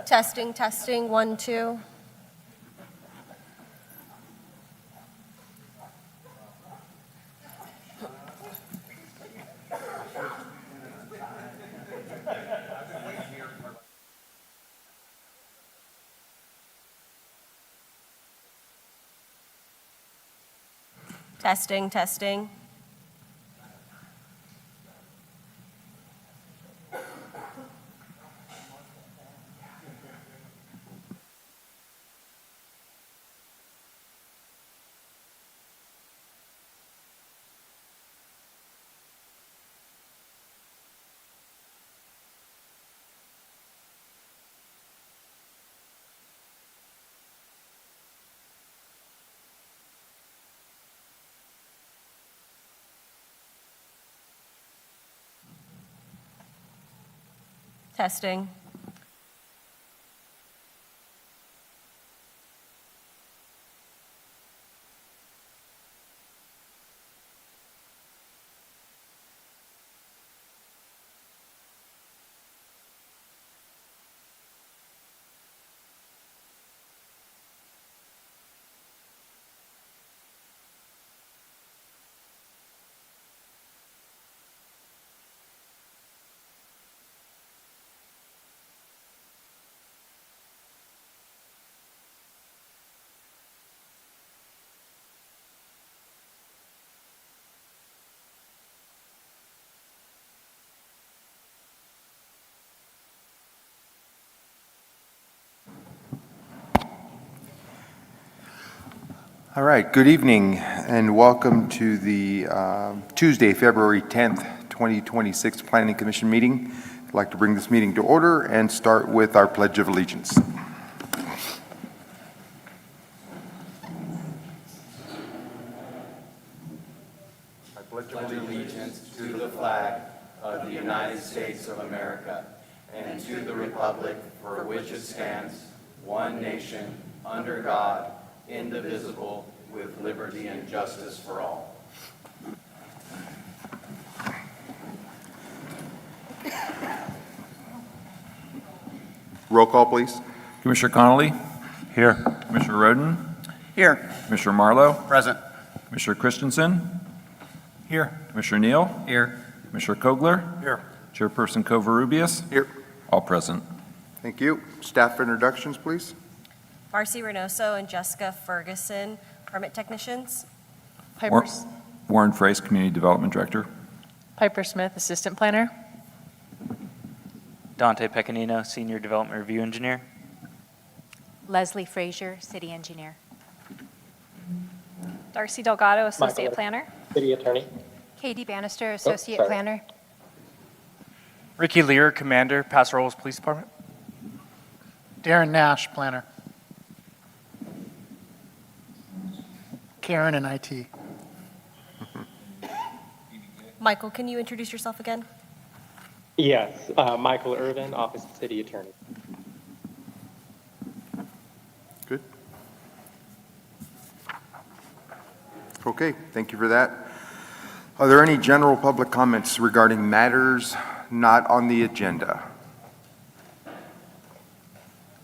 Testing, testing, 1, 2. Testing, testing. Testing. All right, good evening and welcome to the Tuesday, February 10th, 2026 Planning Commission meeting. I'd like to bring this meeting to order and start with our Pledge of Allegiance. I pledge allegiance to the flag of the United States of America and to the republic for which it stands, one nation, under God, indivisible, with liberty and justice for all. Roll call, please. Commissioner Connolly? Here. Commissioner Roden? Here. Commissioner Marlowe? Present. Commissioner Christensen? Here. Commissioner Neal? Here. Commissioner Kogler? Here. Chairperson Covarrubias? Here. All present. Thank you. Staff introductions, please. Marcy Reynoso and Jessica Ferguson, permit technicians. Warren Frace, Community Development Director. Piper Smith, Assistant Planner. Dante Pecanino, Senior Development Review Engineer. Leslie Frazier, City Engineer. Darcy Delgado, Associate Planner. City Attorney. Katie Bannister, Associate sorry. Planner. Ricky Lear, Commander, Paso Robles Police Department. Darren Nash, Planner. Karen in IT. Michael, can you introduce yourself again? Yes, Michael Irvin, Office of City Attorney. Good. Okay, thank you for that. Are there any general public comments regarding matters not on the agenda?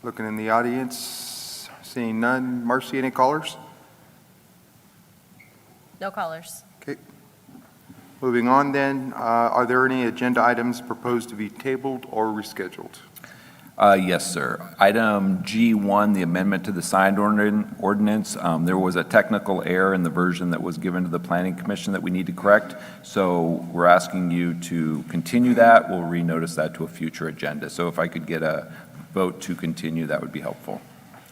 Looking in the audience, seeing none. Marcy, any callers? No callers. Okay. Moving on then, are there any agenda items proposed to be tabled or rescheduled? Yes, sir. Item G1, the amendment to the sign ordinance. There was a technical error in the version that was given to the Planning Commission that we need to correct. So we're asking you to continue that. We'll renotice that to a future agenda. So if I could get a vote to continue, that would be helpful.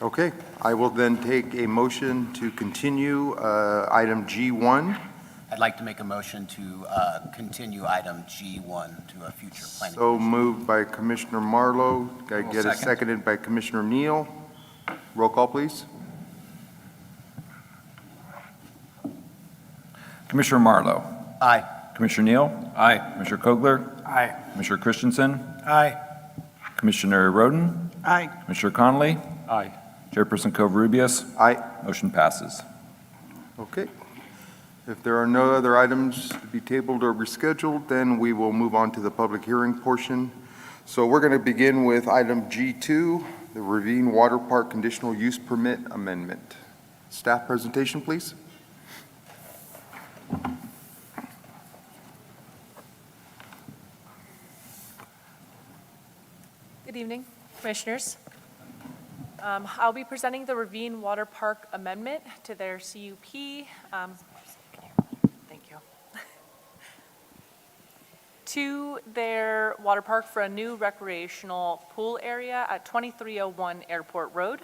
Okay, I will then take a motion to continue item G1. I'd like to make a motion to continue item G1 to a future planning. So moved by Commissioner Marlowe. Can I get a second. seconded by Commissioner Neal? Roll call, please. Commissioner Marlowe? Aye. Commissioner Neal? Aye. Commissioner Kogler? Aye. Commissioner Christensen? Aye. Commissioner Roden? Aye. Commissioner Connolly? Aye. Chairperson Covarrubias? Aye. Motion passes. Okay. If there are no other items to be tabled or rescheduled, then we will move on to the public hearing portion. So we're going to begin with item G2, the Ravine Water Park Conditional Use Permit Amendment. Staff presentation, please. Good evening, Commissioners. I'll be presenting the Ravine Water Park Amendment to their CUP. Thank you. To their water park for a new recreational pool area at 2301 Airport Road.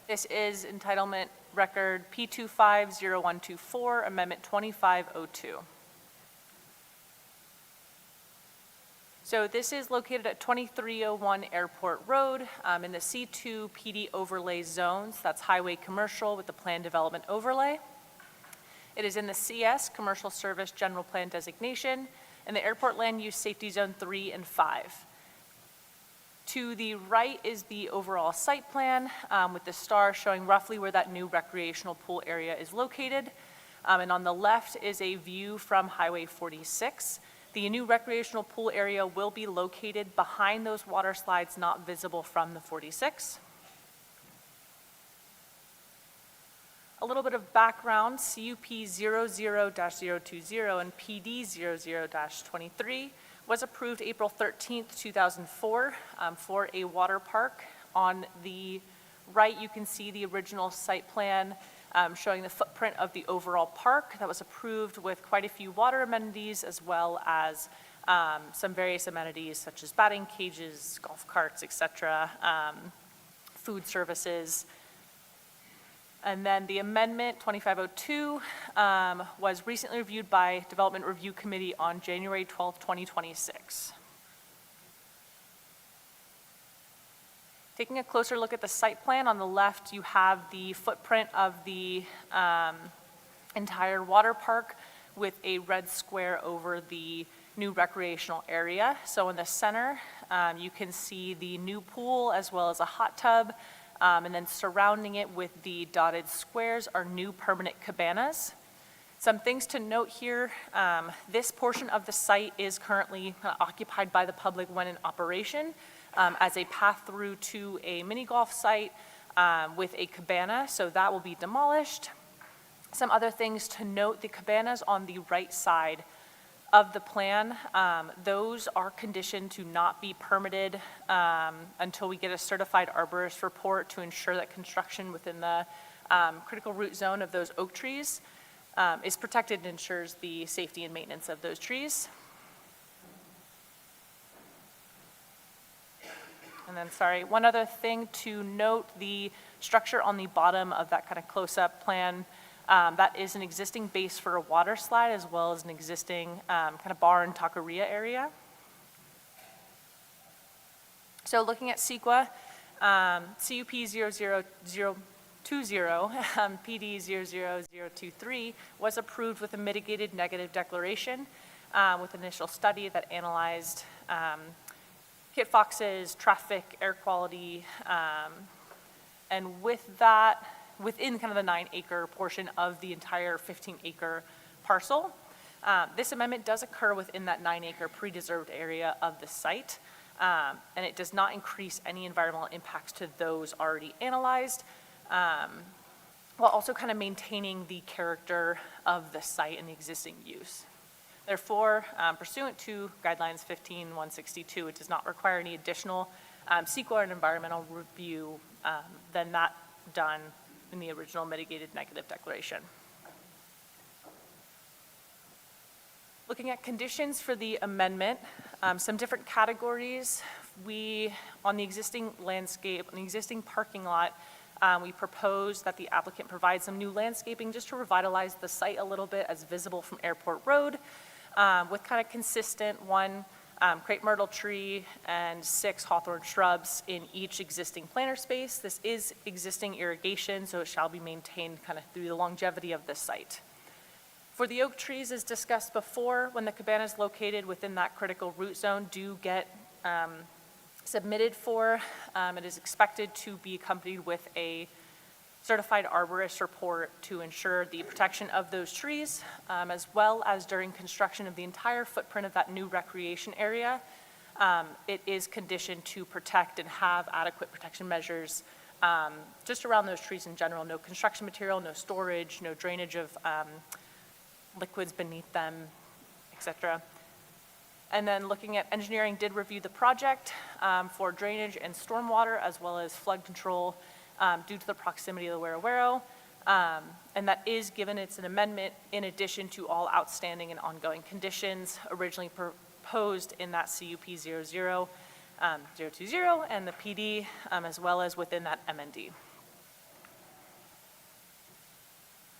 This is entitlement record P250124, Amendment 2502. So this is located at 2301 Airport Road in the C2 PD overlay zones. That's highway commercial with the planned development overlay. It is in the CS, Commercial Service General Plan designation, and the Airport Land Use Safety Zone 3 and 5. To the right is the overall site plan with the star showing roughly where that new recreational pool area is located. And on the left is a view from Highway 46. The new recreational pool area will be located behind those water slides not visible from the 46. A little bit of background, CUP 00-020 and PD 00-23 was approved April 13th, 2004 for a water park. On the right, you can see the original site plan showing the footprint of the overall park that was approved with quite a few water amenities as well as some various amenities such as batting cages, golf carts, etc., food services. And then the amendment 2502 was recently reviewed by Development Review Committee on January 12, 2026. Taking a closer look at the site plan, on the left you have the footprint of the entire water park with a red square over the new recreational area. So in the center, you can see the new pool as well as a hot tub, and then surrounding it with the dotted squares are new permanent cabanas. Some things to note here, this portion of the site is currently occupied by the public when in operation as a path through to a mini golf site with a cabana, so that will be demolished. Some other things to note, the cabanas on the right side of the plan, those are conditioned to not be permitted until we get a certified arborist report to ensure that construction within the critical root zone of those oak trees is protected and ensures the safety and maintenance of those trees. And then, sorry, one other thing to note, the structure on the bottom of that kind of close-up plan, that is an existing base for a water slide as well as an existing kind of bar and taqueria area. So looking at CEQA, CUP 00020, PD 00023 was approved with a mitigated negative declaration with initial study that analyzed hit foxes, traffic, air quality, and with that, within kind of the 9-acre portion of the entire 15-acre parcel. This amendment does occur within that 9-acre pre-deserved area of the site, and it does not increase any environmental impacts to those already analyzed, while also kind of maintaining the character of the site and the existing use. Therefore, pursuant to Guidelines 15-162, it does not require any additional CEQA and environmental review than that done in the original mitigated negative declaration. Looking at conditions for the amendment, some different categories. On the existing landscape, on the existing parking lot, we propose that the applicant provide some new landscaping just to revitalize the site a little bit as visible from Airport Road, with kind of consistent 1 crepe myrtle tree and 6 hawthorn shrubs in each existing planter space. This is existing irrigation, so it shall be maintained kind of through the longevity of this site. For the oak trees, as discussed before, when the cabana is located within that critical root zone, do get submitted for. It is expected to be accompanied with a certified arborist report to ensure the protection of those trees, as well as during construction of the entire footprint of that new recreation area. it is conditioned to protect and have adequate protection measures just around those trees in general. No construction material, no storage, no drainage of liquids beneath them, et cetera. And then looking at engineering, did review the project for drainage and stormwater, as well as flood control due to the proximity of the Wero. And that is given it's an amendment in addition to all outstanding and ongoing conditions originally proposed in that CUP 020 and the PD, as well as within that MND.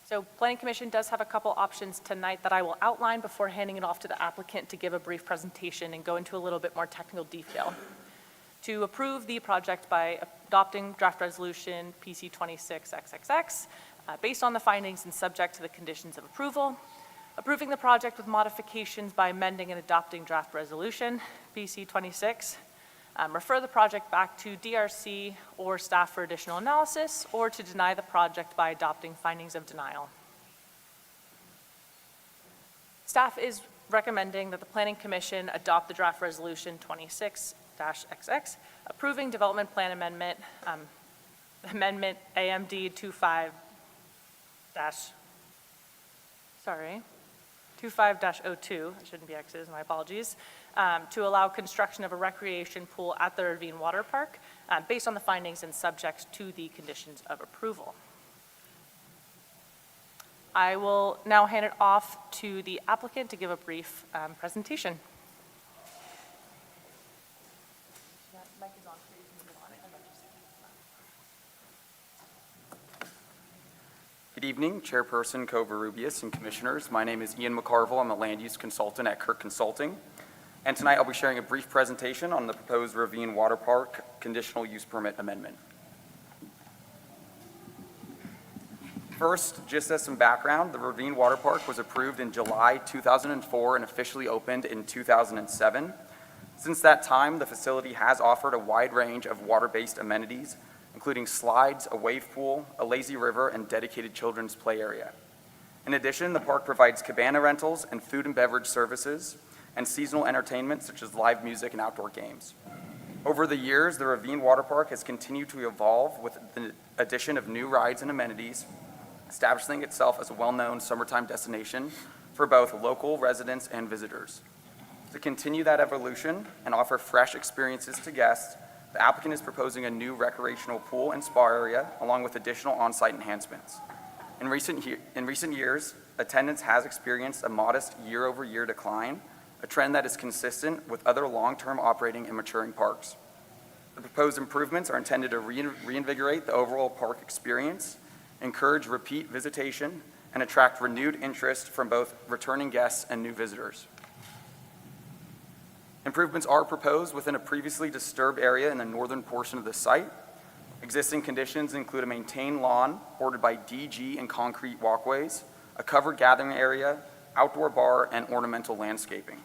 So Planning Commission does have a couple options tonight that I will outline before handing it off to the applicant to give a brief presentation and go into a little bit more technical detail. To approve the project by adopting draft resolution PC 26XXX based on the findings and subject to the conditions of approval, approving the project with modifications by amending and adopting draft resolution PC 26, refer the project back to DRC or staff for additional analysis, or to deny the project by adopting findings of denial. Staff is recommending that the Planning Commission adopt the draft resolution 26-XX, approving development plan amendment, amendment AMD 25-02, it shouldn't be X's, my apologies, to allow construction of a recreation pool at the Ravine Water Park based on the findings and subject to the conditions of approval. I will now hand it off to the applicant to give a brief presentation. Good evening, Chairperson Covarrubias and Commissioners. My name is Ian McCarville. I'm a land use consultant at Kirk Consulting. And tonight I'll be sharing a brief presentation on the proposed Ravine Water Park conditional use permit amendment. First, just as some background, the Ravine Water Park was approved in July 2004 and officially opened in 2007. Since that time, the facility has offered a wide range of water-based amenities, including slides, a wave pool, a lazy river, and dedicated children's play area. In addition, the park provides cabana rentals and food and beverage services, and seasonal entertainment such as live music and outdoor games. Over the years, the Ravine Water Park has continued to evolve with the addition of new rides and amenities, establishing itself as a well-known summertime destination for both local residents and visitors. To continue that evolution and offer fresh experiences to guests, the applicant is proposing a new recreational pool and spa area along with additional on-site enhancements. In recent years, attendance has experienced a modest year-over-year decline, a trend that is consistent with other long-term operating and maturing parks. The proposed improvements are intended to reinvigorate the overall park experience, encourage repeat visitation, and attract renewed interest from both returning guests and new visitors. Improvements are proposed within a previously disturbed area in the northern portion of the site. Existing conditions include a maintained lawn bordered by DG and concrete walkways, a covered gathering area, outdoor bar, and ornamental landscaping.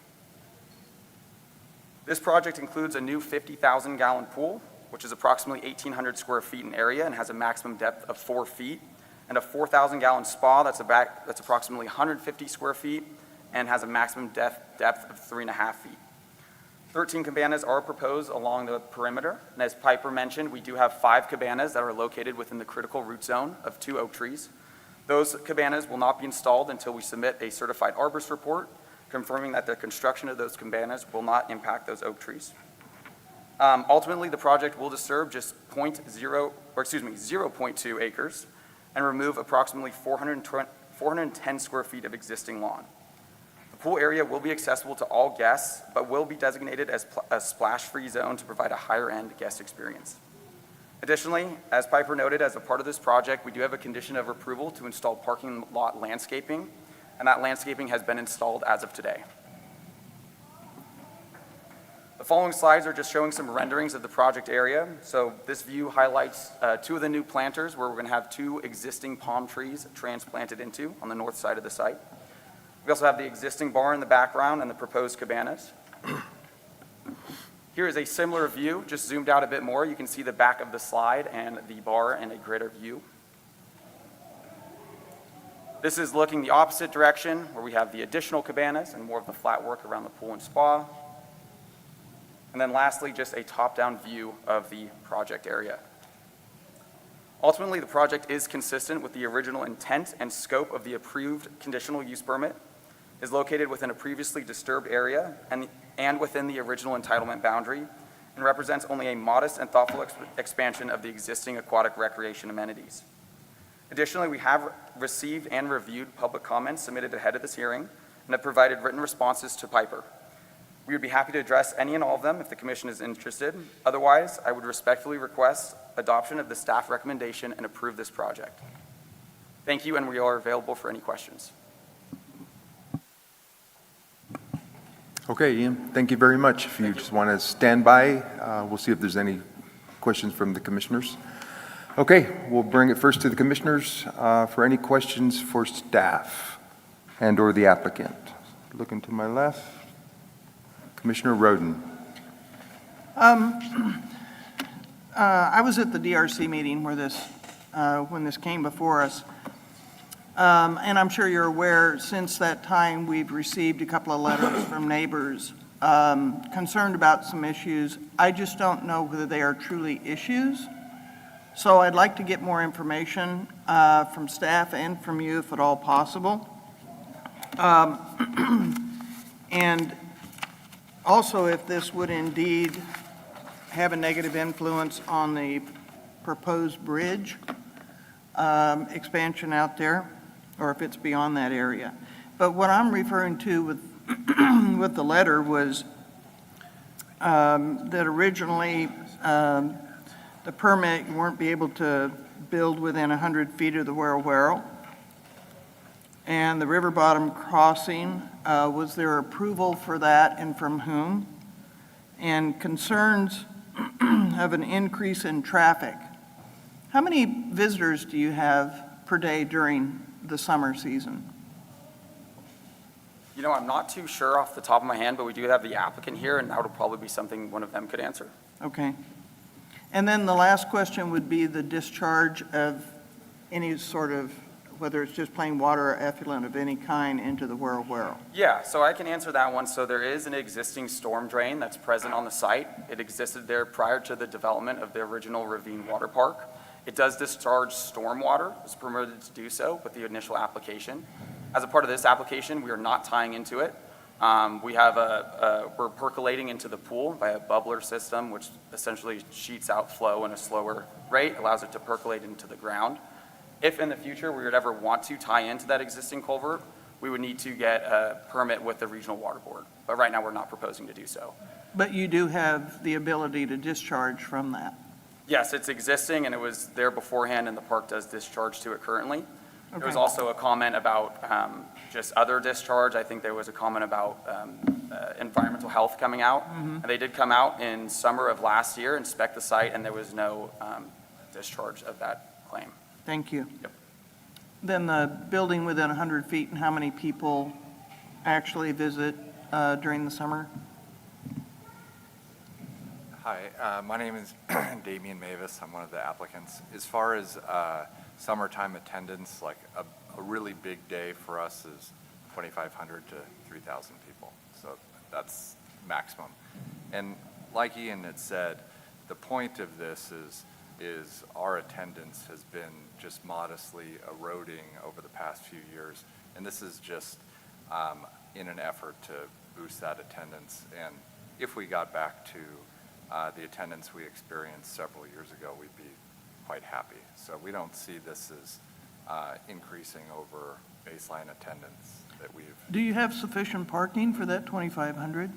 This project includes a new 50,000-gallon pool, which is approximately 1,800 square feet in area and has a maximum depth of 4 feet, and a 4,000-gallon spa that's approximately 150 square feet and has a maximum depth of 3.5 feet. 13 cabanas are proposed along the perimeter, and as Piper mentioned, we do have 5 cabanas that are located within the critical root zone of 2 oak trees. Those cabanas will not be installed until we submit a certified arborist report confirming that the construction of those cabanas will not impact those oak trees. Ultimately, the project will disturb just 0.2 acres and remove approximately 410 square feet of existing lawn. The pool area will be accessible to all guests, but will be designated as a splash-free zone to provide a higher-end guest experience. Additionally, as Piper noted, as a part of this project, we do have a condition of approval to install parking lot landscaping, and that landscaping has been installed as of today. The following slides are just showing some renderings of the project area. So this view highlights 2 of the new planters where we're going to have 2 existing palm trees transplanted into on the north side of the site. We also have the existing bar in the background and the proposed cabanas. Here is a similar view, just zoomed out a bit more. You can see the back of the slide and the bar in a greater view. This is looking the opposite direction, where we have the additional cabanas and more of the flat work around the pool and spa. And then lastly, just a top-down view of the project area. Ultimately, the project is consistent with the original intent and scope of the approved conditional use permit, is located within a previously disturbed area and within the original entitlement boundary, and represents only a modest and thoughtful expansion of the existing aquatic recreation amenities. Additionally, we have received and reviewed public comments submitted ahead of this hearing and have provided written responses to Piper. We would be happy to address any and all of them if the commission is interested. Otherwise, I would respectfully request adoption of the staff recommendation and approve this project. Thank you, and we are available for any questions. Okay, Ian, thank you very much. If you just want to stand by, we'll see if there's any questions from the commissioners. Okay, we'll bring it first to the commissioners for any questions for staff and/or the applicant. Looking to my left, Commissioner Roden. I was at the DRC meeting where when this came before us. And I'm sure you're aware, since that time, we've received a couple of letters from neighbors concerned about some issues. I just don't know whether they are truly issues. So I'd like to get more information from staff and from you, if at all possible. And also, if this would indeed have a negative influence on the proposed bridge expansion out there, or if it's beyond that area. But what I'm referring to with, with the letter was that originally the permit, you weren't be able to build within 100 feet of the Wero. And the river bottom crossing, was there approval for that and from whom? And concerns of an increase in traffic. How many visitors do you have per day during the summer season? You know, I'm not too sure off the top of my hand, but we do have the applicant here, and that would probably be something one of them could answer. Okay. And then the last question would be the discharge of any sort of, whether it's just plain water or effluent of any kind, into the Wero. Yeah, so I can answer that one. So there is an existing storm drain that's present on the site. It existed there prior to the development of the original Ravine Water Park. It does discharge stormwater. It's permitted to do so with the initial application. As a part of this application, we are not tying into it. We're percolating into the pool by a bubbler system, which essentially sheets out flow in a slower rate, allows it to percolate into the ground. If in the future we would ever want to tie into that existing culvert, we would need to get a permit with the Regional Water Board. But right now, we're not proposing to do so. But you do have the ability to discharge from that? Yes, it's existing, and it was there beforehand, and the park does discharge to it currently. Okay. There was also a comment about just other discharge. I think there was a comment about environmental health coming out. And they did come out in summer of last year, inspect the site, and there was no discharge of that claim. Thank you. Yep. Then the building within 100 feet, and how many people actually visit during the summer? Hi, my name is Damian Mavis. I'm one of the applicants. As far as summertime attendance, like a really big day for us is 2,500 to 3,000 people. So that's maximum. And like Ian had said, the point of this is our attendance has been just modestly eroding over the past few years. And this is just in an effort to boost that attendance. And if we got back to the attendance we experienced several years ago, we'd be quite happy. So we don't see this as increasing over baseline attendance that we've. Do you have sufficient parking for that 2,500?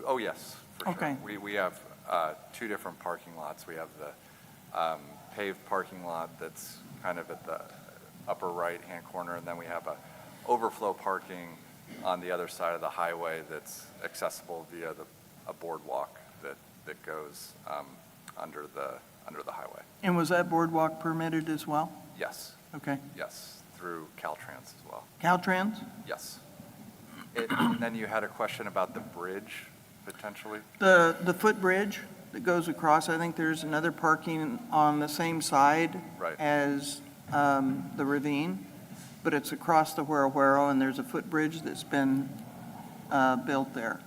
Oh, yes, for Okay. sure. We have two different parking lots. We have the paved parking lot that's kind of at the upper right-hand corner, and then we have a overflow parking on the other side of the highway that's accessible via a boardwalk that goes under the highway. And was that boardwalk permitted as well? Yes, Okay. yes, through Caltrans as well. Caltrans? Yes. And then you had a question about the bridge, potentially? The footbridge that goes across, I think there's another parking on the same side Right. as the ravine, but it's across the Wero, and there's a footbridge that's been built there.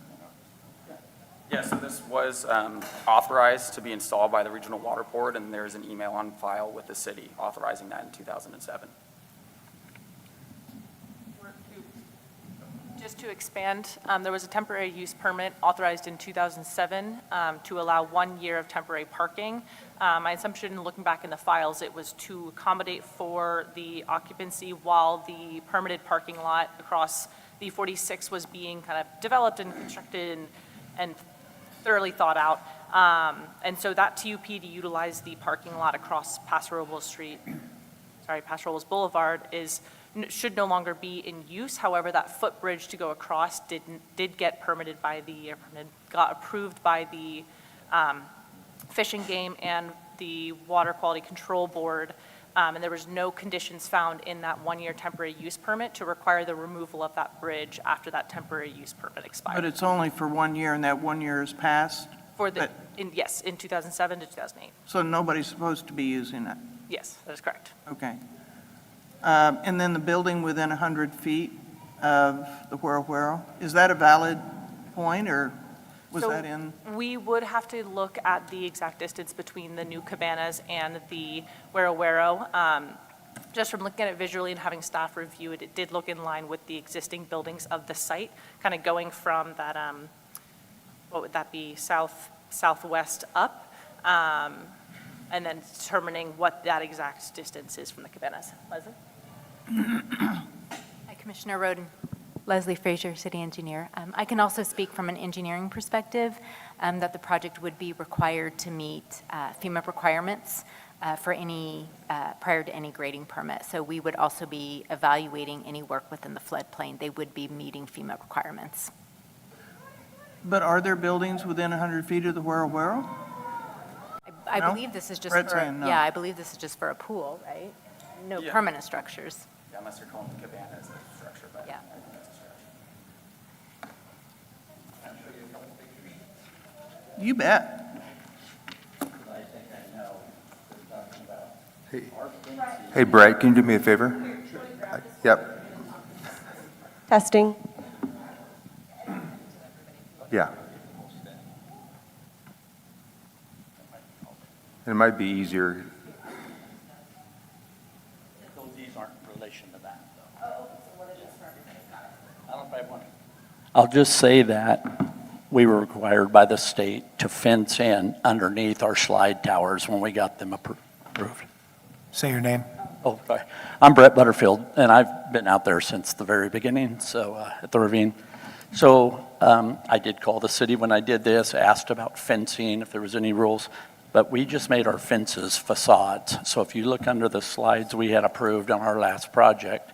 Yeah, so this was authorized to be installed by the Regional Water Board, and there's an email on file with the city authorizing that in 2007. Just to expand, there was a temporary use permit authorized in 2007 to allow 1 year of temporary parking. My assumption, looking back in the files, it was to accommodate for the occupancy while the permitted parking lot across the 46 was being kind of developed and constructed and thoroughly thought out. And so that TUP to utilize the parking lot across Paso Robles Paso Robles Boulevard should no longer be in use. However, that footbridge to go across did get got approved by the Fish and Game and the Water Quality Control Board. And there was no conditions found in that 1 year temporary use permit to require the removal of that bridge after that temporary use permit expired. But it's only for 1 year, and that 1 year has passed? Yes, in 2007 to 2008. So nobody's supposed to be using it? Yes, that is correct. Okay. And then the building within 100 feet of the Whirl, is that a valid point, or was So that in? We would have to look at the exact distance between the new cabanas and the Whirl. Just from looking at it visually and having staff review it, it did look in line with the existing buildings of the site, kind of going from that, what would that be, southwest up, and then determining what that exact distance is from the cabanas. Leslie? Hi, Commissioner Roden. Leslie Frazier, City Engineer. I can also speak from an engineering perspective that the project would be required to meet FEMA requirements for prior to any grading permit. So we would also be evaluating any work within the floodplain. They would be meeting FEMA requirements. But are there buildings within 100 feet of the Whirl? I No? believe this is just Brett's for, saying no. yeah, I believe this is just for a pool, right? No Yeah. permanent structures. Yeah, unless you're calling the cabana as a structure, but Yeah. I think that's a structure. You bet. Hey, Brett, can you do me a favor? Yep, Testing. yeah. And it might be easier. These aren't in relation to that, though. I don't know if I want to. I'll just say that we were required by the state to fence in underneath our slide towers when we got them approved. Say your name. Oh, sorry. I'm Brett Butterfield, and I've been out there since the very beginning, so at the ravine. So I did call the city when I did this, asked about fencing, if there was any rules, but we just made our fences facades. So if you look under the slides we had approved on our last project,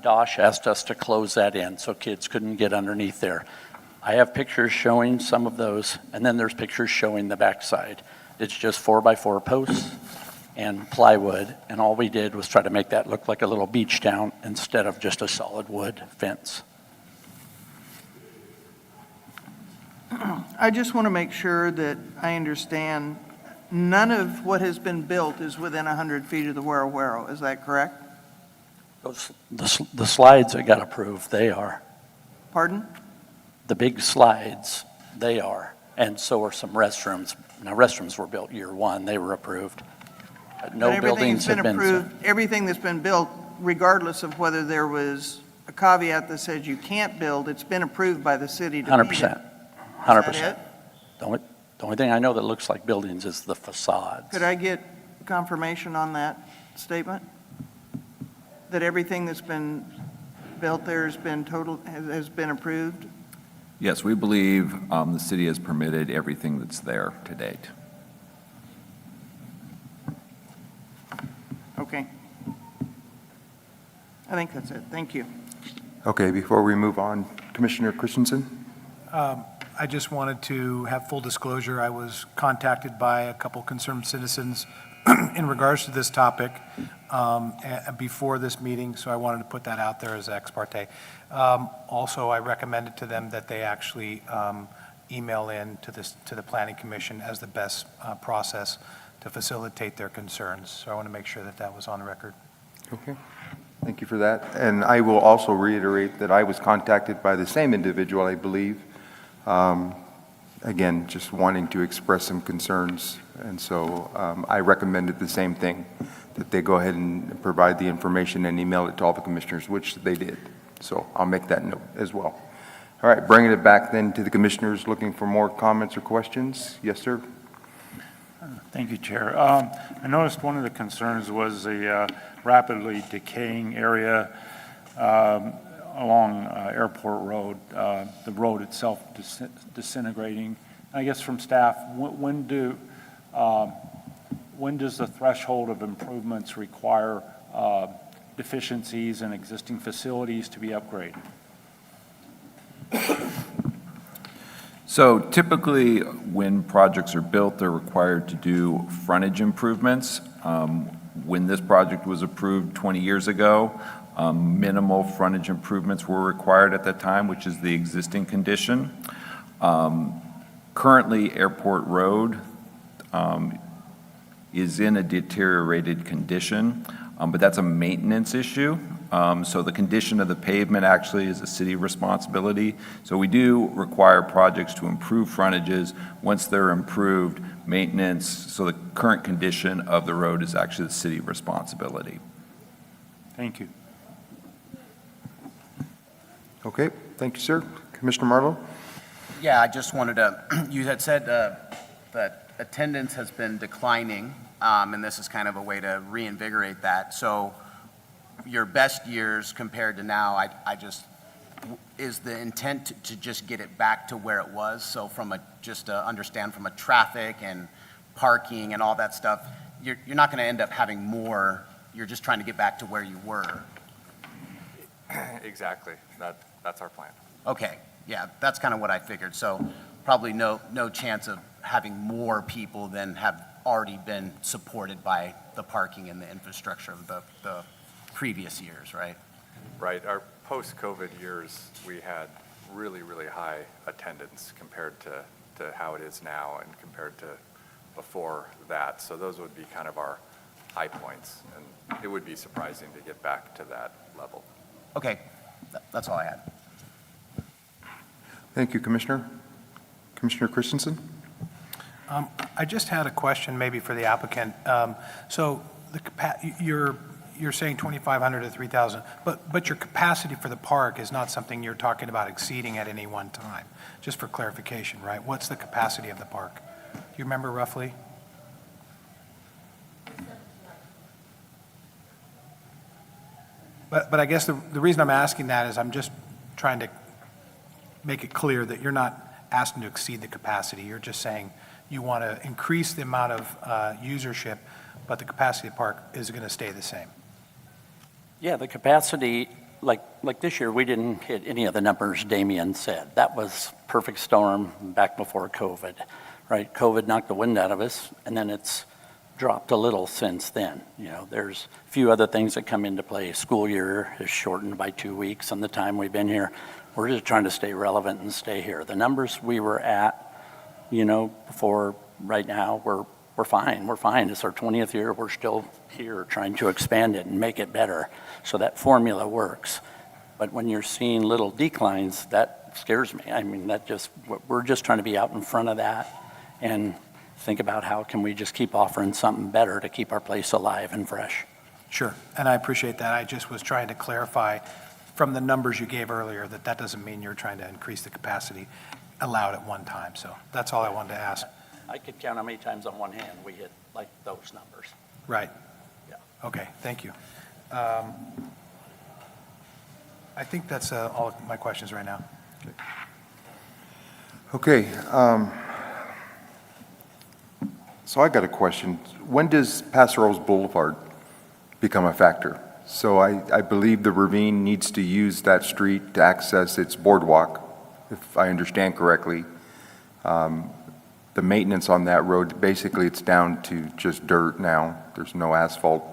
Dosh asked us to close that in so kids couldn't get underneath there. I have pictures showing some of those, and then there's pictures showing the backside. It's just 4x4 posts and plywood, and all we did was try to make that look like a little beach town instead of just a solid wood fence. I just want to make sure that I understand, none of what has been built is within 100 feet of the Whirl, is that correct? The slides that got approved, they are. Pardon? The big slides, they are. And so are some restrooms. Now, restrooms were built year one, they were approved. No But buildings have been. Everything that's been built, regardless of whether there was a caveat that says you can't build, it's been approved by the city to meet it. 100%. Is that 100%. it? The only thing I know that looks like buildings is the facades. Could I get confirmation on that statement? That everything that's been built there has been approved? Yes, we believe the city has permitted everything that's there to date. Okay. I think that's it. Thank you. Okay, before we move on, Commissioner Christensen? I just wanted to have full disclosure. I was contacted by a couple concerned citizens in regards to this topic before this meeting, so I wanted to put that out there as ex parte. Also, I recommended to them that they actually email in to the Planning Commission as the best process to facilitate their concerns. So I want to make sure that that was on the record. Okay, thank you for that. And I will also reiterate that I was contacted by the same individual, I believe, again, just wanting to express some concerns. And so I recommended the same thing, that they go ahead and provide the information and email it to all the commissioners, which they did. So I'll make that note as well. All right, bringing it back then to the commissioners, looking for more comments or questions. Yes, sir. Thank you, Chair. I noticed one of the concerns was the rapidly decaying area along Airport Road, the road itself disintegrating. I guess from staff, when does the threshold of improvements require deficiencies in existing facilities to be upgraded? So typically, when projects are built, they're required to do frontage improvements. When this project was approved 20 years ago, minimal frontage improvements were required at that time, which is the existing condition. Currently, Airport Road is in a deteriorated condition, but that's a maintenance issue. So the condition of the pavement actually is a city responsibility. So we do require projects to improve frontages. Once they're improved, maintenance, so the current condition of the road is actually the city responsibility. Thank you. Okay, thank you, sir. Commissioner Marlowe? Yeah, I just wanted to, you had said that attendance has been declining, and this is kind of a way to reinvigorate that. So your best years compared to now, is the intent to just get it back to where it was? So just to understand from a traffic and parking and all that stuff, you're not going to end up having more, you're just trying to get back to where you were. Exactly. That's our plan. Okay, yeah, that's kind of what I figured. So probably no chance of having more people than have already been supported by the parking and the infrastructure of the previous years, right? Right. Our post-COVID years, we had really, really high attendance compared to how it is now and compared to before that. So those would be kind of our high points, and it would be surprising to get back to that level. Okay, that's all I had. Thank you, Commissioner. Commissioner Christensen? I just had a question maybe for the applicant. So you're saying 2,500 to 3,000, but your capacity for the park is not something you're talking about exceeding at any one time. Just for clarification, right? What's the capacity of the park? Do you remember roughly? But I guess the reason I'm asking that is I'm just trying to make it clear that you're not asking to exceed the capacity. You're just saying you want to increase the amount of usership, but the capacity of the park is going to stay the same. Yeah, the capacity, like this year, we didn't hit any of the numbers Damien said. That was perfect storm back before COVID, right? COVID knocked the wind out of us, and then it's dropped a little since then. You know, there's a few other things that come into play. School year is shortened by 2 weeks on the time we've been here. We're just trying to stay relevant and stay here. The numbers we were at, before right now, we're fine. We're fine. It's our 20th year. We're still here trying to expand it and make it better. So that formula works. But when you're seeing little declines, that scares me. I mean, we're just trying to be out in front of that and think about how can we just keep offering something better to keep our place alive and fresh. Sure, and I appreciate that. I just was trying to clarify from the numbers you gave earlier that doesn't mean you're trying to increase the capacity allowed at one time. So that's all I wanted to ask. I could count how many times on one hand we hit like those numbers. Right. Yeah. Okay, thank you. I think that's all of my questions right now. Okay. So I got a question. When does Paso Robles Boulevard become a factor? So I believe the ravine needs to use that street to access its boardwalk, if I understand correctly. The maintenance on that road, basically it's down to just dirt now. There's no asphalt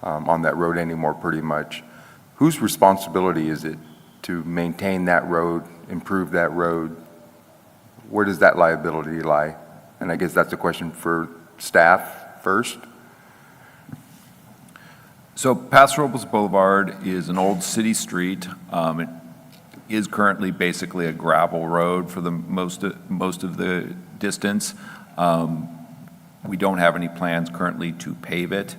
on that road anymore pretty much. Whose responsibility is it to maintain that road, improve that road? Where does that liability lie? And I guess that's a question for staff first. So Paso Robles Boulevard is an old city street. is currently basically a gravel road for the most of the distance. We don't have any plans currently to pave it.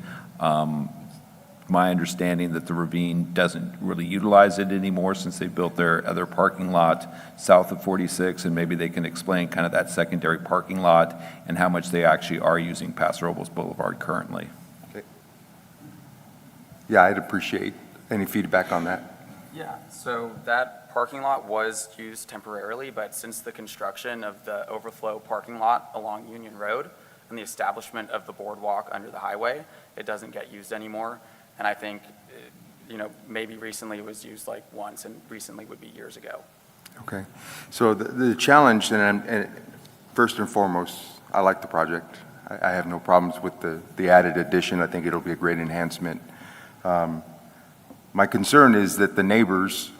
My understanding that the ravine doesn't really utilize it anymore since they built their other parking lot south of 46, and maybe they can explain kind of that secondary parking lot and how much they actually are using Paso Robles Boulevard currently. Okay. Yeah, I'd appreciate any feedback on that. Yeah, so that parking lot was used temporarily, but since the construction of the overflow parking lot along Union Road and the establishment of the boardwalk under the highway, it doesn't get used anymore. And I think, maybe recently it was used like once, and recently would be years ago. Okay. So the challenge, and first and foremost, I like the project. I have no problems with the added addition. I think it'll be a great enhancement. My concern is that the neighbors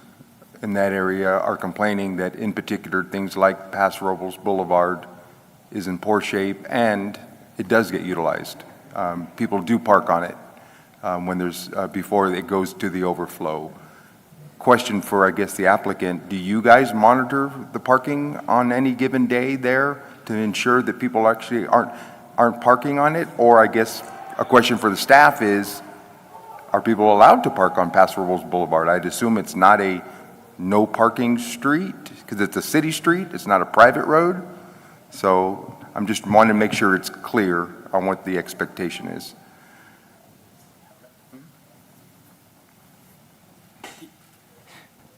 in that area are complaining that, in particular, things like Paso Robles Boulevard is in poor shape, and it does get utilized. People do park on it when there's, before it goes to the overflow. Question for, I guess, the applicant, do you guys monitor the parking on any given day there to ensure that people actually aren't parking on it? Or I guess a question for the staff is, are people allowed to park on Paso Robles Boulevard? I'd assume it's not a no parking street because it's a city street, it's not a private road. So I'm just wanting to make sure it's clear on what the expectation is.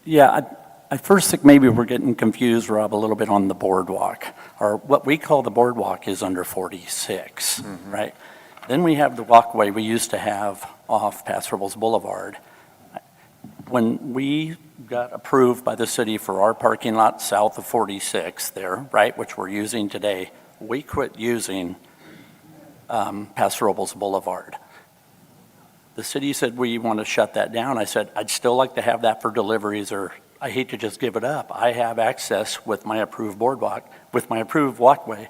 Yeah, I first think maybe we're getting confused, Rob, a little bit on the boardwalk. Or what we call the boardwalk is under 46, right? Then we have the walkway we used to have off Paso Robles Boulevard. When we got approved by the city for our parking lot south of 46 there, right, which we're using today, we quit using Paso Robles Boulevard. The city said, we want to shut that down. I said, I'd still like to have that for deliveries, or I hate to just give it up. I have access with my approved boardwalk, with my approved walkway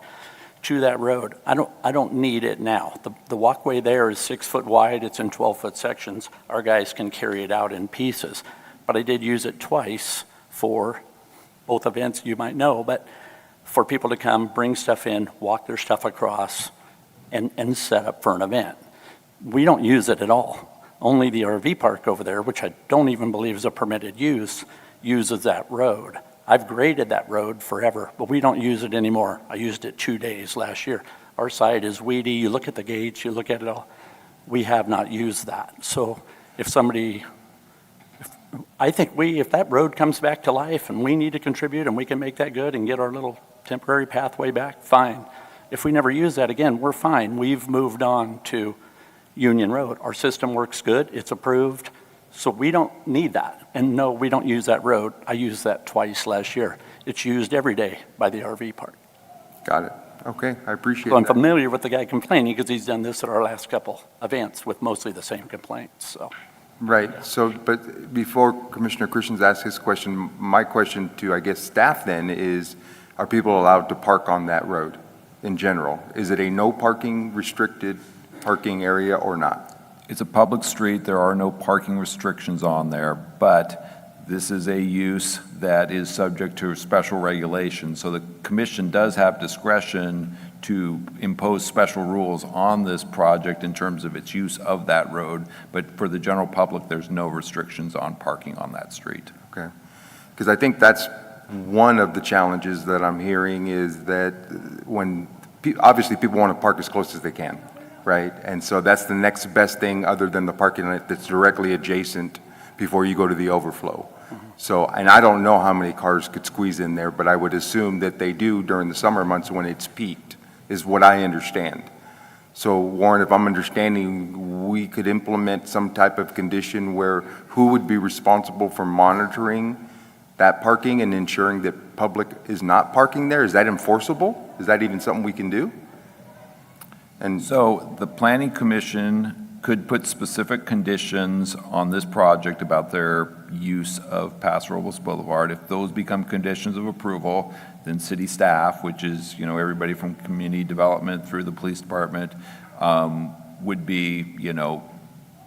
to that road. I don't need it now. The walkway there is 6 foot wide. It's in 12-foot sections. Our guys can carry it out in pieces. But I did use it twice for both events you might know, but for people to come, bring stuff in, walk their stuff across, and set up for an event. We don't use it at all. Only the RV park over there, which I don't even believe is a permitted use, uses that road. I've graded that road forever, but we don't use it anymore. I used it 2 days last year. Our side is weedy. You look at the gates, you look at it all. We have not used that. So if that road comes back to life and we need to contribute and we can make that good and get our little temporary pathway back, fine. If we never use that again, we're fine. We've moved on to Union Road. Our system works good. It's approved. So we don't need that. And no, we don't use that road. I used that twice last year. It's used every day by the RV park. Got it. Okay, I appreciate So I'm that. familiar with the guy complaining because he's done this at our last couple events with mostly the same complaints, so. Right. So, but before Commissioner Christians asks his question, my question to, I guess, staff then is, are people allowed to park on that road in general? Is it a no parking restricted parking area or not? It's a public street. There are no parking restrictions on there, but this is a use that is subject to special regulation. So the commission does have discretion to impose special rules on this project in terms of its use of that road. But for the general public, there's no restrictions on parking on that street. Okay. Because I think that's one of the challenges that I'm hearing is that when, obviously people want to park as close as they can. Right, and so that's the next best thing other than the parking lot that's directly adjacent before you go to the overflow. So, and I don't know how many cars could squeeze in there, but I would assume that they do during the summer months when it's peaked, is what I understand. So Warren, if I'm understanding, we could implement some type of condition where who would be responsible for monitoring that parking and ensuring that public is not parking there? Is that enforceable? Is that even something we can do? And so the Planning Commission could put specific conditions on this project about their use of Paso Robles Boulevard. If those become conditions of approval, then city staff, which is, everybody from community development through the police department, would be,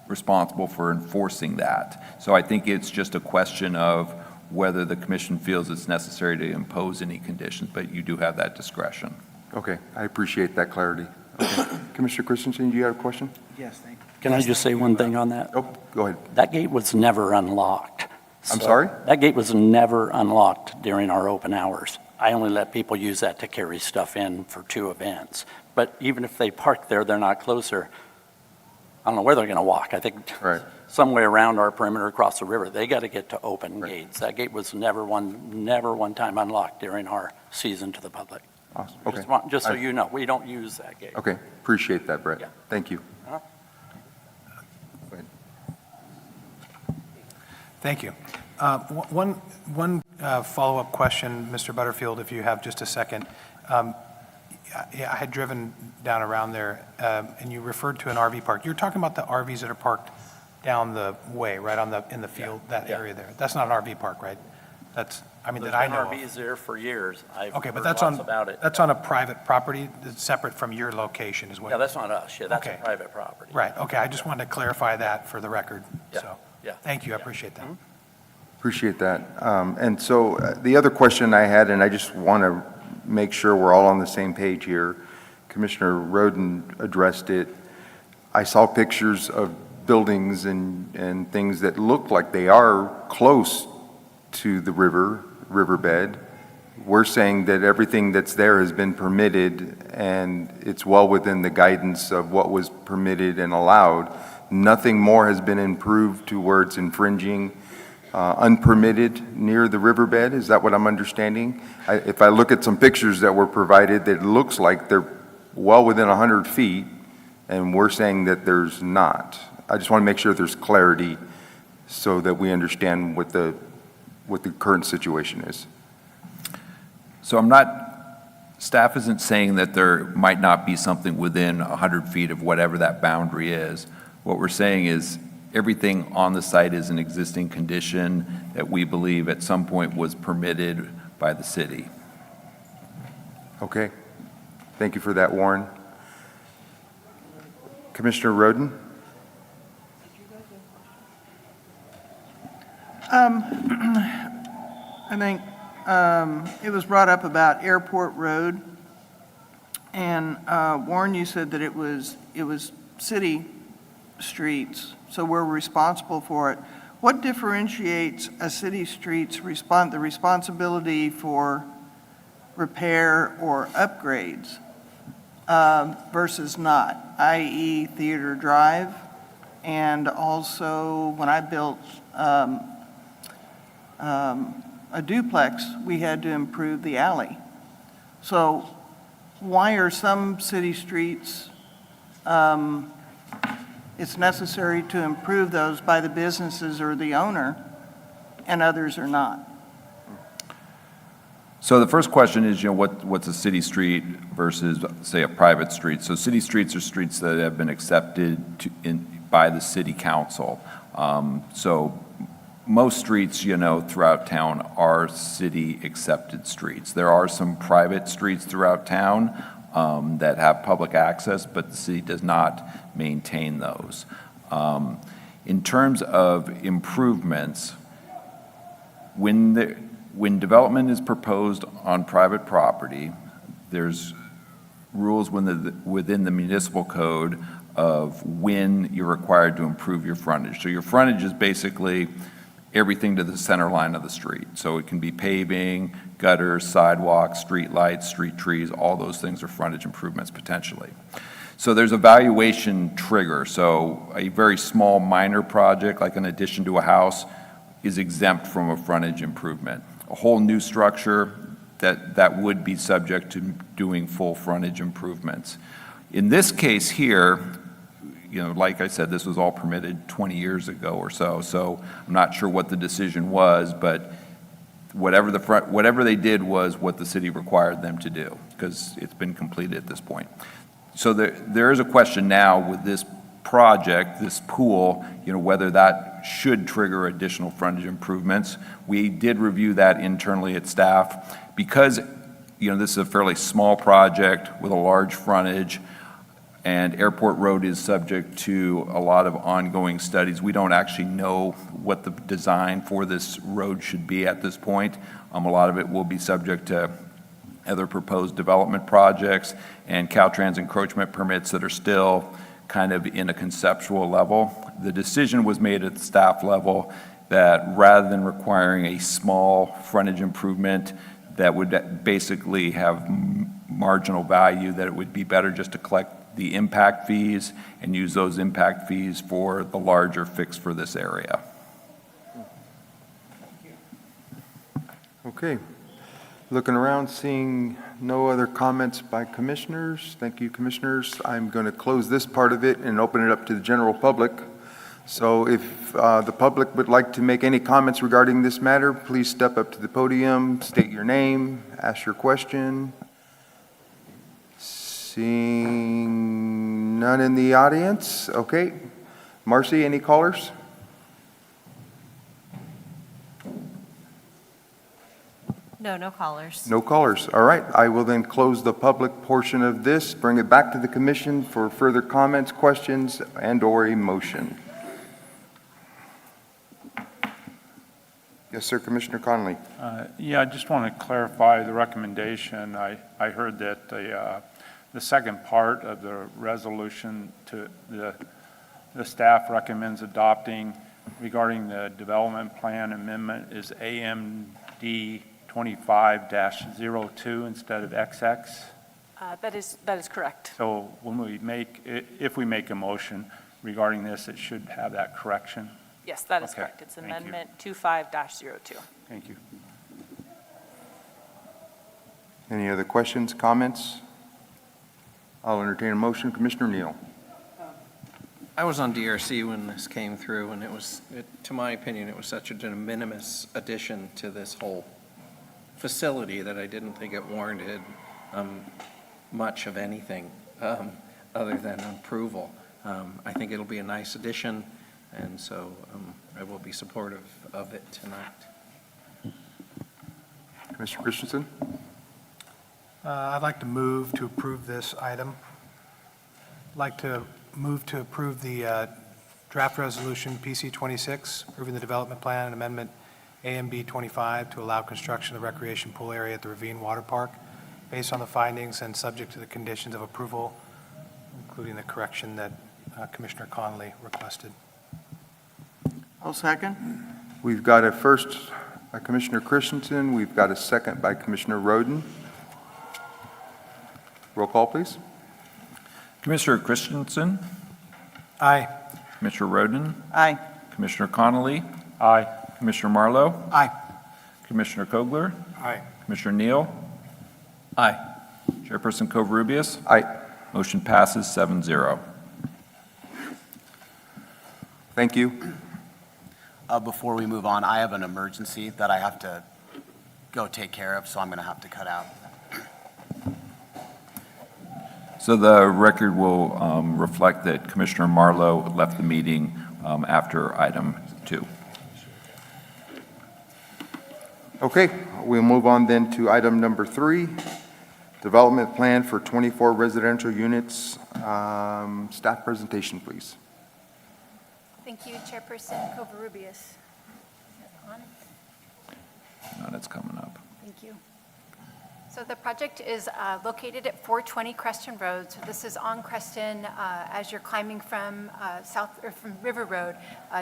responsible for enforcing that. So I think it's just a question of whether the commission feels it's necessary to impose any conditions, but you do have that discretion. Okay, I appreciate that clarity. Okay. Commissioner Christensen, do you have a question? Yes, thank you. Can I just say one thing on that? Oh, go ahead. That gate was never unlocked. I'm sorry? That gate was never unlocked during our open hours. I only let people use that to carry stuff in for 2 events. But even if they park there, they're not closer. I don't know where they're going to walk. I think Right. some way around our perimeter across the river. They got to get to open gates. That gate was never one time unlocked during our season to the public. Awesome. Okay. Just so you know, we don't use that gate. Okay, appreciate that, Brett. Yeah. Thank you. Uh-huh. Go ahead. Thank you. One follow-up question, Mr. Butterfield, if you have just a second. I had driven down around there, and you referred to an RV park. You're talking about the RVs that are parked down the way, right in the field, that area there. That's not an RV park, right? That I know of. There's been RVs there for years. I've Okay, but heard that's lots on, about it. that's on a private property that's separate from your location as well? Yeah, that's not us. Yeah, that's a Okay. private property. Right, okay, I just wanted to clarify that for the record, Yeah, so. yeah. Thank you, I appreciate that. Appreciate that. And so the other question I had, and I just want to make sure we're all on the same page here, Commissioner Roden addressed it. I saw pictures of buildings and things that look like they are close to the riverbed. We're saying that everything that's there has been permitted and it's well within the guidance of what was permitted and allowed. Nothing more has been improved to where it's infringing unpermitted near the riverbed. Is that what I'm understanding? If I look at some pictures that were provided, that it looks like they're well within 100 feet, and we're saying that there's not. I just want to make sure there's clarity so that we understand what the current situation is. So staff isn't saying that there might not be something within 100 feet of whatever that boundary is. What we're saying is everything on the site is an existing condition that we believe at some point was permitted by the city. Okay. Thank you for that, Warren. Commissioner Roden? I think it was brought up about Airport Road, and Warren, you said that it was city streets, so we're responsible for it. What differentiates a city street's the responsibility for repair or upgrades versus not, i.e. Theater Drive, and also when I built a duplex, we had to improve the alley. So why are some city streets, it's necessary to improve those by the businesses or the owner, and others are not? So the first question is, what's a city street versus, say, a private street? So city streets are streets that have been accepted by the city council. So most streets, throughout town are city-accepted streets. There are some private streets throughout town that have public access, but the city does not maintain those. In terms of improvements, when development is proposed on private property, there's rules within the municipal code of when you're required to improve your frontage. So your frontage is basically everything to the center line of the street. So it can be paving, gutters, sidewalks, street lights, street trees, all those things are frontage improvements potentially. So there's a valuation trigger. So a very small minor project, like an addition to a house, is exempt from a frontage improvement. A whole new structure, that would be subject to doing full frontage improvements. In this case here, like I said, this was all permitted 20 years ago or so, so I'm not sure what the decision was, but whatever they did was what the city required them to do, because it's been completed at this point. So there is a question now with this project, this pool, whether that should trigger additional frontage improvements. We did review that internally at staff. Because, this is a fairly small project with a large frontage, And Airport Road is subject to a lot of ongoing studies. We don't actually know what the design for this road should be at this point. A lot of it will be subject to other proposed development projects and Caltrans encroachment permits that are still kind of in a conceptual level. The decision was made at the staff level that rather than requiring a small frontage improvement that would basically have marginal value, that it would be better just to collect the impact fees and use those impact fees for the larger fix for this area. Okay. Looking around, seeing no other comments by commissioners. Thank you, commissioners. I'm going to close this part of it and open it up to the general public. So if the public would like to make any comments regarding this matter, please step up to the podium, state your name, ask your question. Seeing none in the audience. Okay. Marcy, any callers? No, no callers. No callers. All right. I will then close the public portion of this, bring it back to the commission for further comments, questions, and/or a motion. Yes, sir, Commissioner Connolly. Yeah, I just want to clarify the recommendation. I heard that the second part of the resolution to the staff recommends adopting regarding the development plan amendment is AMD 25-02 instead of XX. That is correct. So when we if we make a motion regarding this, it should have that correction. Yes, that is Okay, correct. It's thank you. amendment 25-02. Thank you. Any other questions, comments? I'll entertain a motion. Commissioner Neal. I was on DRC when this came through, and to my opinion, it was such a de minimis addition to this whole facility that I didn't think it warranted much of anything other than approval. I think it'll be a nice addition, and so I will be supportive of it tonight. Commissioner Christensen. I'd like to move to approve this item. I'd like to move to approve the draft resolution PC 26, approving the development plan and amendment AMB 25 to allow construction of the recreation pool area at the Ravine Water Park based on the findings and subject to the conditions of approval, including the correction that Commissioner Connolly requested. I'll second. We've got a first by Commissioner Christensen. We've got a second by Commissioner Roden. Roll call, please. Commissioner Christensen, Aye. Commissioner Roden, Aye. Commissioner Connolly, Aye. Commissioner Marlowe, Aye. Commissioner Kogler, Aye. Commissioner Neal, Aye. Chairperson Covarrubias. Aye. Motion passes 7-0. Thank you. Before we move on, I have an emergency that I have to go take care of, so I'm going to have to cut out. So the record will reflect that Commissioner Marlowe left the meeting after item 2. Okay, we'll move on then to item number 3, development plan for 24 residential units. Staff presentation, please. Thank you, Chairperson Covarrubias. No, that's coming up. Thank you. So the project is located at 420 Creston Road. So this is on Creston as you're climbing from from River Road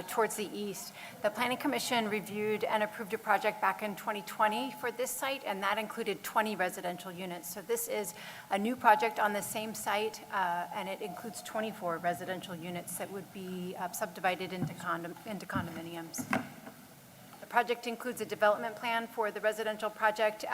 towards the east. The Planning Commission reviewed and approved a project back in 2020 for this site, and that included 20 residential units. So this is a new project on the same site, and it includes 24 residential units that would be subdivided into condominiums. The project includes a development plan for the residential project,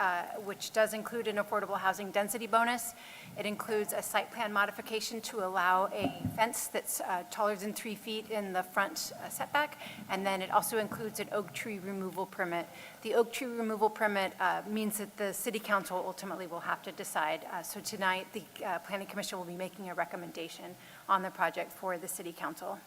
which does include an affordable housing density bonus. It includes a site plan modification to allow a fence that's taller than 3 feet in the front setback, and then it also includes an oak tree removal permit. The oak tree removal permit means that the City Council ultimately will have to decide. So tonight, the Planning Commission will be making a recommendation on the project for the City Council.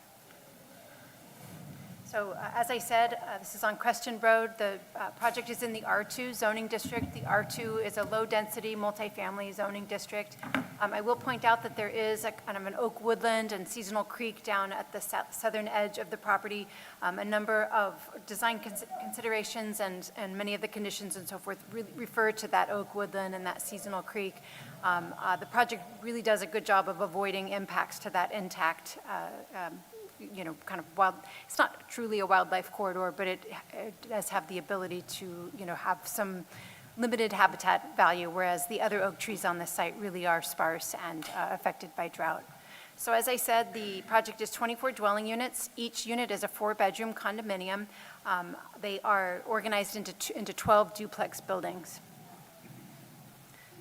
So as I said, this is on Creston Road. The project is in the R2 zoning district. The R2 is a low-density multifamily zoning district. I will point out that there is a kind of an oak woodland and seasonal creek down at the southern edge of the property. A number of design considerations and many of the conditions and so forth refer to that oak woodland and that seasonal creek. The project really does a good job of avoiding impacts to that intact kind of wild, it's not truly a wildlife corridor, but it does have the ability to, have some limited habitat value, whereas the other oak trees on the site really are sparse and affected by drought. So as I said, the project is 24 dwelling units. Each unit is a 4-bedroom condominium. They are organized into 12 duplex buildings.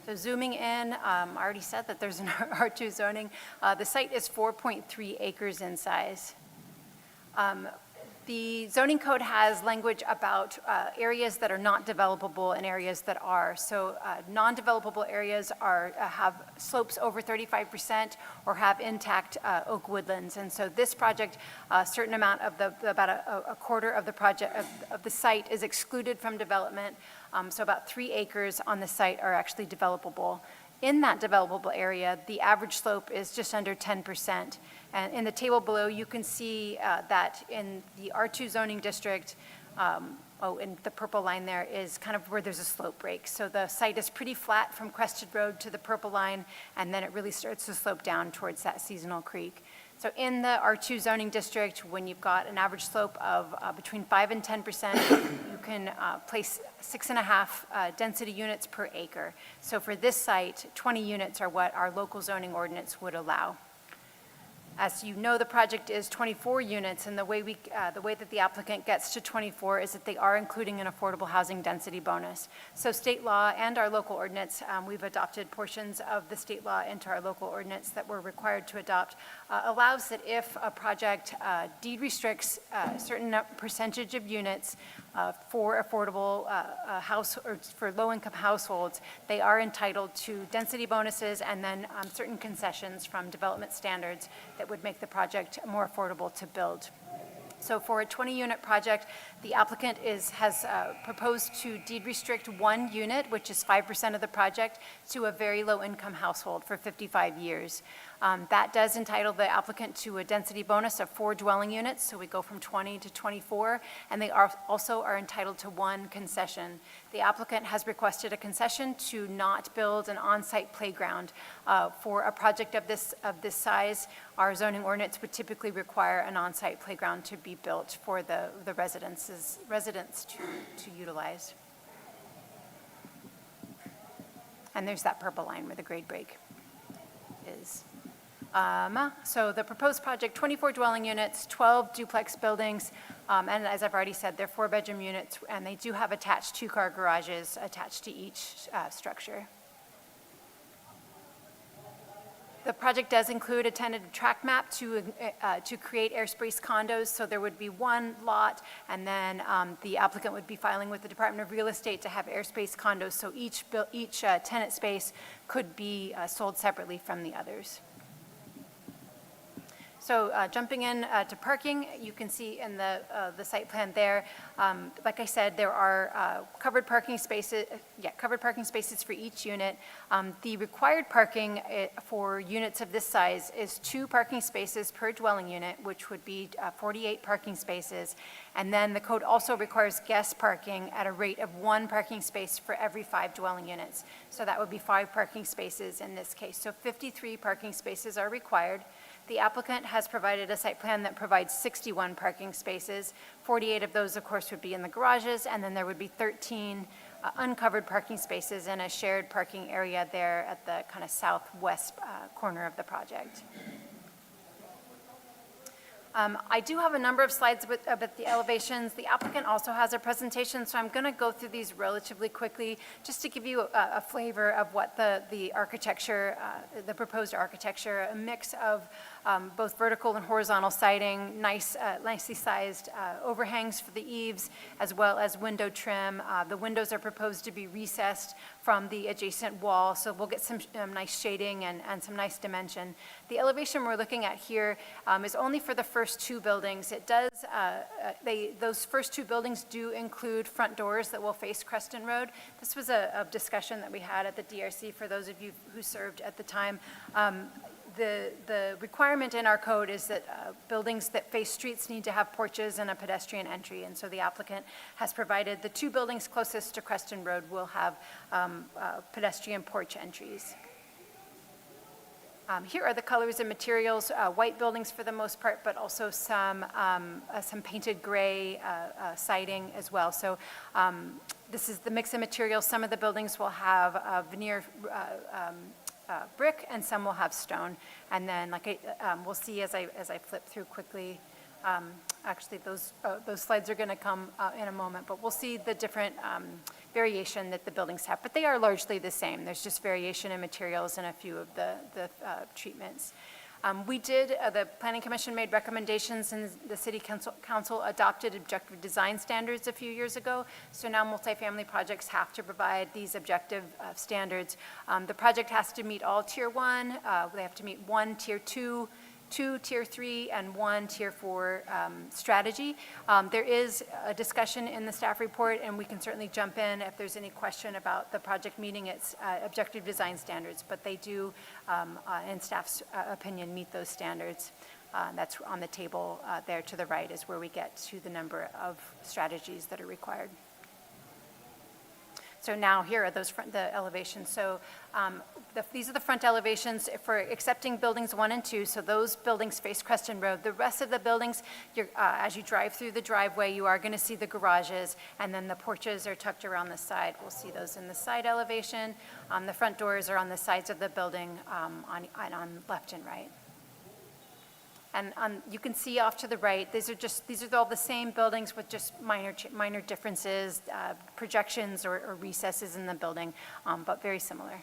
So zooming in, I already said that there's an R2 zoning. The site is 4.3 acres in size. The zoning code has language about areas that are not developable and areas that are. So non-developable areas have slopes over 35% or have intact oak woodlands. And so this project, a certain amount of about a quarter of the project of the site is excluded from development. So about 3 acres on the site are actually developable. In that developable area, the average slope is just under 10%. And in the table below, you can see that in the R2 zoning district, in the purple line there is kind of where there's a slope break. So the site is pretty flat from Crested Road to the purple line, and then it really starts to slope down towards that seasonal creek. So in the R2 zoning district, when you've got an average slope of between 5 and 10%, you can place 6.5 density units per acre. So for this site, 20 units are what our local zoning ordinance would allow. As you know, the project is 24 units, and the way that the applicant gets to 24 is that they are including an affordable housing density bonus. So state law and our local ordinance, we've adopted portions of the state law into our local ordinance that we're required to adopt, allows that if a project deed restricts a certain percentage of units for affordable house or for low-income households, they are entitled to density bonuses and then certain concessions from development standards that would make the project more affordable to build. So for a 20-unit project, the applicant has proposed to deed restrict 1 unit, which is 5% of the project, to a very low-income household for 55 years. That does entitle the applicant to a density bonus of 4 dwelling units, so we go from 20 to 24, and they also are entitled to 1 concession. The applicant has requested a concession to not build an on-site playground. For a project of this size, our zoning ordinance would typically require an on-site playground to be built for the residents to utilize. And there's that purple line where the grade break is. So the proposed project, 24 dwelling units, 12 duplex buildings, and as I've already said, they're 4-bedroom units, and they do have attached 2-car garages attached to each structure. The project does include a tentative track map to create airspace condos, so there would be 1 lot, and then the applicant would be filing with the Department of Real Estate to have airspace condos, so each tenant space could be sold separately from the others. So jumping in to parking, you can see in the site plan there, like I said, there are covered parking spaces for each unit. The required parking for units of this size is 2 parking spaces per dwelling unit, which would be 48 parking spaces. And then the code also requires guest parking at a rate of 1 parking space for every 5 dwelling units. So that would be 5 parking spaces in this case. So 53 parking spaces are required. The applicant has provided a site plan that provides 61 parking spaces. 48 of those, of course, would be in the garages, and then there would be 13 uncovered parking spaces and a shared parking area there at the kind of southwest corner of the project. I do have a number of slides about the elevations. The applicant also has a presentation, so I'm going to go through these relatively quickly just to give you a flavor of what the architecture, the proposed architecture, a mix of both vertical and horizontal siding, nicely sized overhangs for the eaves, as well as window trim. The windows are proposed to be recessed from the adjacent wall, so we'll get some nice shading and some nice dimension. The elevation we're looking at here is only for the first two buildings. It does, those first two buildings do include front doors that will face Creston Road. This was a discussion that we had at the DRC for those of you who served at the time. The requirement in our code is that buildings that face streets need to have porches and a pedestrian entry, and so the applicant has provided the two buildings closest to Creston Road will have pedestrian porch entries. Here are the colors and materials, white buildings for the most part, but also some painted gray siding as well. So this is the mix of materials. Some of the buildings will have veneer brick, and some will have stone. And then, we'll see as I flip through quickly. Actually, those slides are going to come in a moment, but we'll see the different variation that the buildings have. But they are largely the same. There's just variation in materials and a few of the treatments. The Planning Commission made recommendations, and the City Council adopted objective design standards a few years ago. So now multifamily projects have to provide these objective standards. The project has to meet all Tier 1. They have to meet 1 Tier 2, 2 Tier 3, and 1 Tier 4 strategy. There is a discussion in the staff report, and we can certainly jump in if there's any question about the project meeting its objective design standards, but they do, in staff's opinion, meet those standards. That's on the table there to the right is where we get to the number of strategies that are required. So now here are the elevations. So these are the front elevations for accepting buildings 1 and 2. So those buildings face Creston Road. The rest of the buildings, as you drive through the driveway, you are going to see the garages, and then the porches are tucked around the side. We'll see those in the side elevation. The front doors are on the sides of the building on left and right. And you can see off to the right, these are all the same buildings with just minor differences, projections or recesses in the building, but very similar.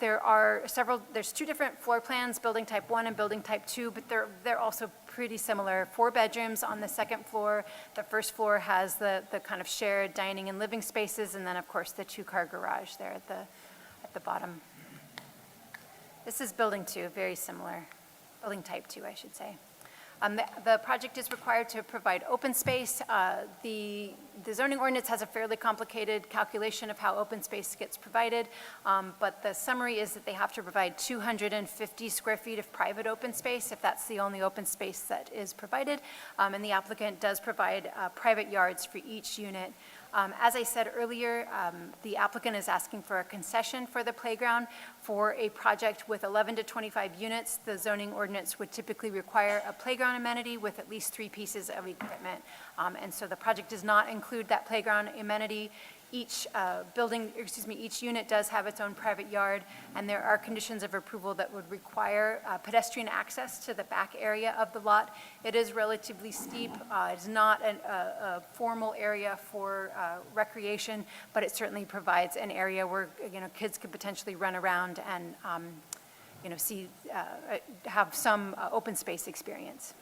There's 2 different floor plans, building type 1 and building type 2, but they're also pretty similar. 4 bedrooms on the second floor. The first floor has the kind of shared dining and living spaces, and then of course the 2-car garage there at the bottom. This is building 2, very similar. Building type 2, I should say. The project is required to provide open space. The zoning ordinance has a fairly complicated calculation of how open space gets provided, but the summary is that they have to provide 250 square feet of private open space if that's the only open space that is provided, and the applicant does provide private yards for each unit. As I said earlier, the applicant is asking for a concession for the playground. For a project with 11 to 25 units, the zoning ordinance would typically require a playground amenity with at least 3 pieces of equipment. And so the project does not include that playground amenity. Each each unit does have its own private yard, and there are conditions of approval that would require pedestrian access to the back area of the lot. It is relatively steep. It's not a formal area for recreation, but it certainly provides an area where kids could potentially run around and have some open space experience.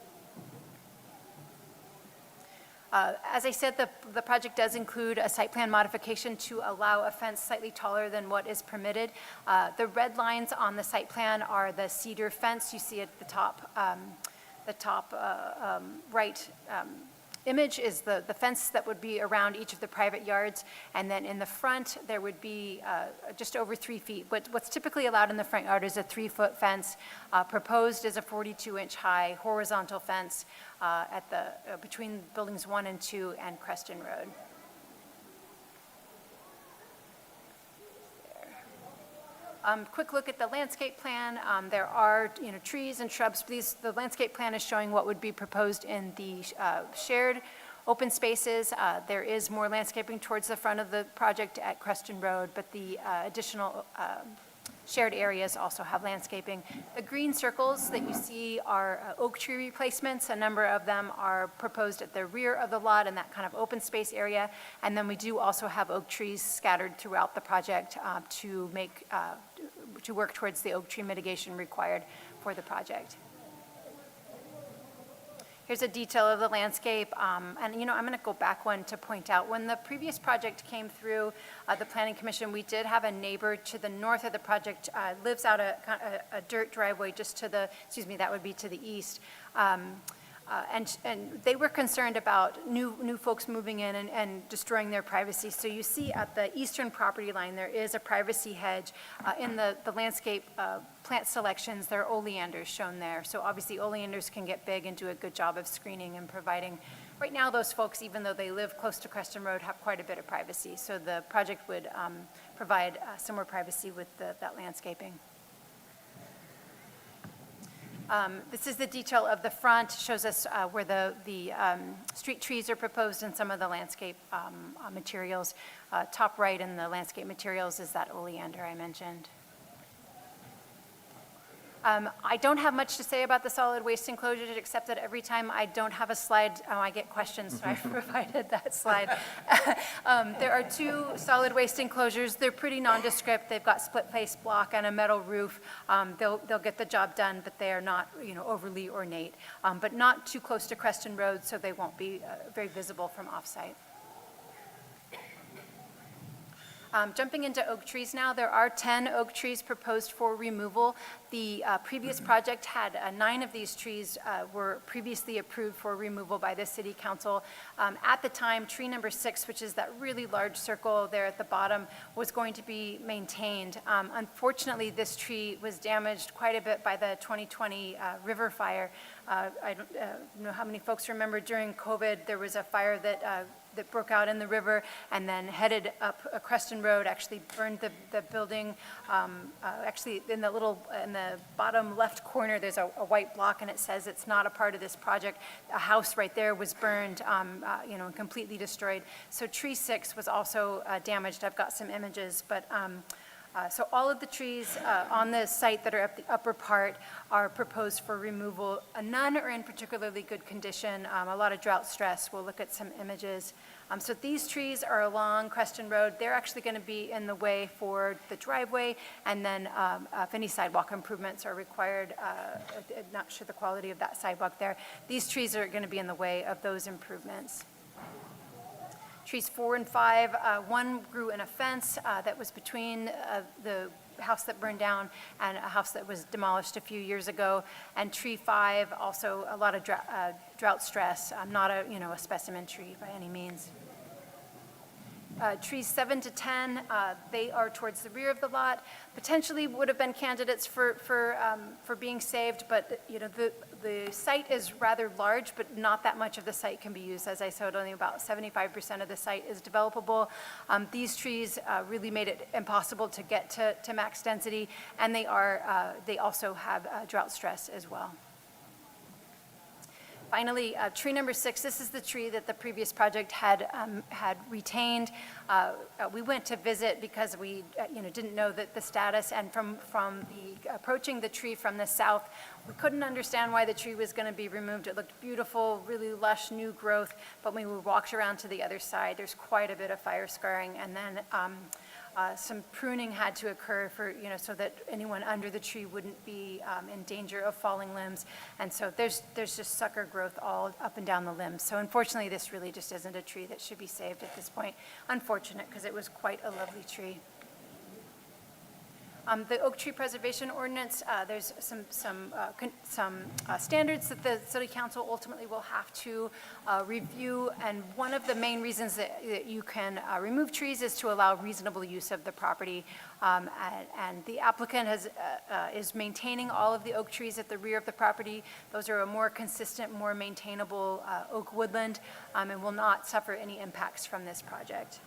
As I said, the project does include a site plan modification to allow a fence slightly taller than what is permitted. The red lines on the site plan are the cedar fence you see at the top right image is the fence that would be around each of the private yards, and then in the front there would be just over 3 feet. What's typically allowed in the front yard is a 3-foot fence. Proposed is a 42-inch high horizontal fence between buildings 1 and 2 and Creston Road. Quick look at the landscape plan. There are trees and shrubs. The landscape plan is showing what would be proposed in the shared open spaces. There is more landscaping towards the front of the project at Creston Road, but the additional shared areas also have landscaping. The green circles that you see are oak tree replacements. A number of them are proposed at the rear of the lot in that kind of open space area. And then we do also have oak trees scattered throughout the project to work towards the oak tree mitigation required for the project. Here's a detail of the landscape, and I'm going to go back one to point out, when the previous project came through the Planning Commission, we did have a neighbor to the north of the project, lives out a dirt driveway just to the, that would be to the east. And they were concerned about new folks moving in and destroying their privacy. So you see at the eastern property line, there is a privacy hedge. In the landscape plant selections, there are oleanders shown there. So obviously oleanders can get big and do a good job of screening and providing. Right now, those folks, even though they live close to Creston Road, have quite a bit of privacy. So the project would provide some more privacy with that landscaping. This is the detail of the front, shows us where the street trees are proposed and some of the landscape materials. Top right in the landscape materials is that oleander I mentioned. I don't have much to say about the solid waste enclosures, except that every time I don't have a slide, I get questions, so I've provided that slide. There are 2 solid waste enclosures. They're pretty nondescript. They've got split face block and a metal roof. They'll get the job done, but they are not, overly ornate, but not too close to Creston Road, so they won't be very visible from off-site. Jumping into oak trees now, there are 10 oak trees proposed for removal. The previous project had 9 of these trees were previously approved for removal by the City Council. At the time, tree number 6, which is that really large circle there at the bottom, was going to be maintained. Unfortunately, this tree was damaged quite a bit by the 2020 river fire. I don't know how many folks remember during COVID, there was a fire that broke out in the river and then headed up Creston Road, actually burned the building. Actually, in the bottom left corner, there's a white block and it says it's not a part of this project. A house right there was burned, and completely destroyed. So tree 6 was also damaged. I've got some images, but so all of the trees on the site that are at the upper part are proposed for removal. None are in particularly good condition, a lot of drought stress. We'll look at some images. So these trees are along Creston Road. They're actually going to be in the way for the driveway, and then if any sidewalk improvements are required, not sure the quality of that sidewalk there. These trees are going to be in the way of those improvements. Trees 4 and 5, one grew in a fence that was between the house that burned down and a house that was demolished a few years ago. And tree 5, also a lot of drought stress, not a specimen tree by any means. Trees 7 to 10, they are towards the rear of the lot. Potentially would have been candidates for being saved, but the site is rather large, but not that much of the site can be used. As I said, only about 75% of the site is developable. These trees really made it impossible to get to max density, and they also have drought stress as well. Finally, tree number 6, this is the tree that the previous project had retained. We went to visit because we didn't know the status, and from approaching the tree from the south, we couldn't understand why the tree was going to be removed. It looked beautiful, really lush new growth, but when we walked around to the other side, there's quite a bit of fire scarring, and then some pruning had to occur so that anyone under the tree wouldn't be in danger of falling limbs. And so there's just sucker growth all up and down the limbs. So unfortunately, this really just isn't a tree that should be saved at this point. Unfortunate, because it was quite a lovely tree. The Oak Tree Preservation Ordinance, there's some standards that the City Council ultimately will have to review, and one of the main reasons that you can remove trees is to allow reasonable use of the property. And the applicant is maintaining all of the oak trees at the rear of the property. Those are a more consistent, more maintainable oak woodland, and will not suffer any impacts from this project.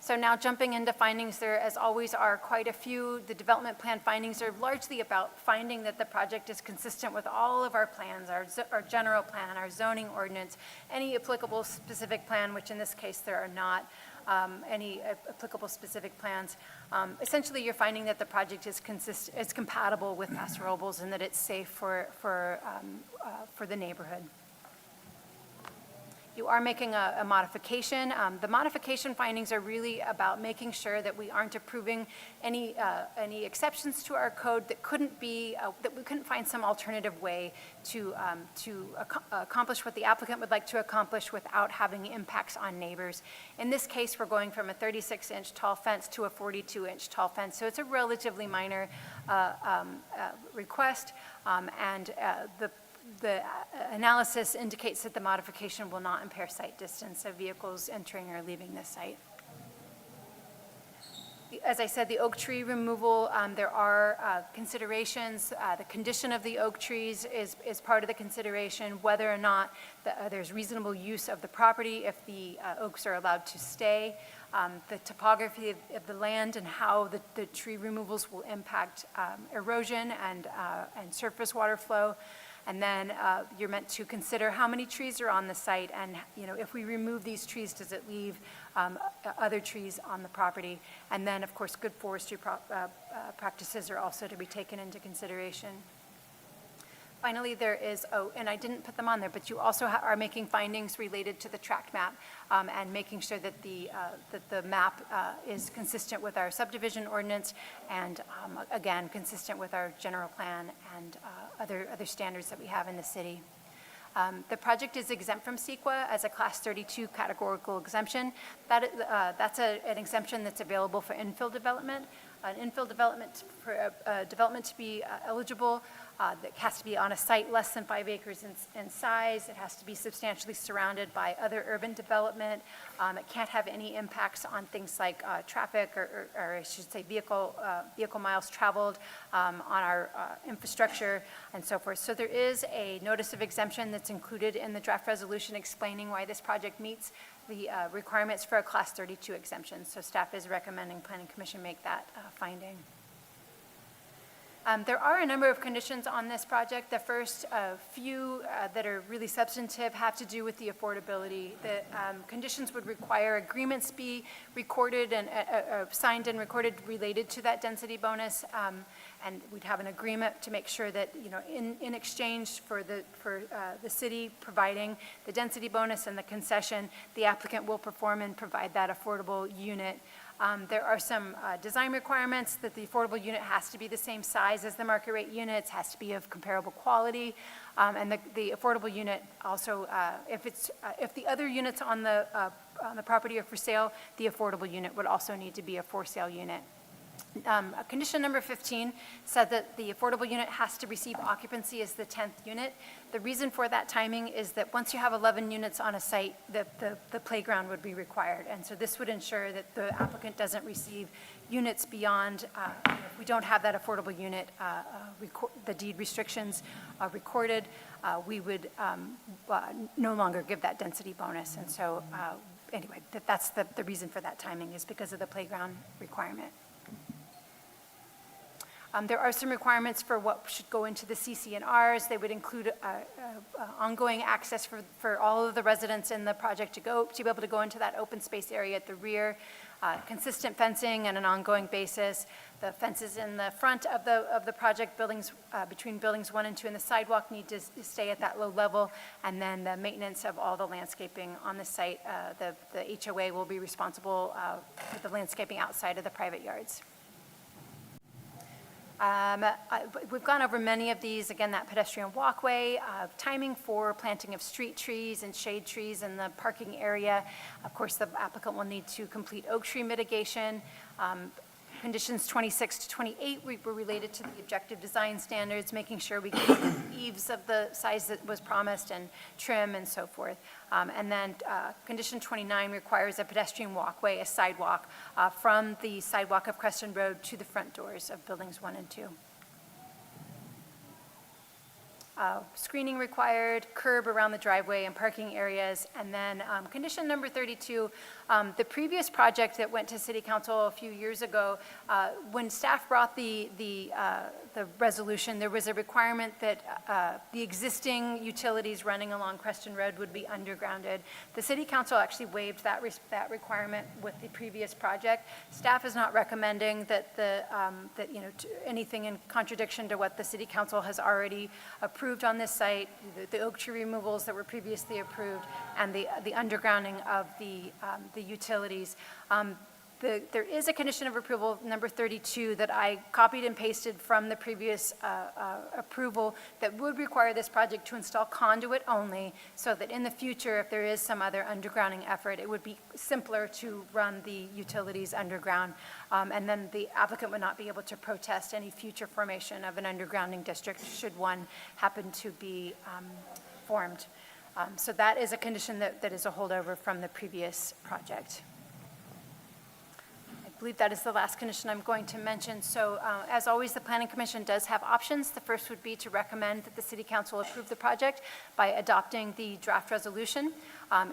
So now jumping into findings, there as always are quite a few. The development plan findings are largely about finding that the project is consistent with all of our plans, our general plan, our zoning ordinance, any applicable specific plan, which in this case there are not any applicable specific plans. Essentially, you're finding that the project is compatible with Paso Robles and that it's safe for the neighborhood. You are making a modification. The modification findings are really about making sure that we aren't approving any exceptions to our code that couldn't be, that we couldn't find some alternative way to accomplish what the applicant would like to accomplish without having impacts on neighbors. In this case, we're going from a 36-inch tall fence to a 42-inch tall fence, so it's a relatively minor request, and the analysis indicates that the modification will not impair sight distance of vehicles entering or leaving this site. As I said, the oak tree removal, there are considerations. The condition of the oak trees is part of the consideration, whether or not there's reasonable use of the property if the oaks are allowed to stay. The topography of the land and how the tree removals will impact erosion and surface water flow. And then you're meant to consider how many trees are on the site, and if we remove these trees, does it leave other trees on the property? And then, of course, good forestry practices are also to be taken into consideration. Finally, there is, and I didn't put them on there, but you also are making findings related to the tract map and making sure that the map is consistent with our subdivision ordinance and, again, consistent with our general plan and other standards that we have in the city. The project is exempt from CEQA as a Class 32 categorical exemption. That's an exemption that's available for infill development. An infill development, for development to be eligible, that has to be on a site less than 5 acres in size. It has to be substantially surrounded by other urban development. It can't have any impacts on things like traffic or I should say vehicle miles traveled, on our infrastructure and so forth. So there is a notice of exemption that's included in the draft resolution explaining why this project meets the requirements for a Class 32 exemption. So staff is recommending Planning Commission make that finding. There are a number of conditions on this project. The first few that are really substantive have to do with the affordability. The conditions would require agreements be recorded and signed and recorded related to that density bonus, and we'd have an agreement to make sure that in exchange for the city providing the density bonus and the concession, the applicant will perform and provide that affordable unit. There are some design requirements that the affordable unit has to be the same size as the market rate units, has to be of comparable quality, and the affordable unit also, if the other units on the property are for sale, the affordable unit would also need to be a for sale unit. Condition number 15 said that the affordable unit has to receive occupancy as the 10th unit. The reason for that timing is that once you have 11 units on a site, the playground would be required. And so this would ensure that the applicant doesn't receive units beyond, if we don't have that affordable unit, the deed restrictions recorded, we would no longer give that density bonus. And so anyway, that's the reason for that timing is because of the playground requirement. There are some requirements for what should go into the CC&Rs. They would include ongoing access for all of the residents in the project to be able to go into that open space area at the rear, consistent fencing on an ongoing basis. The fences in the front of the project buildings, between buildings 1 and 2 and the sidewalk need to stay at that low level, and then the maintenance of all the landscaping on the site. The HOA will be responsible for the landscaping outside of the private yards. We've gone over many of these. Again, that pedestrian walkway, timing for planting of street trees and shade trees in the parking area. Of course, the applicant will need to complete oak tree mitigation. Conditions 26 to 28 were related to the objective design standards, making sure we get eaves of the size that was promised and trim and so forth. And then condition 29 requires a pedestrian walkway, a sidewalk, from the sidewalk of Creston Road to the front doors of buildings 1 and 2. Screening required, curb around the driveway and parking areas. And then condition number 32, the previous project that went to City Council a few years ago, when staff brought the resolution, there was a requirement that the existing utilities running along Creston Road would be undergrounded. The City Council actually waived that requirement with the previous project. Staff is not recommending that anything in contradiction to what the City Council has already approved approved on this site, the oak tree removals that were previously approved, and the undergrounding of the utilities. There is a condition of approval, number 32, that I copied and pasted from the previous approval that would require this project to install conduit only, so that in the future, if there is some other undergrounding effort, it would be simpler to run the utilities underground. And then the applicant would not be able to protest any future formation of an undergrounding district should one happen to be formed. So that is a condition that is a holdover from the previous project. I believe that is the last condition I'm going to mention. So as always, the Planning Commission does have options. The first would be to recommend that the City Council approve the project by adopting the draft resolution.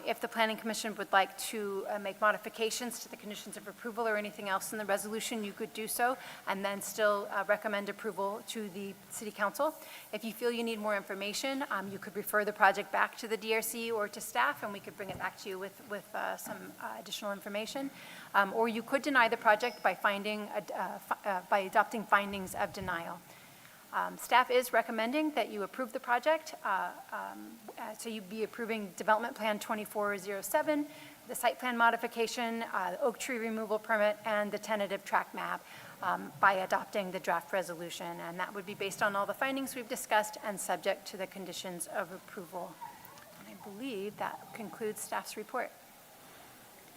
If the Planning Commission would like to make modifications to the conditions of approval or anything else in the resolution, you could do so, and then still recommend approval to the City Council. If you feel you need more information, you could refer the project back to the DRC or to staff, and we could bring it back to you with some additional information. Or you could deny the project by by adopting findings of denial. Staff is recommending that you approve the project. So you'd be approving Development Plan 2407, the site plan modification, oak tree removal permit, and the tentative track map by adopting the draft resolution. And that would be based on all the findings we've discussed and subject to the conditions of approval. And I believe that concludes staff's report.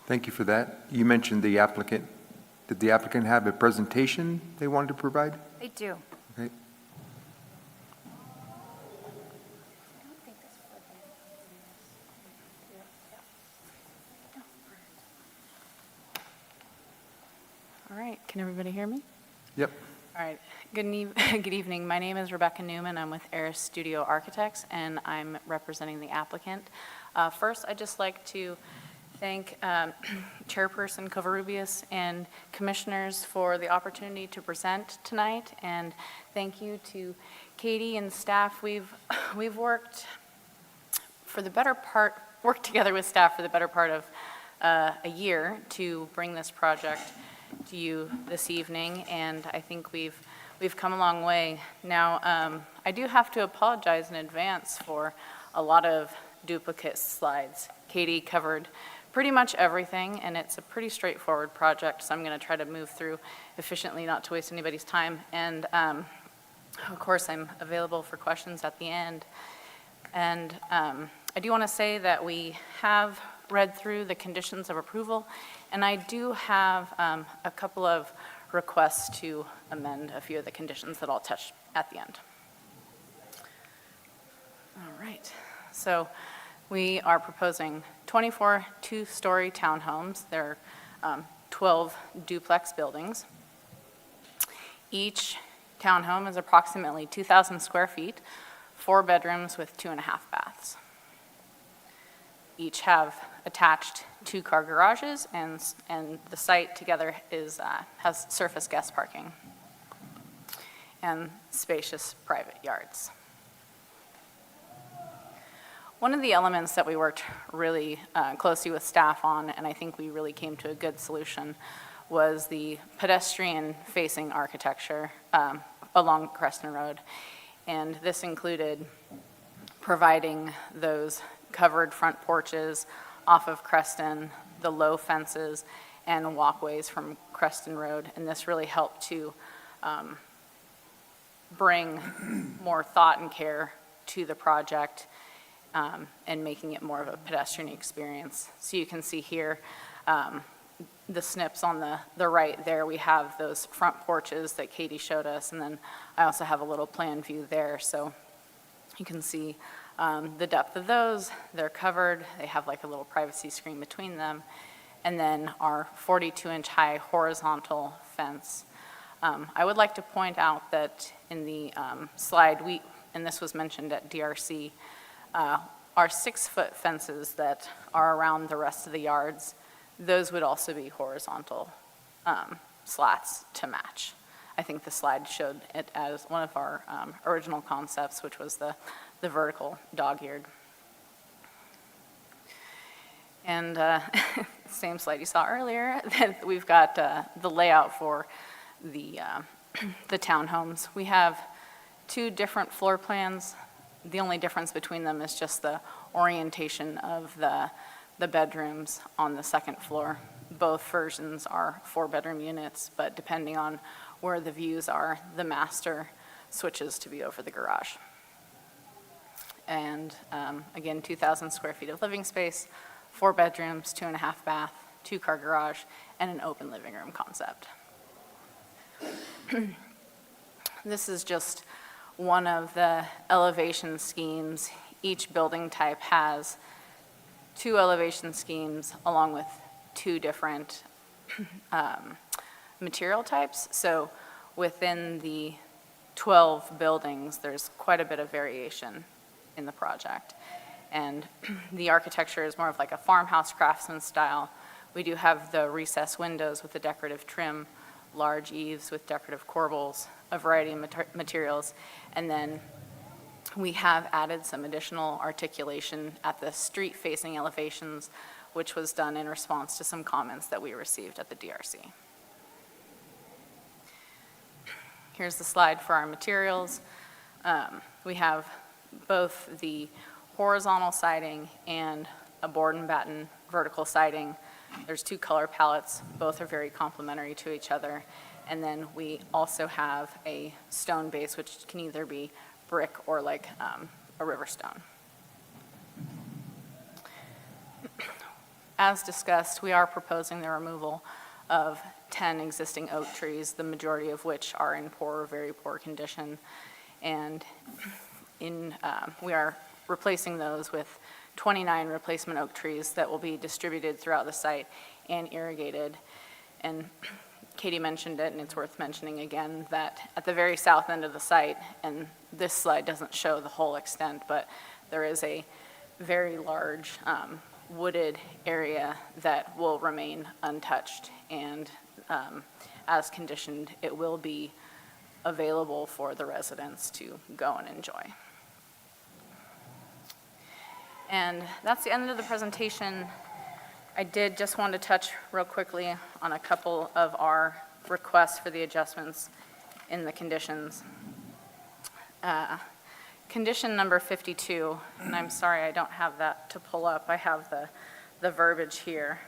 Thank you for that. You mentioned the applicant. Did the applicant have a presentation they wanted to provide? They do. Okay. All right, can everybody hear me? Yep. All right, good evening. My name is Rebecca Newman. I'm with Eris Studio Architects, and I'm representing the applicant. First, I'd just like to thank Chairperson Covarrubias and commissioners for the opportunity to present tonight, and thank you to Katie and staff. We've worked together with staff for the better part of a year to bring this project to you this evening, and I think we've come a long way. Now, I do have to apologize in advance for a lot of duplicate slides. Katie covered pretty much everything, and it's a pretty straightforward project, so I'm going to try to move through efficiently, not to waste anybody's time. And of course, I'm available for questions at the end. And I do want to say that we have read through the conditions of approval, and I do have a couple of requests to amend a few of the conditions that I'll touch at the end. All right, so we are proposing 24 two-story townhomes. There are 12 duplex buildings. Each townhome is approximately 2,000 square feet, 4 bedrooms with 2.5 baths. Each have attached 2-car garages, and the site together has surface guest parking and spacious private yards. One of the elements that we worked really closely with staff on, and I think we really came to a good solution, was the pedestrian-facing architecture along Creston Road. And this included providing those covered front porches off of Creston, the low fences, and walkways from Creston Road. And this really helped to bring more thought and care to the project and making it more of a pedestrian experience. So you can see here the snips on the right there. We have those front porches that Katie showed us, and then I also have a little plan view there. So you can see the depth of those. They're covered. They have like a little privacy screen between them. And then our 42-inch high horizontal fence. I would like to point out that in the slide, and this was mentioned at DRC, our 6-foot fences that are around the rest of the yards, those would also be horizontal slats to match. I think the slide showed it as one of our original concepts, which was the vertical dog-eared. And same slide you saw earlier, that we've got the layout for the townhomes. We have 2 different floor plans the only difference between them is just the orientation of the bedrooms on the second floor. Both versions are 4-bedroom units, but depending on where the views are, the master switches to be over the garage. And again, 2,000 square feet of living space, 4 bedrooms, 2.5 bath, 2-car garage, and an open living room concept. This is just one of the elevation schemes. Each building type has 2 elevation schemes along with 2 different material types. So within the 12 buildings, there's quite a bit of variation in the project. And the architecture is more of like a farmhouse craftsman style. We do have the recessed windows with the decorative trim, large eaves with decorative corbels, a variety of materials, and then we have added some additional articulation at the street-facing elevations, which was done in response to some comments that we received at the DRC. Here's the slide for our materials. We have both the horizontal siding and a board and batten vertical siding. There's 2 color palettes. Both are very complementary to each other. And then we also have a stone base, which can either be brick or like a river stone. As discussed, we are proposing the removal of 10 existing oak trees, the majority of which are in poor or very poor condition. And we are replacing those with 29 replacement oak trees that will be distributed throughout the site and irrigated. And Katie mentioned it, and it's worth mentioning again, that at the very south end of the site, and this slide doesn't show the whole extent, but there is a very large wooded area that will remain untouched, and as conditioned, it will be available for the residents to go and enjoy. And that's the end of the presentation. I did just want to touch real quickly on a couple of our requests for the adjustments in the conditions. Condition number 52, and I'm sorry I don't have that to pull up. I have the verbiage here.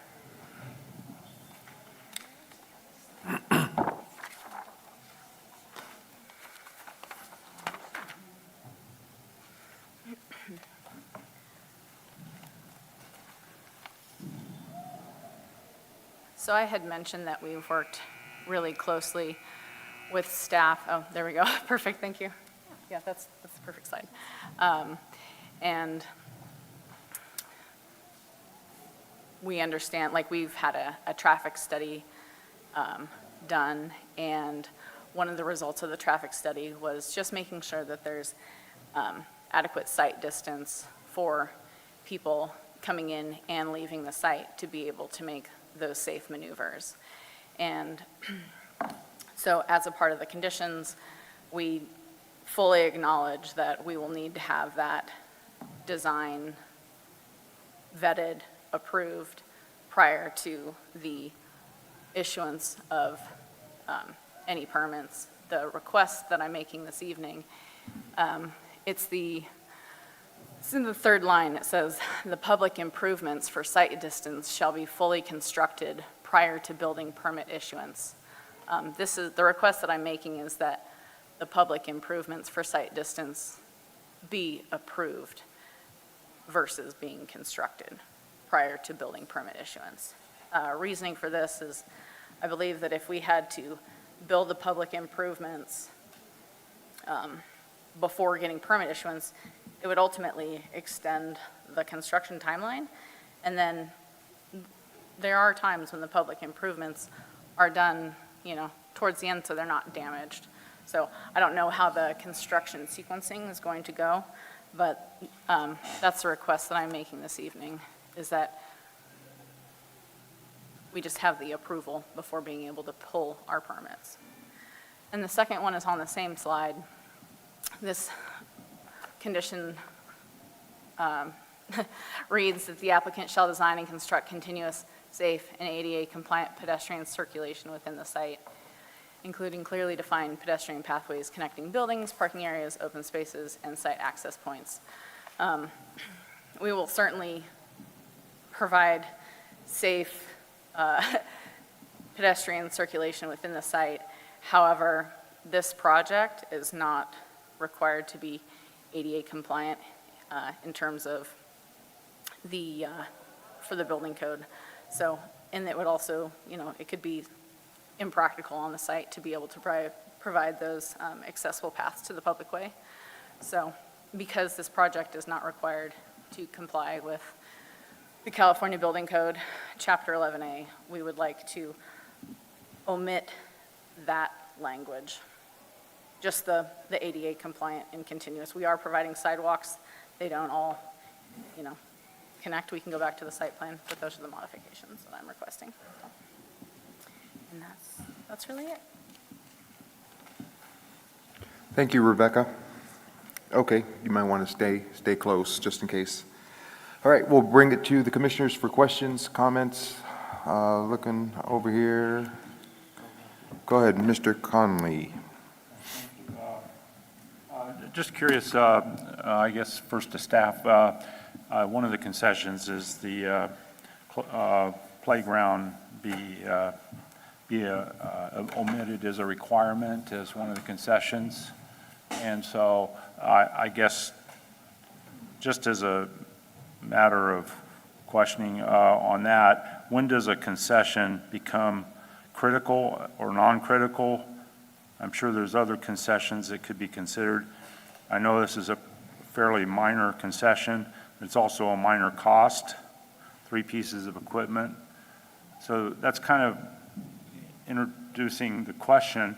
So I had mentioned that we've worked really closely with staff. Oh, there we go. Perfect, thank you. Yeah, that's the perfect slide. And we understand, like we've had a traffic study done, and one of the results of the traffic study was just making sure that there's adequate sight distance for people coming in and leaving the site to be able to make those safe maneuvers. And so as a part of the conditions, we fully acknowledge that we will need to have that design vetted, approved prior to the issuance of any permits. The request that I'm making this evening, it's in the third line. It says, the public improvements for site distance shall be fully constructed prior to building permit issuance. This is the request that I'm making, is that the public improvements for site distance be approved versus being constructed prior to building permit issuance. Reasoning for this is, I believe that if we had to build the public improvements before getting permit issuance, it would ultimately extend the construction timeline. And then there are times when the public improvements are done, towards the end, so they're not damaged. So I don't know how the construction sequencing is going to go, but that's the request that I'm making this evening, is that we just have the approval before being able to pull our permits. And the second one is on the same slide. This condition reads that the applicant shall design and construct continuous, safe, and ADA compliant pedestrian circulation within the site. including clearly defined pedestrian pathways connecting buildings, parking areas, open spaces, and site access points. We will certainly provide safe pedestrian circulation within the site. However, this project is not required to be ADA compliant in terms of the, for the building code. So, and it would also, it could be impractical on the site to be able to provide those accessible paths to the public way. So, because this project is not required to comply with the California Building Code, Chapter 11A, we would like to omit that language. Just the ADA compliant and continuous. We are providing sidewalks. They don't all, connect. We can go back to the site plan, but those are the modifications that I'm requesting. And that's really it. Thank you, Rebecca. Okay, you might want to stay close, just in case. All right, we'll bring it to the commissioners for questions, comments. Looking over here. Go ahead, Mr. Conley. Just curious, I guess first to staff, one of the concessions is the playground be omitted as a requirement as one of the concessions. And so I guess just as a matter of questioning on that, when does a concession become critical or non-critical? I'm sure there's other concessions that could be considered. I know this is a fairly minor concession. It's also a minor cost, 3 pieces of equipment. So that's kind of introducing the question.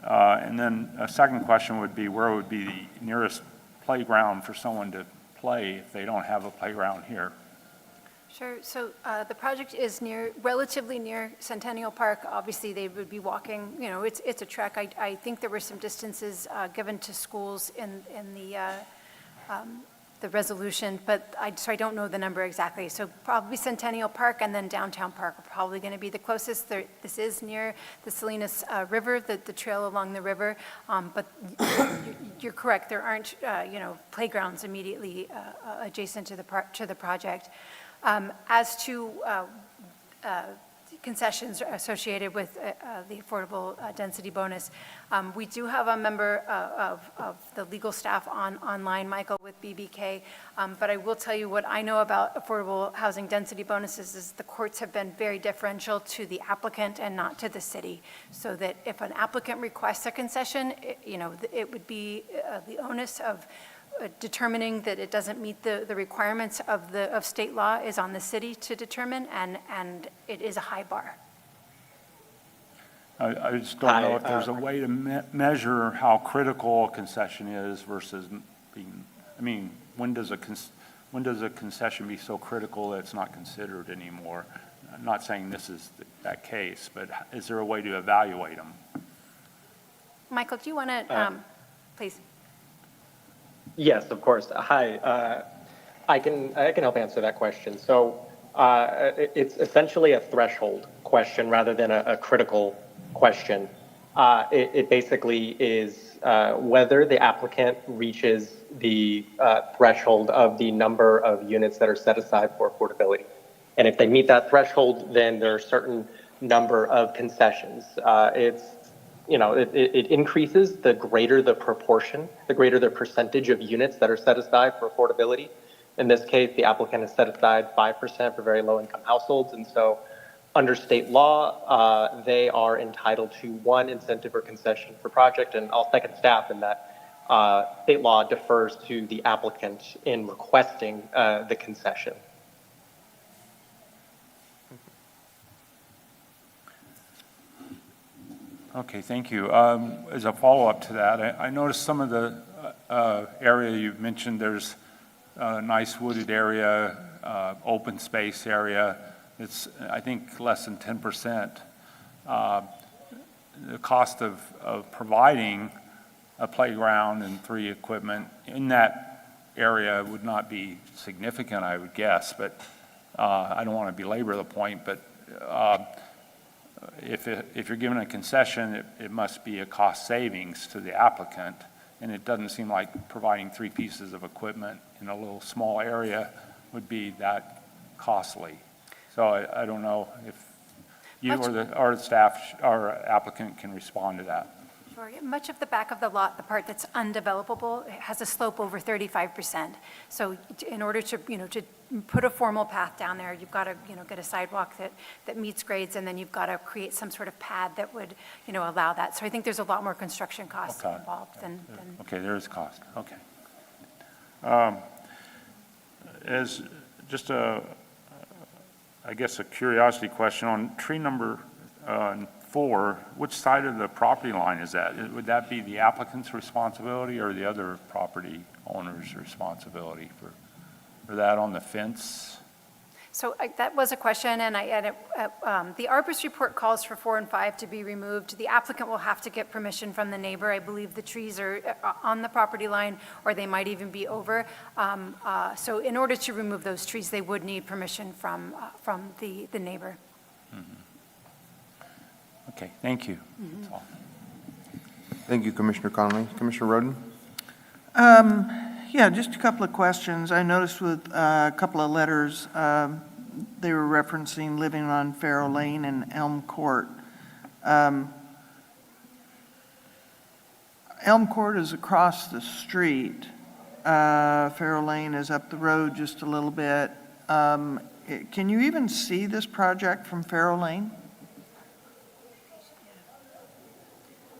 And then a second question would be, where would be the nearest playground for someone to play if they don't have a playground here? Sure. So the project is relatively near Centennial Park. Obviously, they would be walking, it's a trek. I think there were some distances given to schools in the resolution, but so I don't know the number exactly. So probably Centennial Park and then Downtown Park are probably going to be the closest. This is near the Salinas River, the trail along the river. But you're correct. There aren't, playgrounds immediately adjacent to the project. As to concessions associated with the affordable density bonus, we do have a member of the legal staff online, Michael, with BBK, but I will tell you what I know about affordable housing density bonuses is the courts have been very differential to the applicant and not to the city, so that if an applicant requests a concession, it would be the onus of determining that it doesn't meet the requirements of state law is on the city to determine, and it is a high bar. I just don't know if there's a way to measure how critical a concession is versus being, when does a concession be so critical that it's not considered anymore? I'm not saying this is that case, but is there a way to evaluate them? Michael, do you want to, please? Yes, of course. Hi, I can help answer that question. So it's essentially a threshold question rather than a critical question. It basically is whether the applicant reaches the threshold of the number of units that are set aside for affordability. And if they meet that threshold, then there are a certain number of concessions. It increases the greater the proportion, the greater the percentage of units that are set aside for affordability. In this case, the applicant has set aside 5% for very low income households. And so under state law, they are entitled to 1 incentive or concession per project. And I'll second staff in that state law defers to the applicant in requesting the concession. Okay, thank you. As a follow-up to that, I noticed some of the area you've mentioned, there's a nice wooded area, open space area. It's, I think, less than 10%. The cost of providing a playground and 3 equipment in that area would not be significant, I would guess, but I don't want to belabor the point, but if you're given a concession, it must be a cost savings to the applicant, and it doesn't seem like providing 3 pieces of equipment in a little small area would be that costly. So I don't know if you or the staff or applicant can respond to that. Sure. Much of the back of the lot, the part that's undevelopable, has a slope over 35%. So in order to, to put a formal path down there, you've got to, get a sidewalk that meets grades, and then you've got to create some sort of pad that would, allow that. So I think there's a lot more construction costs involved than. Okay, there is cost, okay. As just I guess a curiosity question on tree number 4, which side of the property line is that? Would that be the applicant's responsibility or the other property owner's responsibility for that on the fence? So that was a question, and the arborist report calls for 4 and 5 to be removed. The applicant will have to get permission from the neighbor. I believe the trees are on the property line, or they might even be over. So in order to remove those trees, they would need permission from the neighbor. Mm-hmm. Okay, thank you. That's all. Thank you, Commissioner Connolly. Commissioner Roden? Yeah, just a couple of questions. I noticed with a couple of letters, they were referencing living on Farrow Lane and Elm Court. Elm Court is across the street. Farrow Lane is up the road just a little bit. Can you even see this project from Farrow Lane?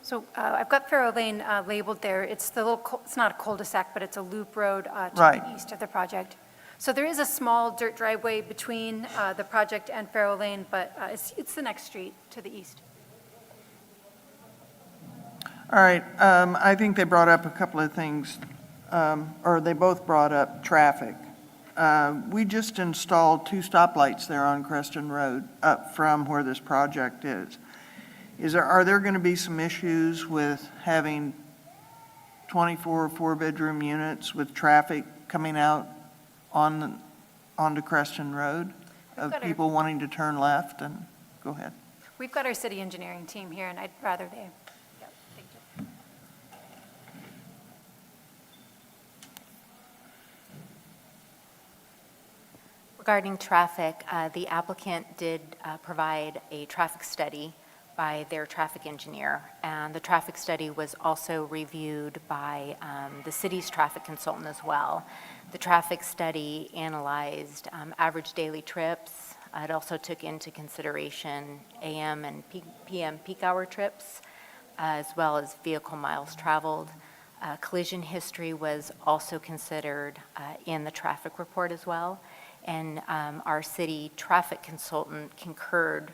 So I've got Farrow Lane labeled there. It's it's not a cul-de-sac, but it's a loop road to the east of the project. So there is a small dirt driveway between the project and Farrow Lane, but it's the next street to the east. All right, I think they brought up a couple of things, or they both brought up traffic. We just installed 2 stoplights there on Creston Road up from where this project is. Are there going to be some issues with having 24 4-bedroom units with traffic coming out onto Creston Road of people wanting to turn left? And go ahead. We've got our city engineering team here, and I'd rather they. Yeah, thank you. Regarding traffic, the applicant did provide a traffic study by their traffic engineer, and the traffic study was also reviewed by the city's traffic consultant as well. The traffic study analyzed average daily trips. It also took into consideration AM and PM peak hour trips, as well as vehicle miles traveled. Collision history was also considered in the traffic report as well, and our city traffic consultant concurred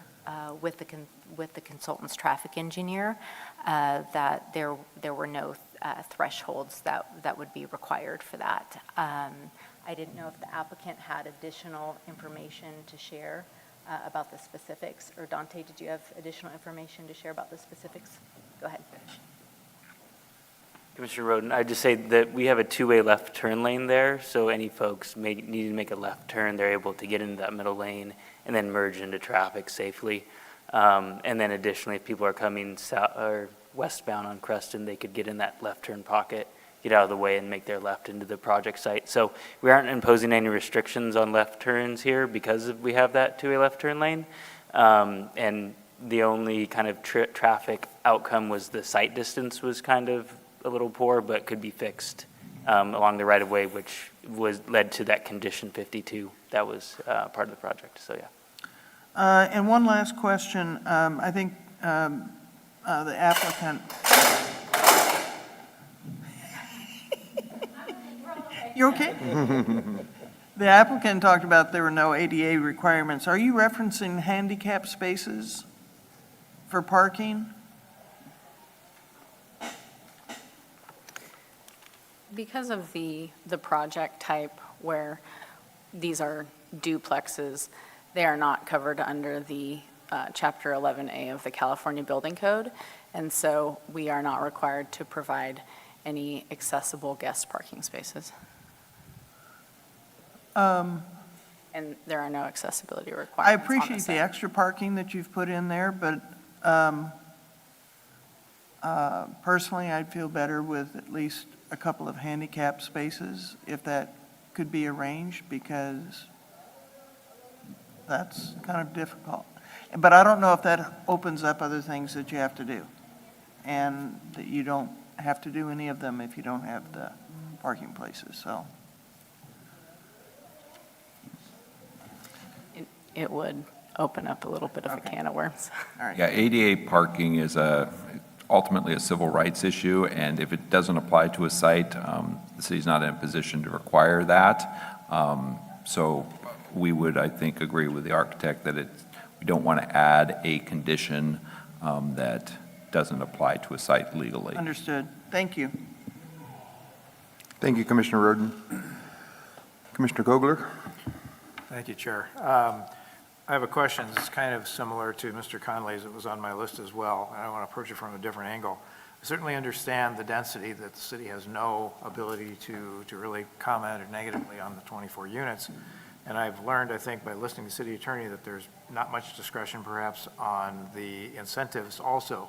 with the consultant's traffic engineer that there were no thresholds that would be required for that. I didn't know if the applicant had additional information to share about the specifics, or Dante, did you have additional information to share about the specifics? Go ahead. Commissioner Roden, I'd just say that we have a 2-way left turn lane there, so any folks need to make a left turn, they're able to get into that middle lane and then merge into traffic safely. And then additionally, if people are coming south or westbound on Creston, they could get in that left turn pocket, get out of the way, and make their left into the project site. So we aren't imposing any restrictions on left turns here because we have that 2-way left turn lane. And the only kind of traffic outcome was the sight distance was kind of a little poor, but could be fixed along the right of way, which led to that condition 52 that was part of the project. So yeah. And one last question. I think the applicant. You okay? The applicant talked about there were no ADA requirements. Are you referencing handicap spaces for parking? Because of the project type where these are duplexes, they are not covered under the Chapter 11A of the California Building Code, and so we are not required to provide any accessible guest parking spaces. and there are no accessibility I requirements on appreciate the site. extra parking that you've put in there, but personally, I'd feel better with at least a couple of handicap spaces, if that could be arranged, because that's kind of difficult. But I don't know if that opens up other things that you have to do, and that you don't have to do any of them if you don't have the parking places, so. It would open up a little bit of a can of worms. All right. Yeah, ADA parking is ultimately a civil rights issue, and if it doesn't apply to a site, the city's not in a position to require that. So we would, I think, agree with the architect that we don't want to add a condition that doesn't apply to a site legally. Understood. Thank you. Thank you, Commissioner Roden. Commissioner Gogler? Thank you, Chair. I have a question that's kind of similar to Mr. Conley's. It was on my list as well, and I want to approach it from a different angle. I certainly understand the density, that the city has no ability to really comment negatively on the 24 units. And I've learned, I think, by listening to the city attorney, that there's not much discretion perhaps on the incentives also.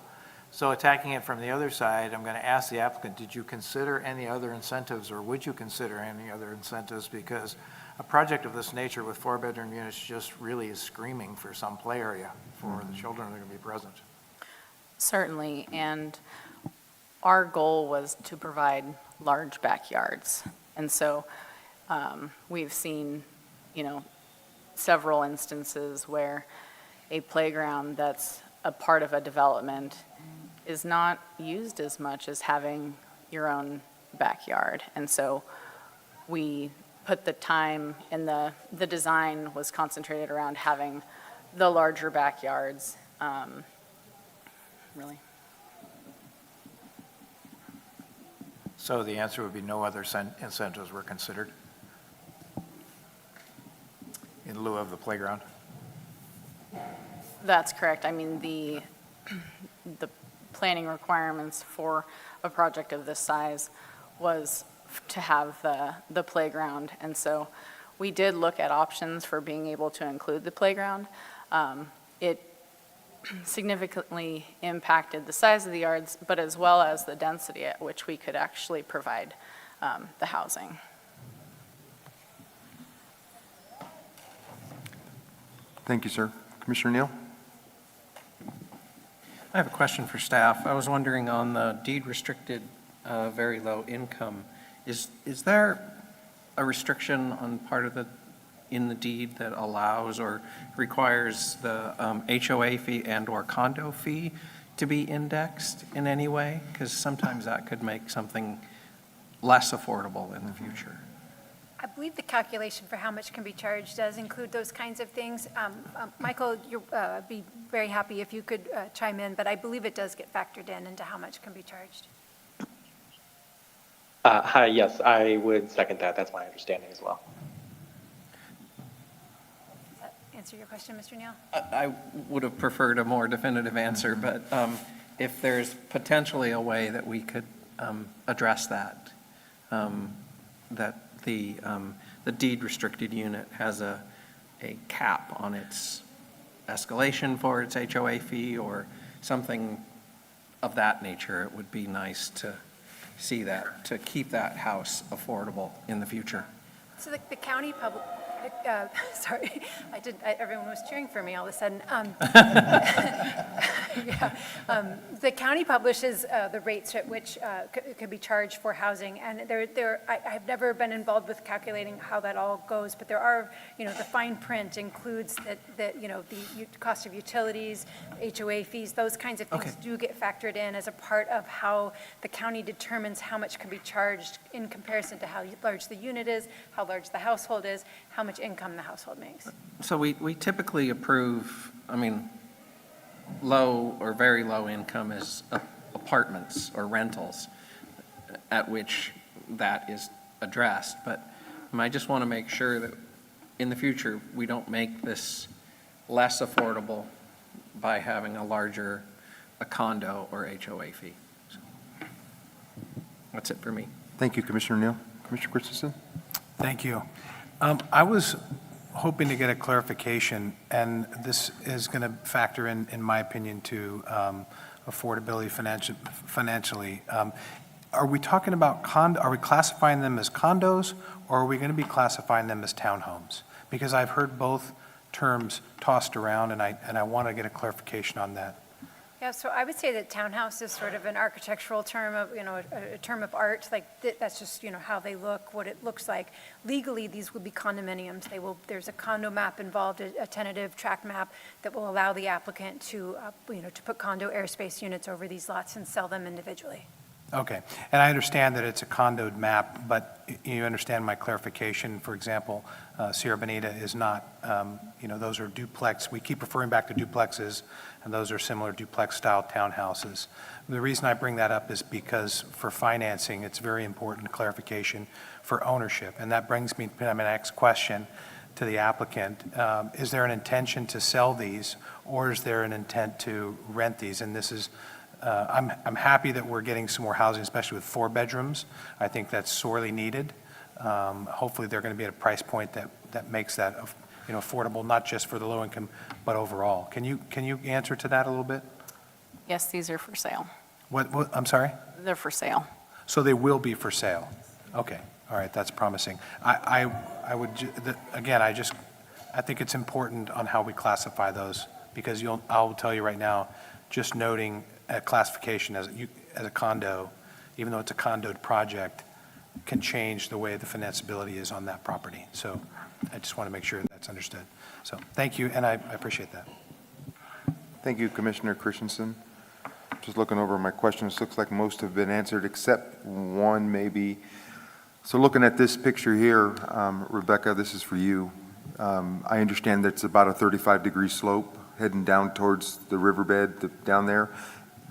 So attacking it from the other side, I'm going to ask the applicant, did you consider any other incentives, or would you consider any other incentives? Because a project of this nature with 4-bedroom units just really is screaming for some play area for the children that are going to be present. Certainly, and our goal was to provide large backyards. And so we've seen, several instances where a playground that's a part of a development is not used as much as having your own backyard. And so we put the time, and the design was concentrated around having the larger backyards, really. So the answer would be no other incentives were considered in lieu of the playground? That's correct. I mean, the planning requirements for a project of this size was to have the playground. And so we did look at options for being able to include the playground. It significantly impacted the size of the yards, but as well as the density at which we could actually provide the housing. Thank you, sir. Commissioner Neal? I have a question for staff. I was wondering on the deed restricted, very low income, is there a restriction on part of in the deed that allows or requires the HOA fee and/or condo fee to be indexed in any way? Because sometimes that could make something less affordable in the future. I believe the calculation for how much can be charged does include those kinds of things. Michael, I'd be very happy if you could chime in, but I believe it does get factored into how much can be charged. Hi, yes, I would second that. That's my understanding as well. Does that answer your question, Mr. Neal? I would have preferred a more definitive answer, but if there's potentially a way that we could address that, that the deed restricted unit has a cap on its escalation for its HOA fee or something of that nature, it would be nice to see that, to keep that house affordable in the future. So the county public, sorry, everyone was cheering for me all of a sudden. The county publishes the rates at which could be charged for housing, and I've never been involved with calculating how that all goes, but there are, the fine print includes that the cost of utilities, HOA fees, those kinds of things do get factored in as a part of how the county determines how much can be charged in comparison to how large the unit is, how large the household is, how much income the household makes. So we typically approve, low or very low income is apartments or rentals at which that is addressed. But I just want to make sure that in the future, we don't make this less affordable by having a condo or HOA fee. So, that's it for me. Thank you, Commissioner Neal. Commissioner Christensen? Thank you. I was hoping to get a clarification, and this is going to factor in my opinion, to affordability financially. Are we talking about are we classifying them as condos, or are we going to be classifying them as townhomes? Because I've heard both terms tossed around, and I want to get a clarification on that. Yeah, so I would say that townhouse is sort of an architectural term of, a term of art, like that's just, how they look, what it looks like. Legally, these would be condominiums. There's a condo map involved, a tentative tract map that will allow the applicant to, to put condo airspace units over these lots and sell them individually. Okay, and I understand that it's a condoed map, but you understand my clarification. For example, Sierra Bonita is not, those are duplex. We keep referring back to duplexes, and those are similar duplex-style townhouses. The reason I bring that up is because for financing, it's very important clarification for ownership, and that brings me to my next question to the applicant. Is there an intention to sell these, or is there an intent to rent these? And this is I'm happy that we're getting some more housing, especially with 4 bedrooms. I think that's sorely needed. Hopefully, they're going to be at a price point that makes that affordable, not just for the low income, but overall. Can you answer to that a little bit? Yes, these are for sale. What I'm sorry? They're for sale. So they will be for sale. Okay, all right, that's promising. I would again, I think it's important on how we classify those, because I'll tell you right now, just noting a classification as a condo, even though it's a condoed project, can change the way the financeability is on that property. So I just want to make sure that's understood. So thank you, and I appreciate that. Thank you, Commissioner Christensen. Just looking over my questions, looks like most have been answered except one maybe. So looking at this picture here, Rebecca, this is for you. I understand that it's about a 35-degree slope heading down towards the riverbed down there.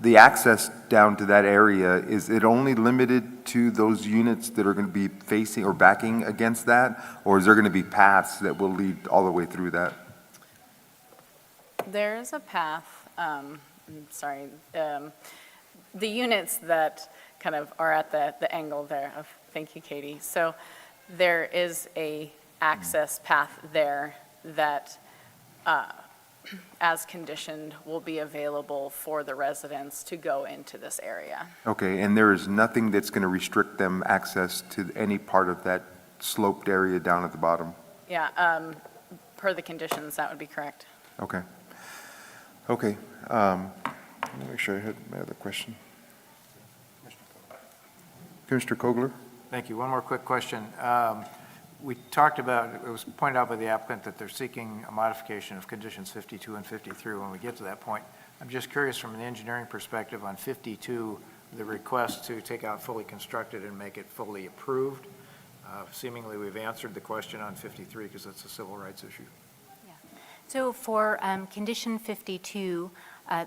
The access down to that area, is it only limited to those units that are going to be facing or backing against that? Or is there going to be paths that will lead all the way through that? There's a path, the units that kind of are at the angle there of, thank you, Katie. So there is a access path there that, as conditioned, will be available for the residents to go into this area. Okay, and there is nothing that's going to restrict them access to any part of that sloped area down at the bottom? Yeah, per the conditions, that would be correct. Okay. Okay. Let me make sure I had my other question. Commissioner Kogler? Thank you. One more quick question. We talked about, it was pointed out by the applicant that they're seeking a modification of conditions 52 and 53 when we get to that point. I'm just curious from an engineering perspective on 52, the request to take out fully constructed and make it fully approved. Seemingly we've answered the question on 53 because it's a civil rights issue. Yeah. So for condition 52,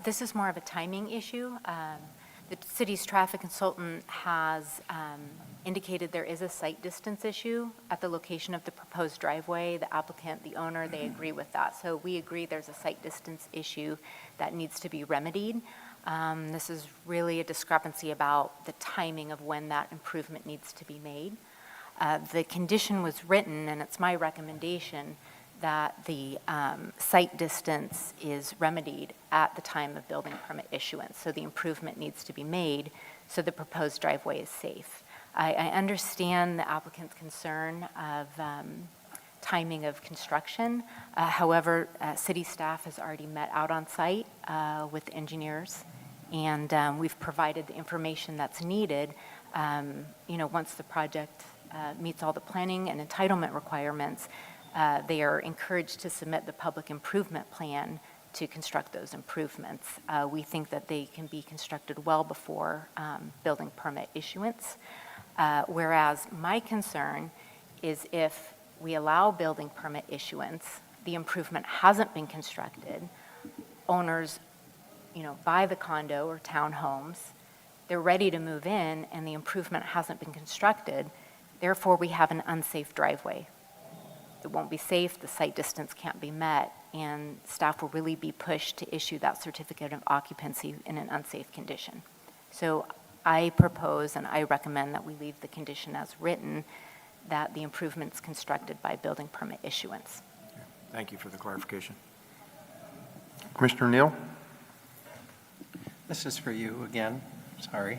this is more of a timing issue. The city's traffic consultant has indicated there is a site distance issue at the location of the proposed driveway. The applicant, the owner, they agree with that. So we agree there's a site distance issue that needs to be remedied. This is really a discrepancy about the timing of when that improvement needs to be made. The condition was written, and it's my recommendation that the site distance is remedied at the time of building permit issuance. So the improvement needs to be made so the proposed driveway is safe. I understand the applicant's concern of timing of construction. However, city staff has already met out on site with engineers, and we've provided the information that's needed. Once the project meets all the planning and entitlement requirements, they are encouraged to submit the public improvement plan to construct those improvements. We think that they can be constructed well before building permit issuance. Whereas my concern is if we allow building permit issuance, the improvement hasn't been constructed, owners, buy the condo or townhomes, they're ready to move in and the improvement hasn't been constructed, therefore we have an unsafe driveway. It won't be safe, the site distance can't be met, and staff will really be pushed to issue that certificate of occupancy in an unsafe condition. So I propose and I recommend that we leave the condition as written, that the improvements constructed by building permit issuance. Thank you for the clarification. Commissioner Neal? This is for you again, sorry.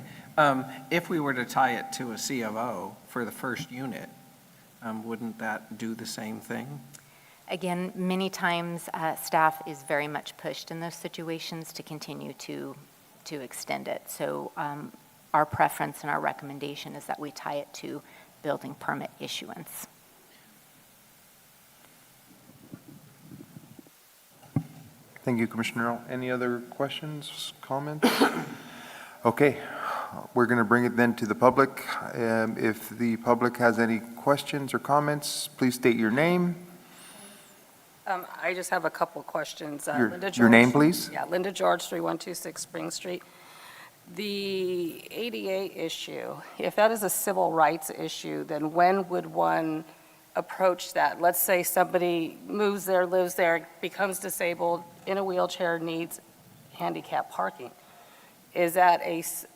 If we were to tie it to a C of O for the first unit, wouldn't that do the same thing? Again, many times, staff is very much pushed in those situations to continue to extend it. So our preference and our recommendation is that we tie it to building permit issuance. Thank you, Commissioner Earl. Any other questions, comments? Okay, we're going to bring it then to the public. If the public has any questions or comments, please state your name. I just have a couple of questions. Linda Your name, George. please? Yeah, Linda George, 3126 Spring Street. The ADA issue, if that is a civil rights issue, then when would one approach that? Let's say somebody moves there, lives there, becomes disabled, in a wheelchair, needs handicap parking. Is that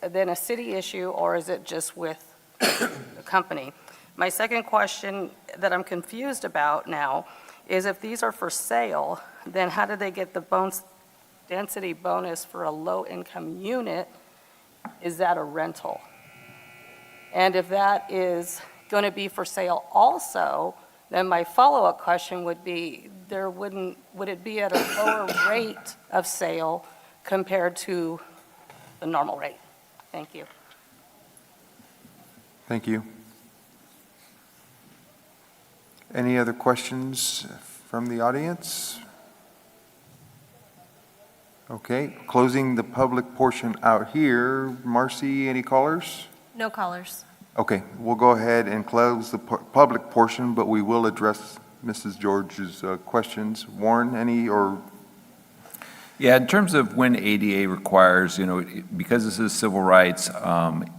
then a city issue, or is it just with the company? My second question that I'm confused about now is if these are for sale, then how do they get the density bonus for a low-income unit? Is that a rental? And if that is going to be for sale also, then my follow-up question would be, would it be at a lower rate of sale compared to the normal rate? Thank you. Thank you. Any other questions from the audience? Okay, closing the public portion out here. Marcy, any callers? No callers. Okay, we'll go ahead and close the public portion, but we will address Mrs. George's questions. Warren, any or? Yeah, in terms of when ADA requires, because this is civil rights,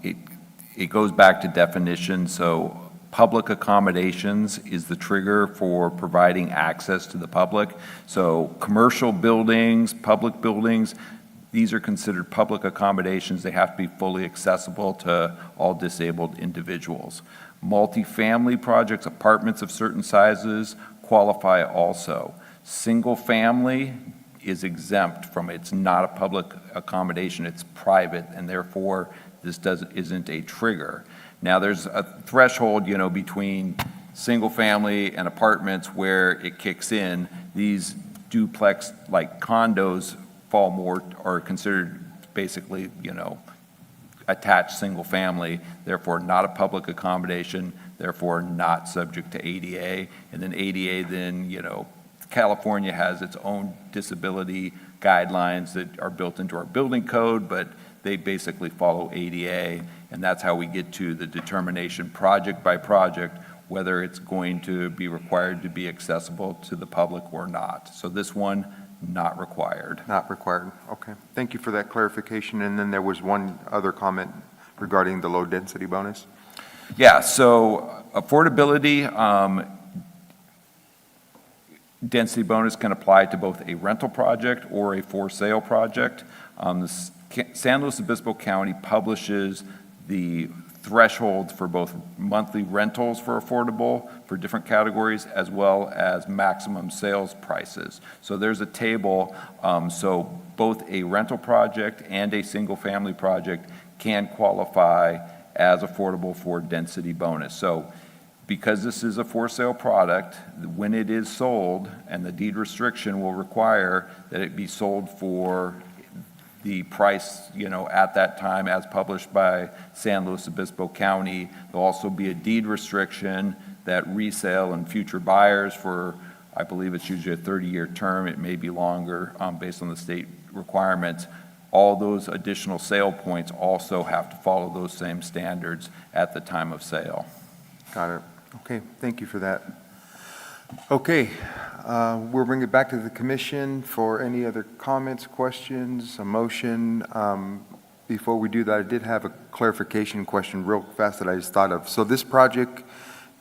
it goes back to definition. So public accommodations is the trigger for providing access to the public. So commercial buildings, public buildings, these are considered public accommodations. They have to be fully accessible to all disabled individuals. Multifamily projects, apartments of certain sizes qualify also. Single family is exempt from it. It's not a public accommodation, it's private, and therefore this isn't a trigger. Now there's a threshold, between single family and apartments where it kicks in. These duplex, like condos, fall more, are considered basically, attached single family, therefore not a public accommodation, therefore not subject to ADA. And then ADA California has its own disability guidelines that are built into our building code, but they basically follow ADA, and that's how we get to the determination project by project whether it's going to be required to be accessible to the public or not. So this one, not required. Not required, okay. Thank you for that clarification. And then there was one other comment regarding the low density bonus. Yeah, so affordability, density bonus can apply to both a rental project or a for sale project. San Luis Obispo County publishes the thresholds for both monthly rentals for affordable for different categories as well as maximum sales prices. So there's a table, so both a rental project and a single family project can qualify as affordable for density bonus. So because this is a for sale product, when it is sold, and the deed restriction will require that it be sold for the price, at that time as published by San Luis Obispo County. There'll also be a deed restriction that resale and future buyers for, I believe it's usually a 30-year term, it may be longer based on the state requirements. All those additional sale points also have to follow those same standards at the time of sale. Got it. Okay, thank you for that. Okay, we'll bring it back to the commission for any other comments, questions, a motion. Before we do that, I did have a clarification question real fast that I just thought of. So this project,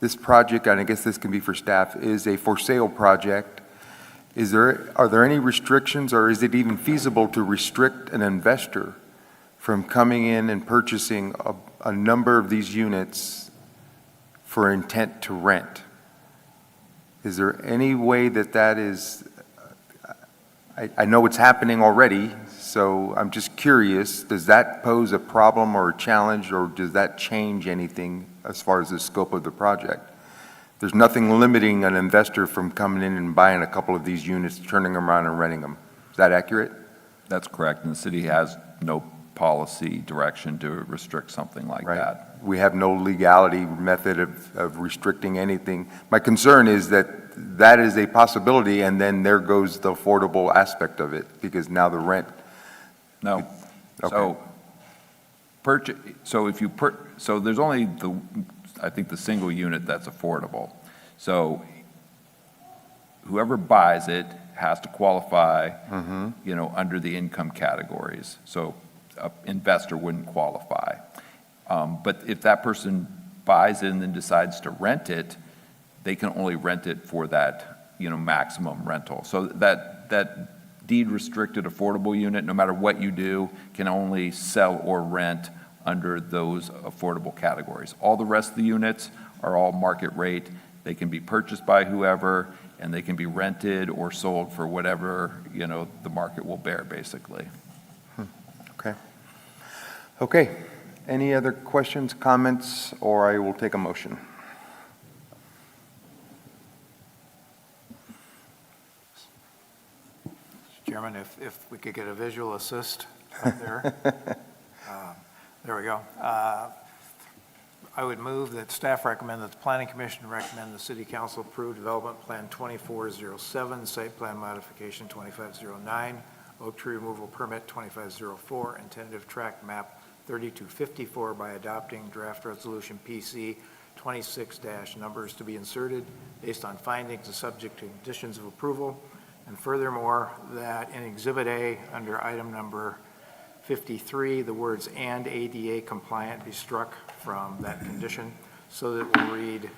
and I guess this can be for staff, is a for sale project. Are there any restrictions, or is it even feasible to restrict an investor from coming in and purchasing a number of these units for intent to rent? Is there any way that is, I know it's happening already, so I'm just curious, does that pose a problem or a challenge, or does that change anything as far as the scope of the project? There's nothing limiting an investor from coming in and buying a couple of these units, turning them around and renting them. Is that accurate? That's correct, and the city has no policy direction to restrict something like Right. that. We have no legality method of restricting anything. My concern is that that is a possibility, and then there goes the affordable aspect of it, because now the rent. No. Okay. So there's only I think the single unit that's affordable. So whoever buys it has to qualify, under the income categories. So an investor wouldn't qualify. But if that person buys it and then decides to rent it, they can only rent it for that, maximum rental. So that deed restricted affordable unit, no matter what you do, can only sell or rent under those affordable categories. All the rest of the units are all market rate. They can be purchased by whoever, and they can be rented or sold for whatever, the market will bear, basically. Okay. Okay. Any other questions, comments, or I will take a motion? Chairman, if we could get a visual assist up there. There we go. I would move that staff recommend that the Planning Commission recommend the City Council approve Development Plan 2407, Site Plan Modification 2509, Oak Tree Removal Permit 2504, and Tentative Tract Map 3254 by adopting Draft Resolution PC 26- numbers to be inserted based on findings and subject to conditions of approval. And furthermore, that in Exhibit A, under item number 53, the words "and ADA compliant" be struck from that condition, so that it will read,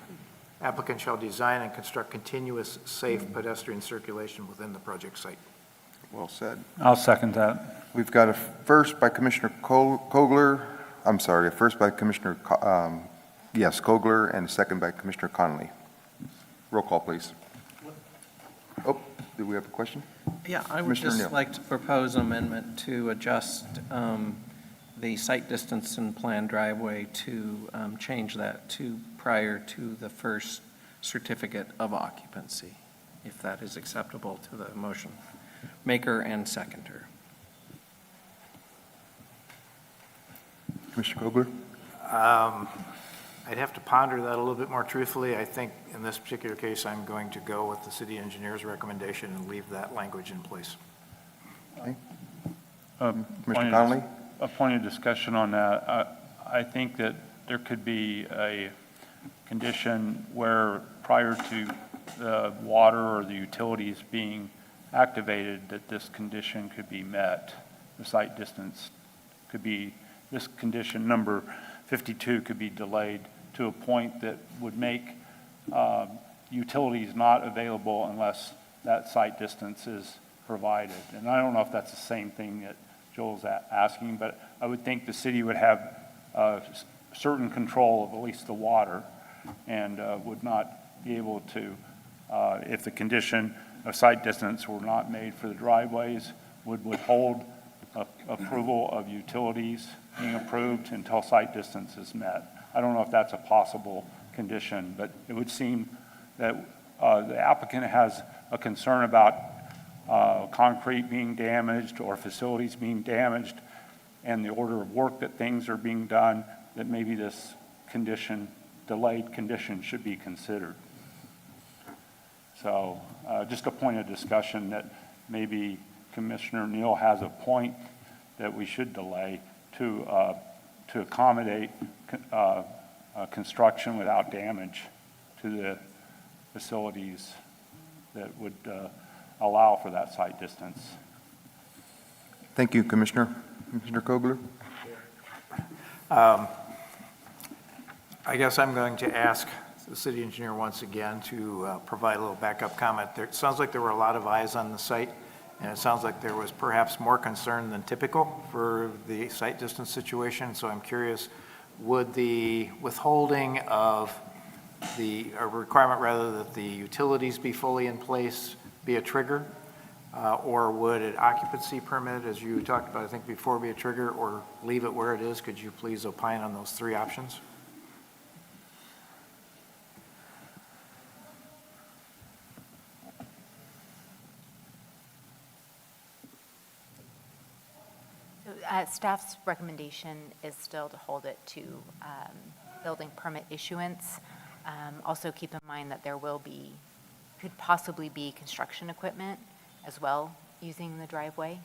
applicant shall design and construct continuous, safe pedestrian circulation within the project site. Well said. I'll second that. We've got a first by Commissioner Kogler, I'm sorry, a first by Commissioner, Kogler, and a second by Commissioner Connolly. Roll call, please. Oh, do we have a question? Yeah, I would Commissioner just Neal. like to propose an amendment to adjust the site distance and planned driveway to change that to prior to the first certificate of occupancy, if that is acceptable to the motion maker and seconder. Commissioner Kogler? I'd have to ponder that a little bit more truthfully. I think in this particular case, I'm going to go with the city engineer's recommendation and leave that language in place. Okay. Commissioner Connolly? A point of discussion on that. I think that there could be a condition where prior to the water or the utilities being activated, that this condition could be met. The site distance could be, this condition number 52 could be delayed to a point that would make utilities not available unless that site distance is provided. And I don't know if that's the same thing that Joel's asking, but I would think the city would have certain control of at least the water and would not be able to, if the condition of site distance were not made for the driveways, would withhold approval of utilities being approved until site distance is met. I don't know if that's a possible condition, but it would seem that the applicant has a concern about concrete being damaged or facilities being damaged and the order of work that things are being done, that maybe this condition, delayed condition, should be considered. So just a point of discussion that maybe Commissioner Neal has a point that we should delay to accommodate construction without damage to the facilities that would allow for that site distance. Thank you, Commissioner. Commissioner Kogler? I guess I'm going to ask the city engineer once again to provide a little backup comment. It sounds like there were a lot of eyes on the site, and it sounds like there was perhaps more concern than typical for the site distance situation. So I'm curious, would the withholding of a requirement rather that the utilities be fully in place be a trigger? Or would an occupancy permit, as you talked about, I think before, be a trigger, or leave it where it is? Could you please opine on those three options? Staff's recommendation is still to hold it to building permit issuance. Also keep in mind that there could possibly be construction equipment as well using the driveway.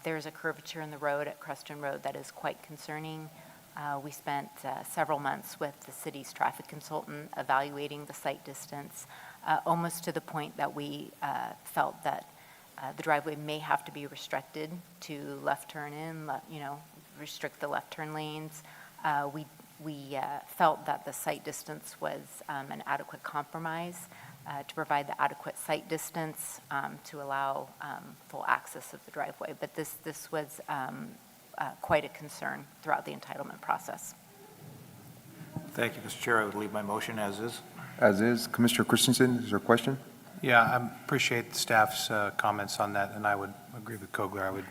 There's a curvature in the road at Creston Road that is quite concerning. We spent several months with the city's traffic consultant evaluating the site distance, almost to the point that we felt that the driveway may have to be restricted to left turn in, restrict the left turn lanes. We felt that the site distance was an adequate compromise to provide the adequate site distance to allow full access of the driveway. But this was quite a concern throughout the entitlement process. Thank you, Mr. Chair. I would leave my motion as is. As is. Commissioner Christensen, is there a question? Yeah, I appreciate the staff's comments on that, and I would agree with Kogler. I would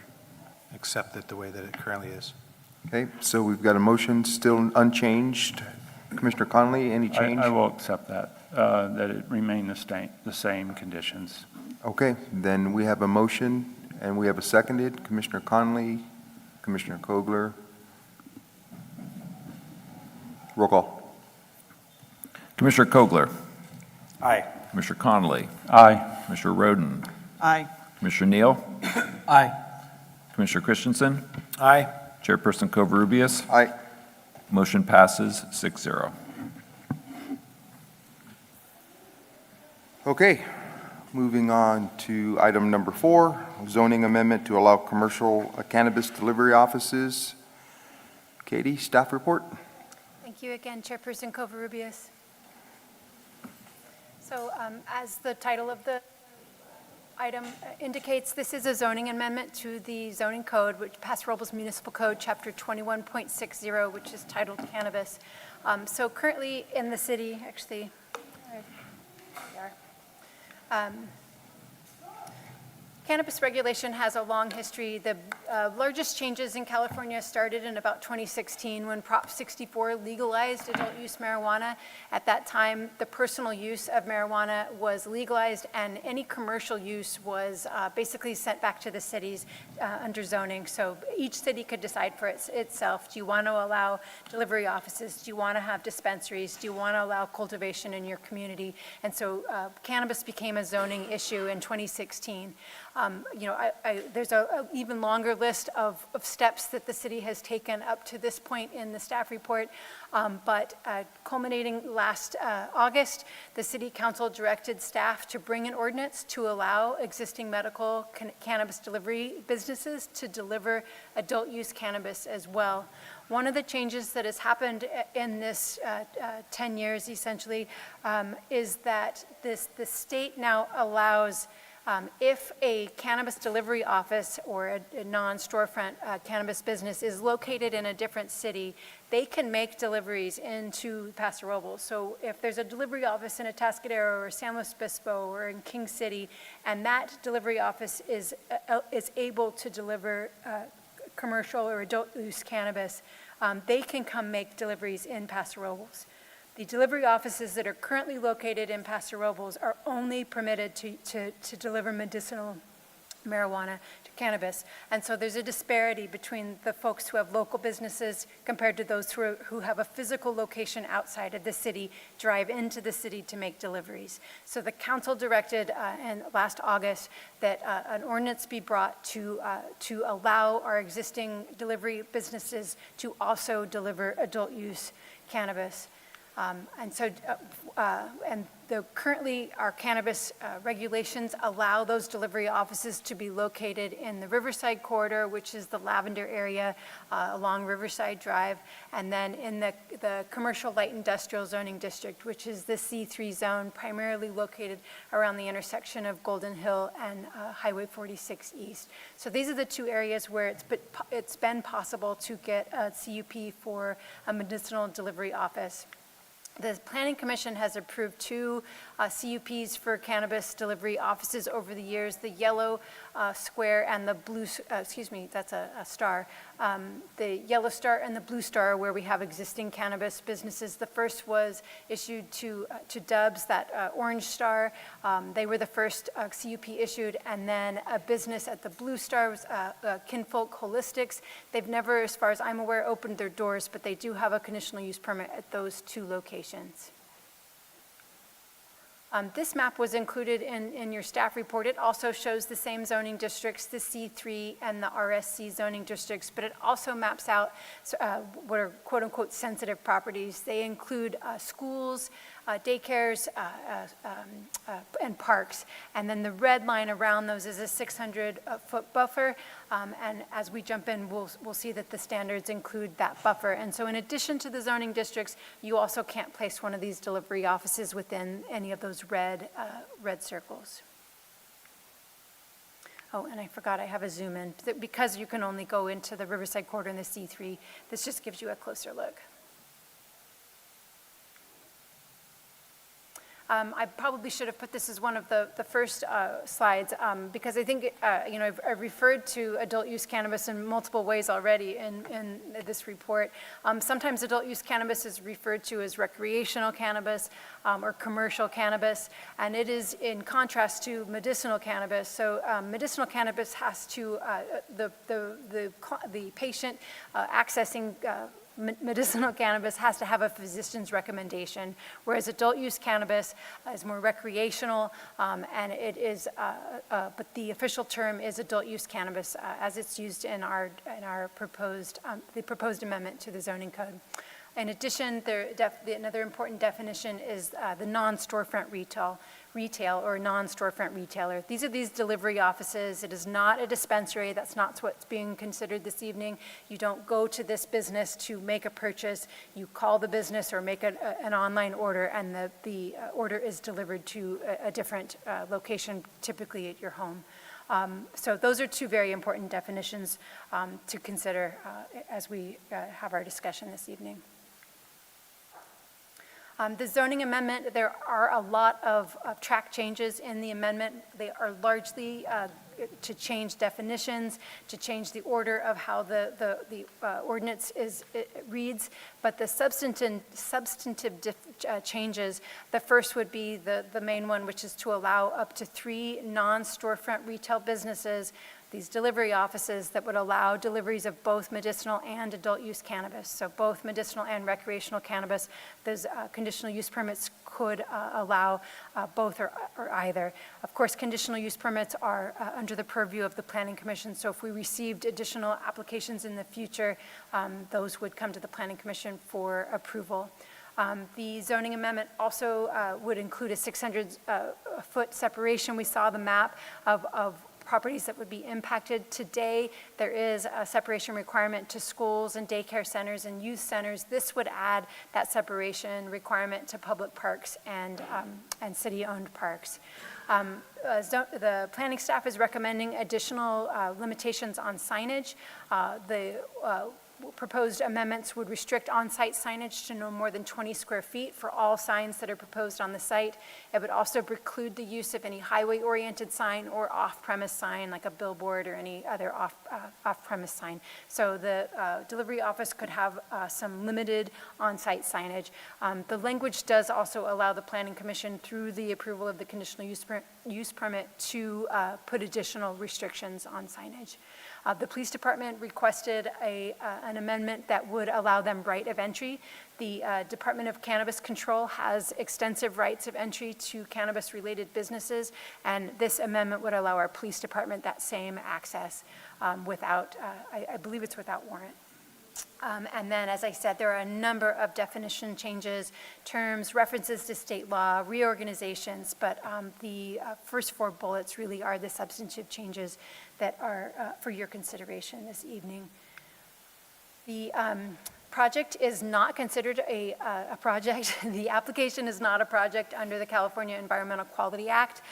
accept it the way that it currently is. Okay, so we've got a motion still unchanged. Commissioner Connolly, any change? I will accept that, that it remain the same conditions. Okay, then we have a motion and we have a seconded. Commissioner Connolly, Commissioner Kogler. Roll call. Commissioner Kogler. Aye. Commissioner Connolly. Aye. Commissioner Roden. Aye. Commissioner Neal. Aye. Commissioner Christensen. Aye. Chairperson Covarrubias. Aye. Motion passes 6-0. Okay, moving on to item number 4, zoning amendment to allow commercial cannabis delivery offices. Katie, staff report? Thank you again, Chairperson Covarrubias. So as the title of the item indicates, this is a zoning amendment to the zoning code, which Paso Robles Municipal Code, Chapter 21.60, which is titled Cannabis. So currently in the city, actually, there we are. Cannabis regulation has a long history. The largest changes in California started in about 2016 when Prop 64 legalized adult use marijuana. At that time, the personal use of marijuana was legalized and any commercial use was basically sent back to the cities under zoning. So each city could decide for itself. Do you want to allow delivery offices? Do you want to have dispensaries? Do you want to allow cultivation in your community? And so cannabis became a zoning issue in 2016. There's an even longer list of steps that the city has taken up to this point in the staff report, but culminating last August, the city council directed staff to bring an ordinance to allow existing medical cannabis delivery businesses to deliver adult use cannabis as well. One of the changes that has happened in this 10 years essentially is that the state now allows if a cannabis delivery office or a non-storefront cannabis business is located in a different city, they can make deliveries into Paso Robles. So if there's a delivery office in Atascadero or San Luis Obispo or in King City, and that delivery office is able to deliver commercial or adult use cannabis, they can come make deliveries in Paso Robles. The delivery offices that are currently located in Paso Robles are only permitted to deliver medicinal marijuana to cannabis. And so there's a disparity between the folks who have local businesses compared to those who have a physical location outside of the city, drive into the city to make deliveries. So the council directed in last August that an ordinance be brought to allow our existing delivery businesses to also deliver adult use cannabis. Currently our cannabis regulations allow those delivery offices to be located in the Riverside corridor, which is the Lavender area along Riverside Drive, and then in the commercial light industrial zoning district, which is the C3 zone, primarily located around the intersection of Golden Hill and Highway 46 East. So these are the two areas where it's been possible to get a CUP for a medicinal delivery office. The Planning Commission has approved 2 CUPs for cannabis delivery offices over the years, the yellow square and the blue, that's a star. The yellow star and the blue star where we have existing cannabis businesses. The first was issued to Dubs, that orange star. They were the first CUP issued, and then a business at the blue star was Kinfolk Holistics. They've never, as far as I'm aware, opened their doors, but they do have a conditional use permit at those 2 locations. This map was included in your staff report. It also shows the same zoning districts, the C3 and the RSC zoning districts, but it also maps out what are quote-unquote sensitive properties. They include schools, daycares, and parks. And then the red line around those is a 600-foot buffer. And as we jump in, we'll see that the standards include that buffer. And so in addition to the zoning districts, you also can't place one of these delivery offices within any of those red circles. Oh, and I forgot I have a zoom in. Because you can only go into the Riverside Corridor and the C3, this just gives you a closer look. I probably should have put this as one of the first slides because I think, I've referred to adult use cannabis in multiple ways already in this report. Sometimes adult use cannabis is referred to as recreational cannabis or commercial cannabis, and it is in contrast to medicinal cannabis. So medicinal cannabis has to, the patient accessing medicinal cannabis has to have a physician's recommendation, whereas adult use cannabis is more recreational, and it is, but the official term is adult use cannabis as it's used in our proposed, the proposed amendment to the zoning code. In addition, another important definition is the non-storefront retail or non-storefront retailer. These are these delivery offices. It is not a dispensary. That's not what's being considered this evening. You don't go to this business to make a purchase. You call the business or make an online order, and the order is delivered to a different location, typically at your home. So those are 2 very important definitions to consider as we have our discussion this evening. The zoning amendment, there are a lot of track changes in the amendment. They are largely to change definitions, to change the order of how the ordinance reads, but the substantive changes, the first would be the main one, which is to allow up to 3 non-storefront retail businesses, these delivery offices that would allow deliveries of both medicinal and adult use cannabis. So both medicinal and recreational cannabis, those conditional use permits could allow both or either. Of course, conditional use permits are under the purview of the Planning Commission, so if we received additional applications in the future, those would come to the Planning Commission for approval. The zoning amendment also would include a 600-foot separation. We saw the map of properties that would be impacted. Today, there is a separation requirement to schools and daycare centers and youth centers. This would add that separation requirement to public parks and city-owned parks. The planning staff is recommending additional limitations on signage. The proposed amendments would restrict on-site signage to no more than 20 square feet for all signs that are proposed on the site. It would also preclude the use of any highway-oriented sign or off-premise sign like a billboard or any other off-premise sign. So the delivery office could have some limited on-site signage. The language does also allow the Planning Commission through the approval of the conditional use permit to put additional restrictions on signage. The police department requested an amendment that would allow them right of entry. The Department of Cannabis Control has extensive rights of entry to cannabis-related businesses, and this amendment would allow our police department that same access without, I believe it's without warrant. And then, as I said, there are a number of definition changes, terms, references to state law, reorganizations, but the first 4 bullets really are the substantive changes that are for your consideration this evening. The project is not considered a project. The application is not a project under the California Environmental Quality Act.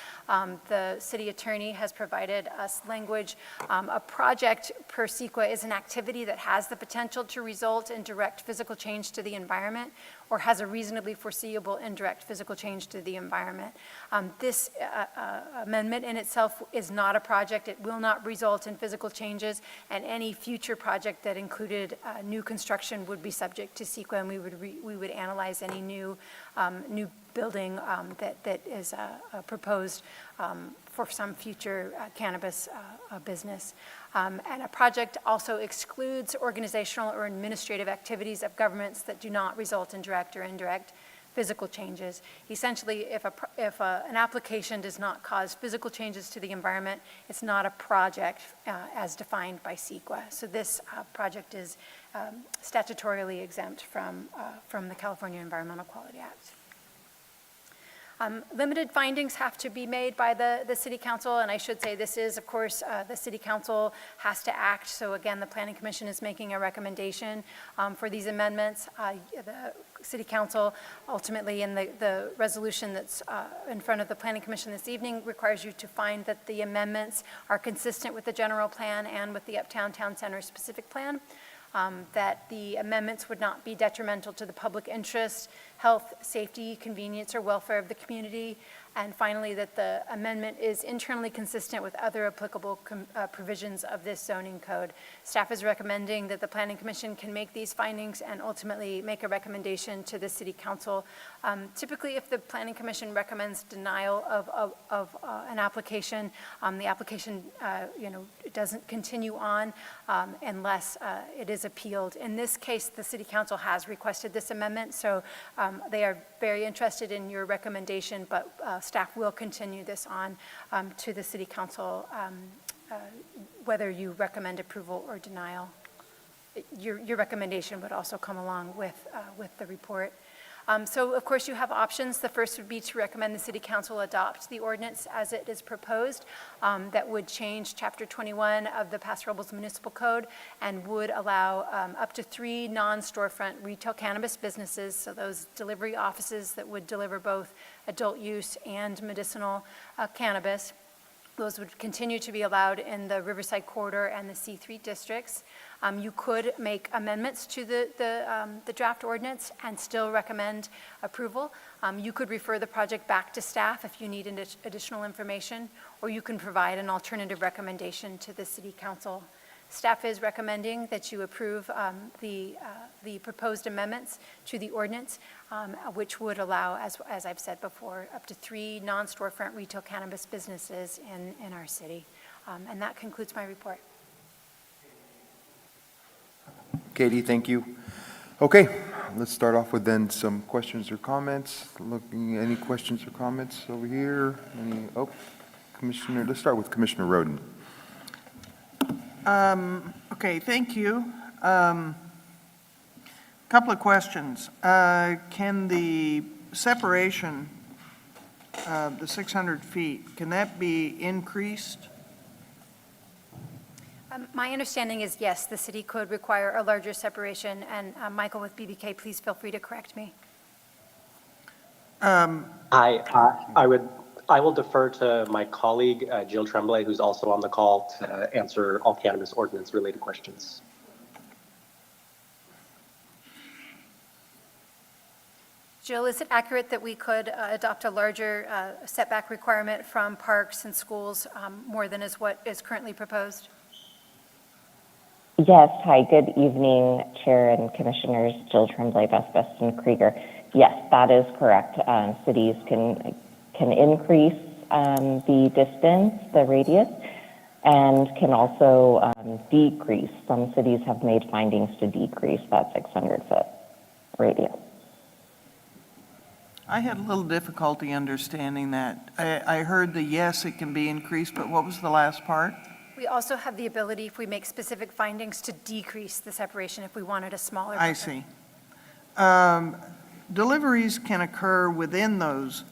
The city attorney has provided us language. A project per CEQA is an activity that has the potential to result in direct physical change to the environment or has a reasonably foreseeable indirect physical change to the environment. This amendment in itself is not a project. It will not result in physical changes, and any future project that included new construction would be subject to CEQA, and we would analyze any new building that is proposed for some future cannabis business. And a project also excludes organizational or administrative activities of governments that do not result in direct or indirect physical changes. Essentially, if an application does not cause physical changes to the environment, it's not a project as defined by CEQA. So this project is statutorily exempt from the California Environmental Quality Act. Limited findings have to be made by the City Council, and I should say this is, of course, the City Council has to act. So again, the Planning Commission is making a recommendation for these amendments. The City Council ultimately in the resolution that's in front of the Planning Commission this evening requires you to find that the amendments are consistent with the general plan and with the Uptown Town Center specific plan. That the amendments would not be detrimental to the public interest, health, safety, convenience, or welfare of the community. And finally, that the amendment is internally consistent with other applicable provisions of this zoning code. Staff is recommending that the Planning Commission can make these findings and ultimately make a recommendation to the City Council. Typically, if the Planning Commission recommends denial of an application, the application doesn't continue on unless it is appealed. In this case, the City Council has requested this amendment, so they are very interested in your recommendation, but staff will continue this on to the City Council, whether you recommend approval or denial. Your recommendation would also come along with the report. So, of course, you have options. The first would be to recommend the City Council adopt the ordinance as it is proposed. That would change Chapter 21 of the Paso Robles Municipal Code and would allow up to 3 non-storefront retail cannabis businesses, so those delivery offices that would deliver both adult use and medicinal cannabis. Those would continue to be allowed in the Riverside Corridor and the C3 districts. You could make amendments to the draft ordinance and still recommend approval. You could refer the project back to staff if you need additional information, or you can provide an alternative recommendation to the City Council. Staff is recommending that you approve the proposed amendments to the ordinance, which would allow, as I've said before, up to 3 non-storefront retail cannabis businesses in our city. And that concludes my report. Katie, thank you. Okay, let's start off with then some questions or comments. Looking, any questions or comments over here? Commissioner, let's start with Commissioner Roden. Okay, thank you. Couple of questions. Can the separation, the 600 feet, can that be increased? My understanding is yes, the city could require a larger separation, and Michael with BBK, please feel free to correct me. I will defer to my colleague, Jill Tremblay, who's also on the call to answer all cannabis ordinance related questions. Jill, is it accurate that we could adopt a larger setback requirement from parks and schools more than is what is currently proposed? Yes. Hi, good evening, Chair and Commissioners. Jill Tremblay, Best and Krieger. Yes, that is correct. Cities can increase the distance, the radius, and can also decrease. Some cities have made findings to decrease that 600-foot radius. I had a little difficulty understanding that. I heard the yes, it can be increased, but what was the last part? We also have the ability, if we make specific findings, to decrease the separation if we wanted a smaller. I see. Deliveries can occur within those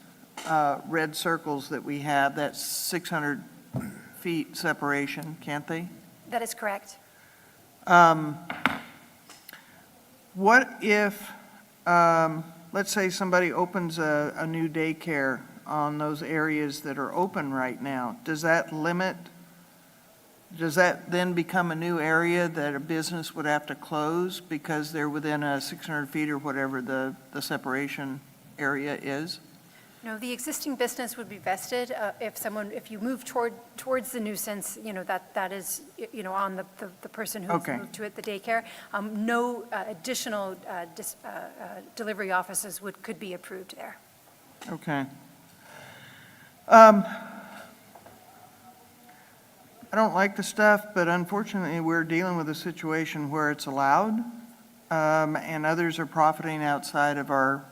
red circles that we have, that 600 feet separation, can't they? That is correct. What if, let's say somebody opens a new daycare on those areas that are open right now? Does that limit does that then become a new area that a business would have to close because they're within 600 feet or whatever the separation area is? No, the existing business would be vested. If you move towards the nuisance, that is, on the person who's Okay. moved to it, the daycare. No additional delivery offices could be approved there. Okay. I don't like the stuff, but unfortunately, we're dealing with a situation where it's allowed, and others are profiting outside of our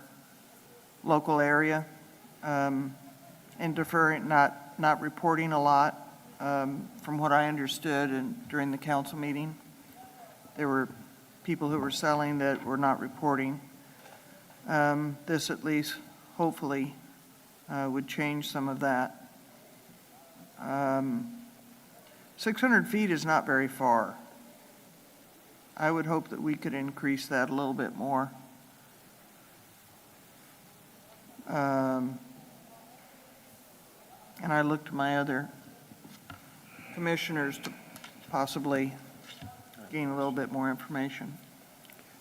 local area, and deferring, not reporting a lot. From what I understood during the council meeting, there were people who were selling that were not reporting. This at least, hopefully, would change some of that. 600 feet is not very far. I would hope that we could increase that a little bit more. And I look to my other commissioners to possibly gain a little bit more information.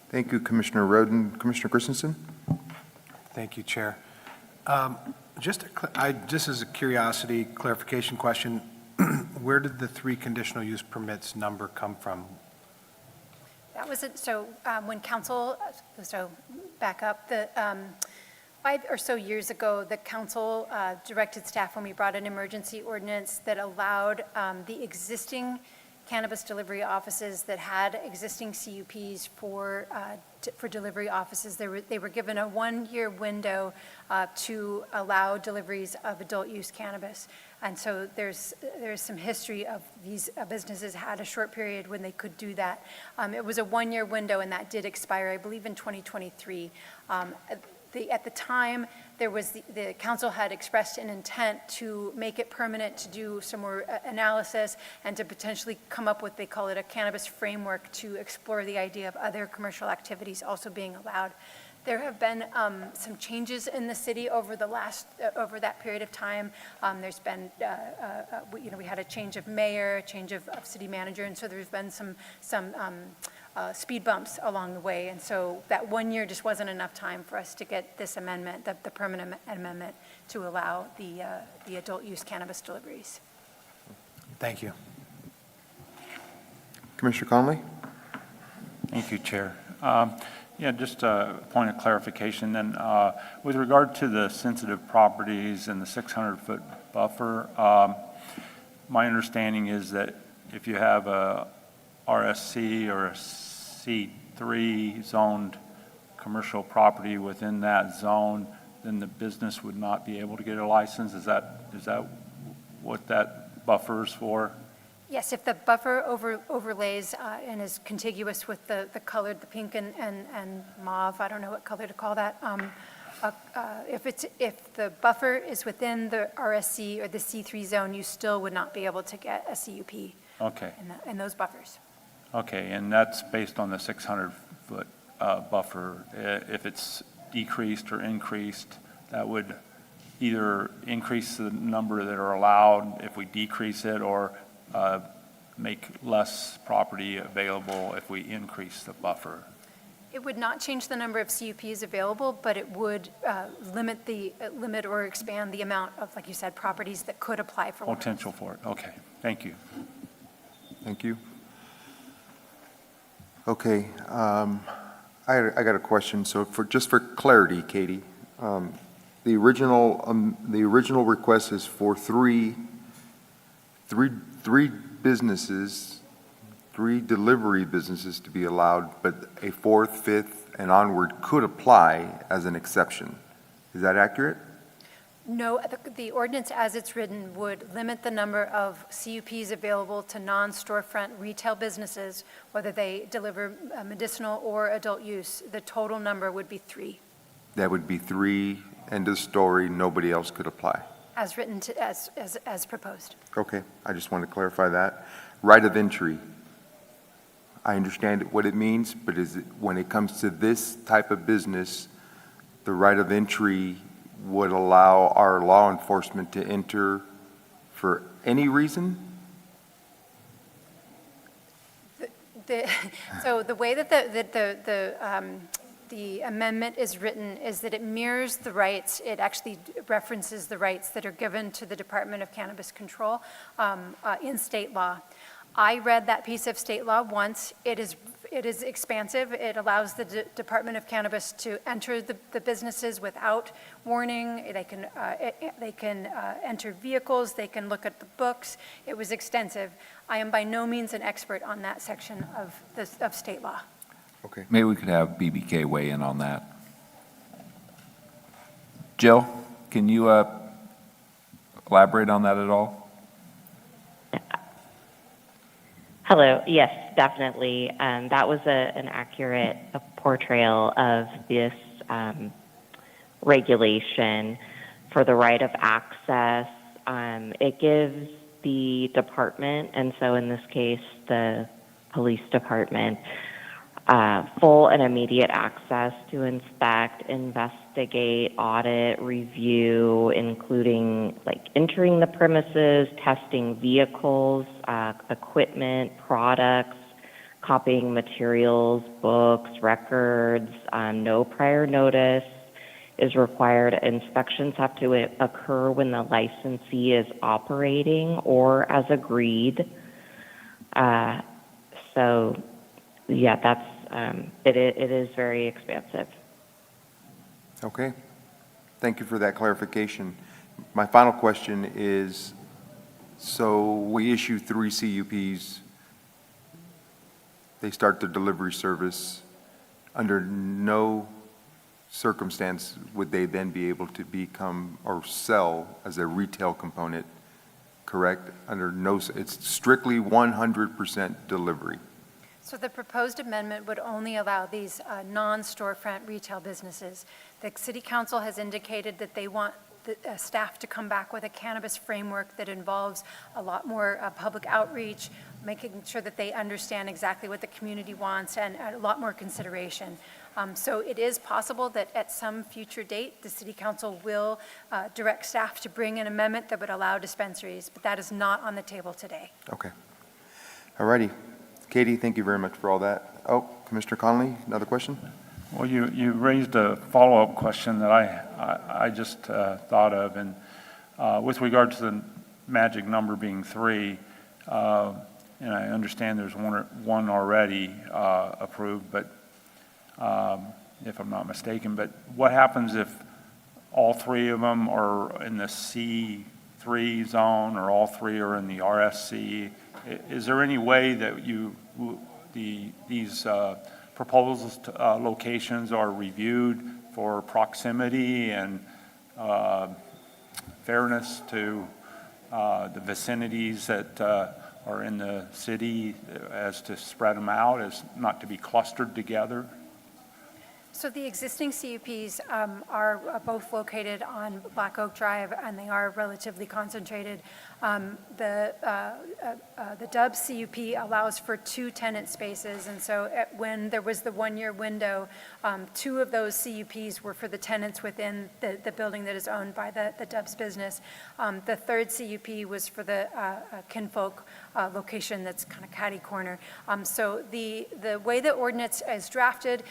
Thank you, Commissioner Roden. Commissioner Christensen? Thank you, Chair. Just as a curiosity, clarification question, where did the 3 conditional use permits number come from? That was it. So when council, back up, 5 or so years ago, the council directed staff when we brought an emergency ordinance that allowed the existing cannabis delivery offices that had existing CUPs for delivery offices. They were given a 1-year window to allow deliveries of adult use cannabis. And so there's some history of these businesses had a short period when they could do that. It was a 1-year window, and that did expire, I believe, in 2023. At the time, the council had expressed an intent to make it permanent, to do some more analysis, and to potentially come up with, they call it a cannabis framework, to explore the idea of other commercial activities also being allowed. There have been some changes in the city over that period of time. There's been, we had a change of mayor, a change of city manager, and so there's been some speed bumps along the way. And so that 1 year just wasn't enough time for us to get this amendment, the permanent amendment, to allow the adult use cannabis deliveries. Thank you. Commissioner Conley? Thank you, Chair. Yeah, just a point of clarification then. With regard to the sensitive properties and the 600-foot buffer, my understanding is that if you have a RSC or a C3 zoned commercial property within that zone, then the business would not be able to get a license. Is that what that buffer is for? Yes, if the buffer overlays and is contiguous with the colored, the pink and mauve, I don't know what color to call that. If the buffer is within the RSC or the C3 zone, you still would not be able to get a CUP. Okay. In those buffers. Okay, and that's based on the 600-foot buffer. If it's decreased or increased, that would either increase the number that are allowed if we decrease it, or make less property available if we increase the buffer. It would not change the number of CUPs available, but it would limit or expand the amount of, like you said, properties that could apply for one. Potential for it. Okay, thank you. Thank you. Okay, I got a question. So just for clarity, Katie, the original request is for three businesses, 3 delivery businesses to be allowed, but a 4th, 5th, and onward could apply as an exception. Is that accurate? No, the ordinance as it's written would limit the number of CUPs available to non-storefront retail businesses, whether they deliver medicinal or adult use. The total number would be 3. That would be 3, end of story, nobody else could apply. As written, as proposed. Okay, I just want to clarify that. Right of entry. I understand what it means, but when it comes to this type of business, the right of entry would allow our law enforcement to enter for any reason? So the way that the amendment is written is that it mirrors the rights, it actually references the rights that are given to the Department of Cannabis Control in state law. I read that piece of state law once. It is expansive. It allows the Department of Cannabis to enter the businesses without warning. They can enter vehicles. They can look at the books. It was extensive. I am by no means an expert on that section of state law. Okay. Maybe we could have BBK weigh in on that. Jill, can you elaborate on that at all? Hello. Yes, definitely. That was an accurate portrayal of this regulation for the right of access. It gives the department, and so in this case, the police department, full and immediate access to inspect, investigate, audit, review, including like entering the premises, testing vehicles, equipment, products, copying materials, books, records. No prior notice is required. Inspections have to occur when the licensee is operating or as agreed. So, yeah, that's it is very expansive. Okay. Thank you for that clarification. My final question is, so we issue 3 CUPs. They start their delivery service. Under no circumstance would they then be able to become or sell as a retail component, correct? Under no, it's strictly 100% delivery. So the proposed amendment would only allow these non-storefront retail businesses. The City Council has indicated that they want the staff to come back with a cannabis framework that involves a lot more public outreach, making sure that they understand exactly what the community wants, and a lot more consideration. So it is possible that at some future date, the City Council will direct staff to bring an amendment that would allow dispensaries, but that is not on the table today. Okay. All righty. Katie, thank you very much for all that. Oh, Commissioner Conley, another question? Well, you raised a follow-up question that I just thought of, and with regard to the magic number being 3, and I understand there's one already approved, but if I'm not mistaken, but what happens if all 3 of them are in the C3 zone or all 3 are in the RSC? Is there any way that these proposals to, locations are reviewed for proximity and fairness to the vicinities that are in the city, as to spread them out, as not to be clustered together? So the existing CUPs are both located on Black Oak Drive, and they are relatively concentrated. The Dubs CUP allows for 2 tenant spaces, and so when there was the 1-year window, 2 of those CUPs were for the tenants within the building that is owned by the Dubs business. The 3rd CUP was for the kinfolk location that's kind of catty corner. So the way the ordinance is drafted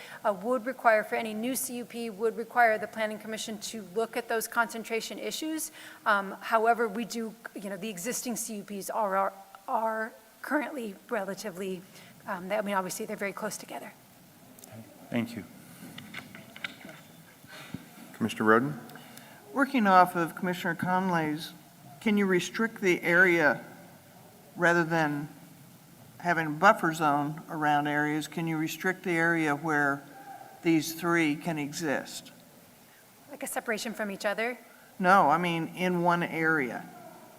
would require, for any new CUP, would require the Planning Commission to look at those concentration issues. However, we do, the existing CUPs are currently relatively, obviously they're very close together. Thank you. Commissioner Roden? Working off of Commissioner Conley's, can you restrict the area rather than having a buffer zone around areas? Can you restrict the area where these 3 can exist? Like a separation from each other? No, I mean in one area,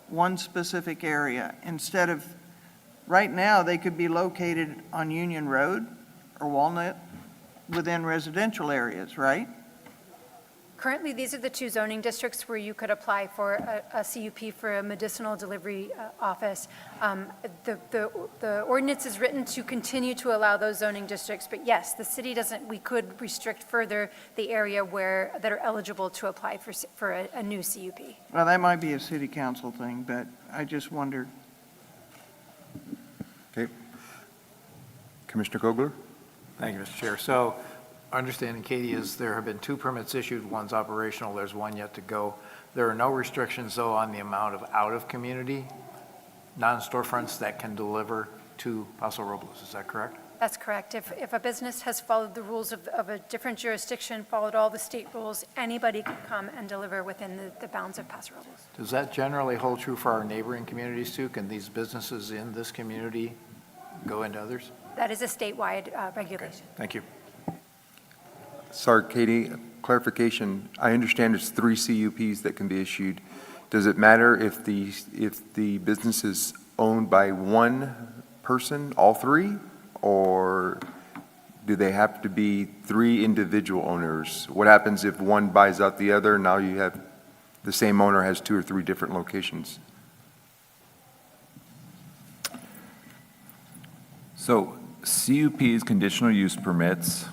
one specific area. Instead of, right now, they could be located on Union Road or Walnut within residential areas, right? Currently, these are the 2 zoning districts where you could apply for a CUP for a medicinal delivery office. The ordinance is written to continue to allow those zoning districts, but yes, the city doesn't, we could restrict further the area that are eligible to apply for a new CUP. Well, that might be a city council thing, but I just wondered. Okay. Commissioner Kogler? Thank you, Mr. Chair. So, understanding, Katie, is there have been 2 permits issued, one's operational, there's one yet to go. There are no restrictions, though, on the amount of out-of-community non-storefronts that can deliver to Paso Robles, is that correct? That's correct. If a business has followed the rules of a different jurisdiction, followed all the state rules, anybody can come and deliver within the bounds of Paso Robles. Does that generally hold true for our neighboring communities too? Can these businesses in this community go into others? That is a statewide regulation. Thank you. Sorry, Katie, clarification. I understand it's 3 CUPs that can be issued. Does it matter if the business is owned by one person, all 3? Or do they have to be 3 individual owners? What happens if one buys out the other, now you have, the same owner has 2 or 3 different locations? So CUPs, conditional use permits,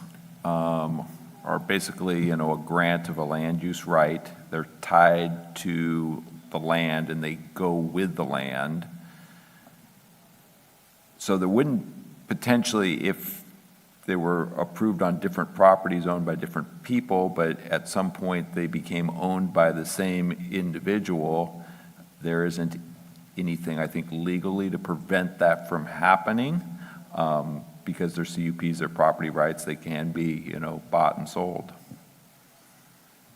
are basically, a grant of a land use right. They're tied to the land and they go with the land. So there wouldn't potentially, if they were approved on different properties owned by different people, but at some point they became owned by the same individual, there isn't anything, I think, legally to prevent that from happening. Because they're CUPs, they're property rights, they can be, bought and sold.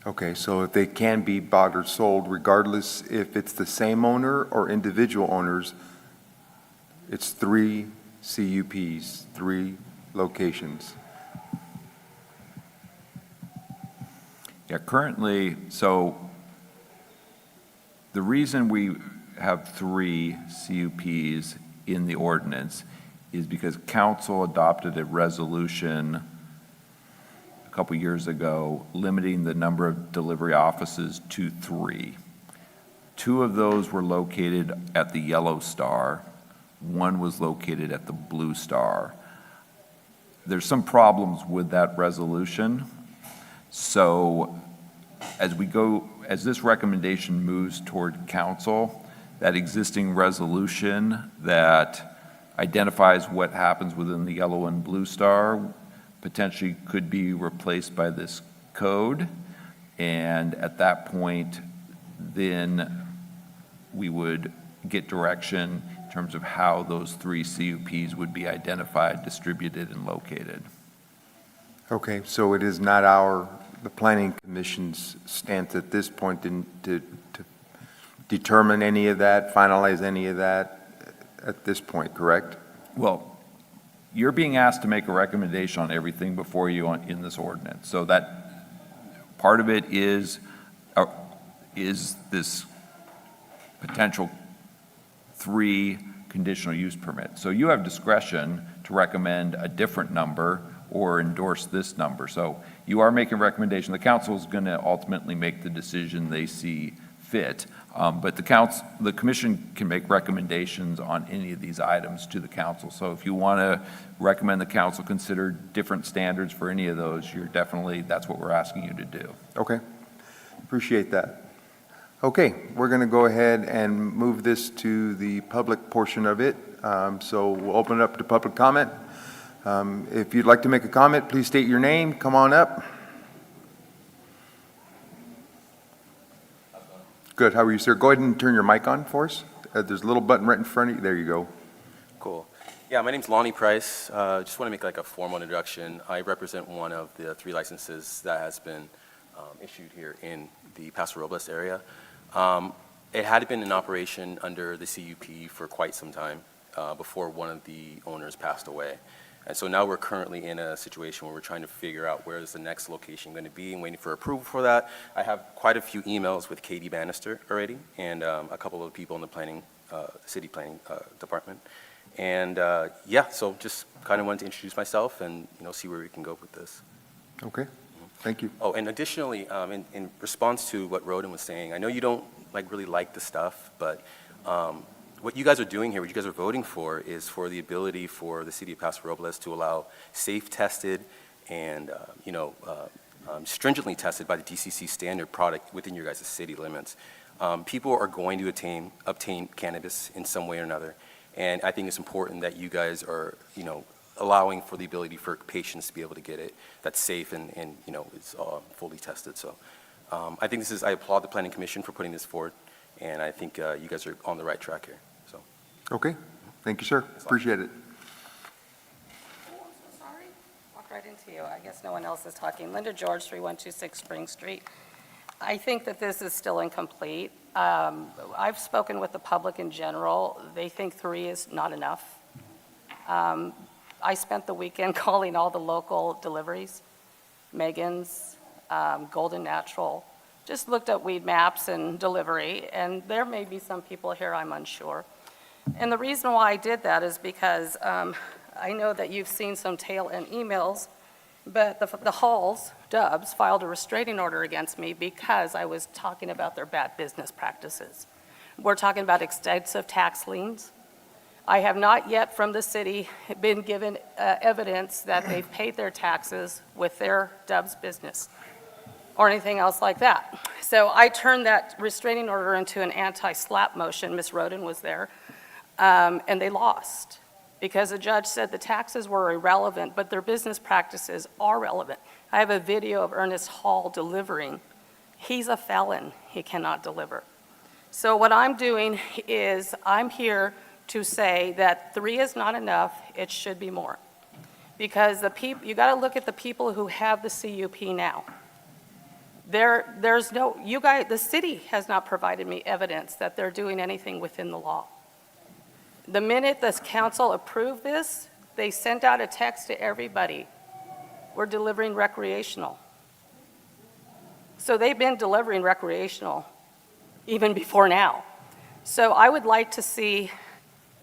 Okay, so if they can be bought or sold, regardless if it's the same owner or individual owners, it's 3 CUPs, 3 locations. Yeah, currently, so the reason we have 3 CUPs in the ordinance is because council adopted a resolution a couple years ago limiting the number of delivery offices to 3. 2 of those were located at the Yellow Star. 1 was located at the Blue Star. There's some problems with that resolution. So as this recommendation moves toward council, that existing resolution that identifies what happens within the Yellow and Blue Star potentially could be replaced by this code. And at that point, then we would get direction in terms of how those 3 CUPs would be identified, distributed, and located. Okay, so it is not the Planning Commission's stance at this point to determine any of that, finalize any of that at this point, correct? Well, you're being asked to make a recommendation on everything before you in this ordinance. So that part of it is this potential 3 conditional use permits. So you have discretion to recommend a different number or endorse this number. So you are making a recommendation. The council is going to ultimately make the decision they see fit. But the commission can make recommendations on any of these items to the council. So if you want to recommend the council consider different standards for any of those, that's what we're asking you to do. Okay, appreciate that. Okay, we're going to go ahead and move this to the public portion of it. So we'll open it up to public comment. If you'd like to make a comment, please state your name, come on up. Good, how are you, sir? Go ahead and turn your mic on for us. There's a little button right in front of you. There you go. Cool. Yeah, my name's Lonnie Price. Just want to make like a formal introduction. I represent one of the 3 licenses that has been issued here in the Paso Robles area. It had been in operation under the CUP for quite some time before one of the owners passed away. And so now we're currently in a situation where we're trying to figure out where is the next location going to be and waiting for approval for that. I have quite a few emails with Katie Bannister already and a couple of people in the planning, city planning department. And yeah, so just kind of wanted to introduce myself and see where we can go with this. Okay, thank you. Oh, and additionally, in response to what Roden was saying, I know you don't really like the stuff, but what you guys are doing here, what you guys are voting for, is for the ability for the city of Paso Robles to allow safe tested and stringently tested by the DCC standard product within your guys' city limits. People are going to obtain cannabis in some way or another, and I think it's important that you guys are allowing for the ability for patients to be able to get it that's safe and is fully tested. So I think I applaud the Planning Commission for putting this forward, and I think you guys are on the right track here. So. Okay, thank you, sir. Appreciate it. Walk right into you. I guess no one else is talking. Linda George, 3126 Spring Street. I think that this is still incomplete. I've spoken with the public in general. They think 3 is not enough. I spent the weekend calling all the local deliveries, Megan's, Golden Natural, just looked at weed maps and delivery, and there may be some people here I'm unsure. And the reason why I did that is because I know that you've seen some tail end emails, but the Halls, Dubs, filed a restraining order against me because I was talking about their bad business practices. We're talking about extensive tax liens. I have not yet from the city been given evidence that they've paid their taxes with their Dubs business or anything else like that. So I turned that restraining order into an anti-SLAPP motion. Ms. Roden was there, and they lost because the judge said the taxes were irrelevant, but their business practices are relevant. I have a video of Ernest Hall delivering. He's a felon. He cannot deliver. So what I'm doing is I'm here to say that 3 is not enough. It should be more. Because you got to look at the people who have the CUP now. The city has not provided me evidence that they're doing anything within the law. The minute the council approved this, they sent out a text to everybody. We're delivering recreational. So they've been delivering recreational even before now. So I would like to see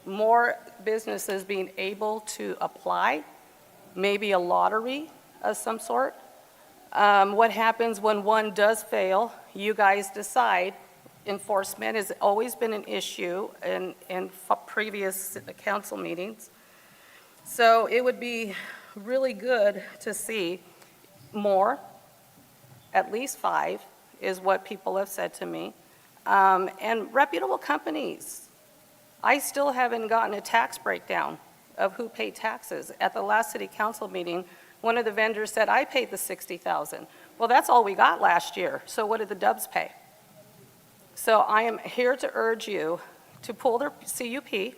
more businesses being able to apply, maybe a lottery of some sort. What happens when one does fail, you guys decide. Enforcement has always been an issue in previous council meetings. So it would be really good to see more, at least 5 is what people have said to me, and reputable companies. I still haven't gotten a tax breakdown of who paid taxes. At the last city council meeting, one of the vendors said, I paid the $60,000. Well, that's all we got last year. So what did the Dubs pay? So I am here to urge you to pull their CUP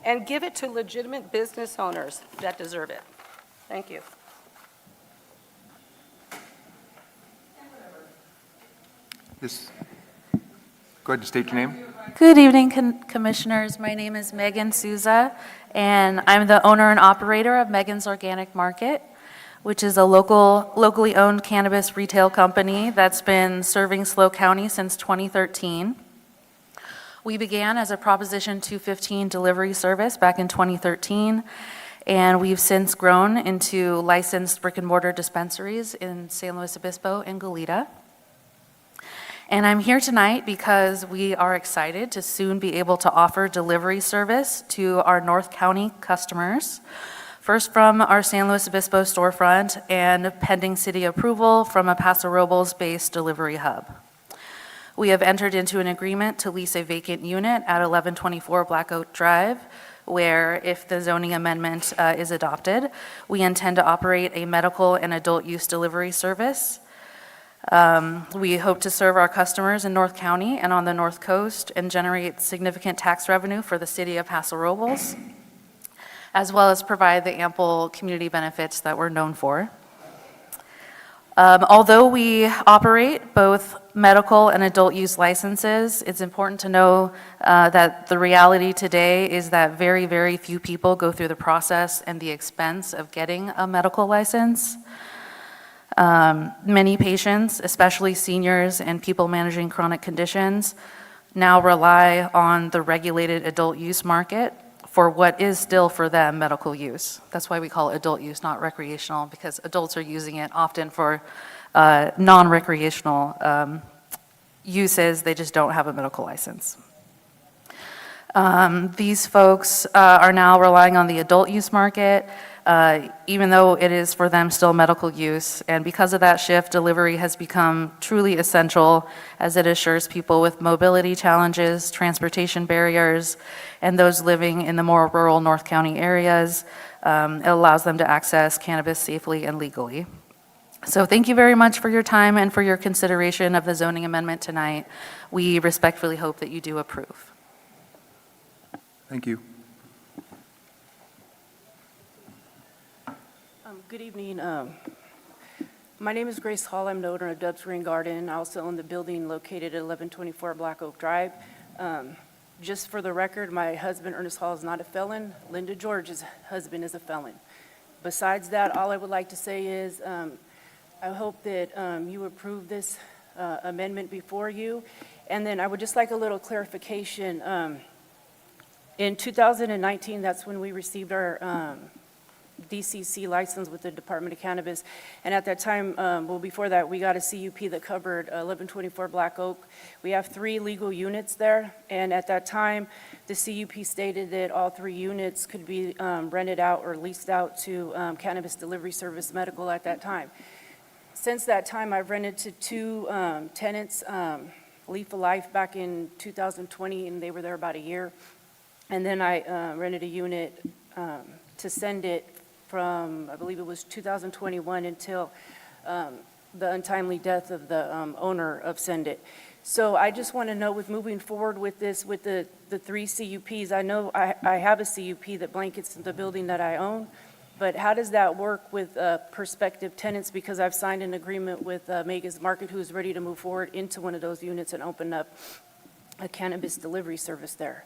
and give it to legitimate business owners that deserve it. Thank you. Yes. Go ahead and state your name. Good evening, Commissioners. My name is Megan Souza, and I'm the owner and operator of Megan's Organic Market, which is a locally owned cannabis retail company that's been serving SLO County since 2013. We began as a Proposition 215 delivery service back in 2013, and we've since grown into licensed brick and mortar dispensaries in San Luis Obispo and Goleta. And I'm here tonight because we are excited to soon be able to offer delivery service to our North County customers. First from our San Luis Obispo storefront and pending city approval from a Paso Robles-based delivery hub. We have entered into an agreement to lease a vacant unit at 1124 Black Oak Drive, where if the zoning amendment is adopted, we intend to operate a medical and adult use delivery service. We hope to serve our customers in North County and on the North Coast and generate significant tax revenue for the city of Paso Robles, as well as provide the ample community benefits that we're known for. Although we operate both medical and adult use licenses, it's important to know that the reality today is that very, very few people go through the process and the expense of getting a medical license. Many patients, especially seniors and people managing chronic conditions, now rely on the regulated adult use market for what is still for them medical use. That's why we call it adult use, not recreational, because adults are using it often for non-recreational uses. They just don't have a medical license. These folks are now relying on the adult use market even though it is for them still medical use. And because of that shift, delivery has become truly essential as it assures people with mobility challenges, transportation barriers, and those living in the more rural North County areas. It allows them to access cannabis safely and legally. So thank you very much for your time and for your consideration of the zoning amendment tonight. We respectfully hope that you do approve. Thank you. Good evening. My name is Grace Hall. I'm the owner of Dub's Green Garden. I also own the building located at 1124 Black Oak Drive. Just for the record, my husband, Ernest Hall, is not a felon. Linda George's husband is a felon. Besides that, all I would like to say is I hope that you approve this amendment before you. And then I would just like a little clarification. In 2019, that's when we received our DCC license with the Department of Cannabis. And at that time, well, before that, we got a CUP that covered 1124 Black Oak. We have 3 legal units there. And at that time, the CUP stated that all 3 units could be rented out or leased out to Cannabis Delivery Service Medical at that time. Since that time, I've rented to 2 tenants, Leaf of Life back in 2020, and they were there about a year. And then I rented a unit to Send It from, I believe it was 2021 until the untimely death of the owner of Send It. So I just want to know, with moving forward with this, with the 3 CUPs, I know I have a CUP that blankets the building that I own, but how does that work with prospective tenants? Because I've signed an agreement with Mega's Market, who is ready to move forward into one of those units and open up a cannabis delivery service there.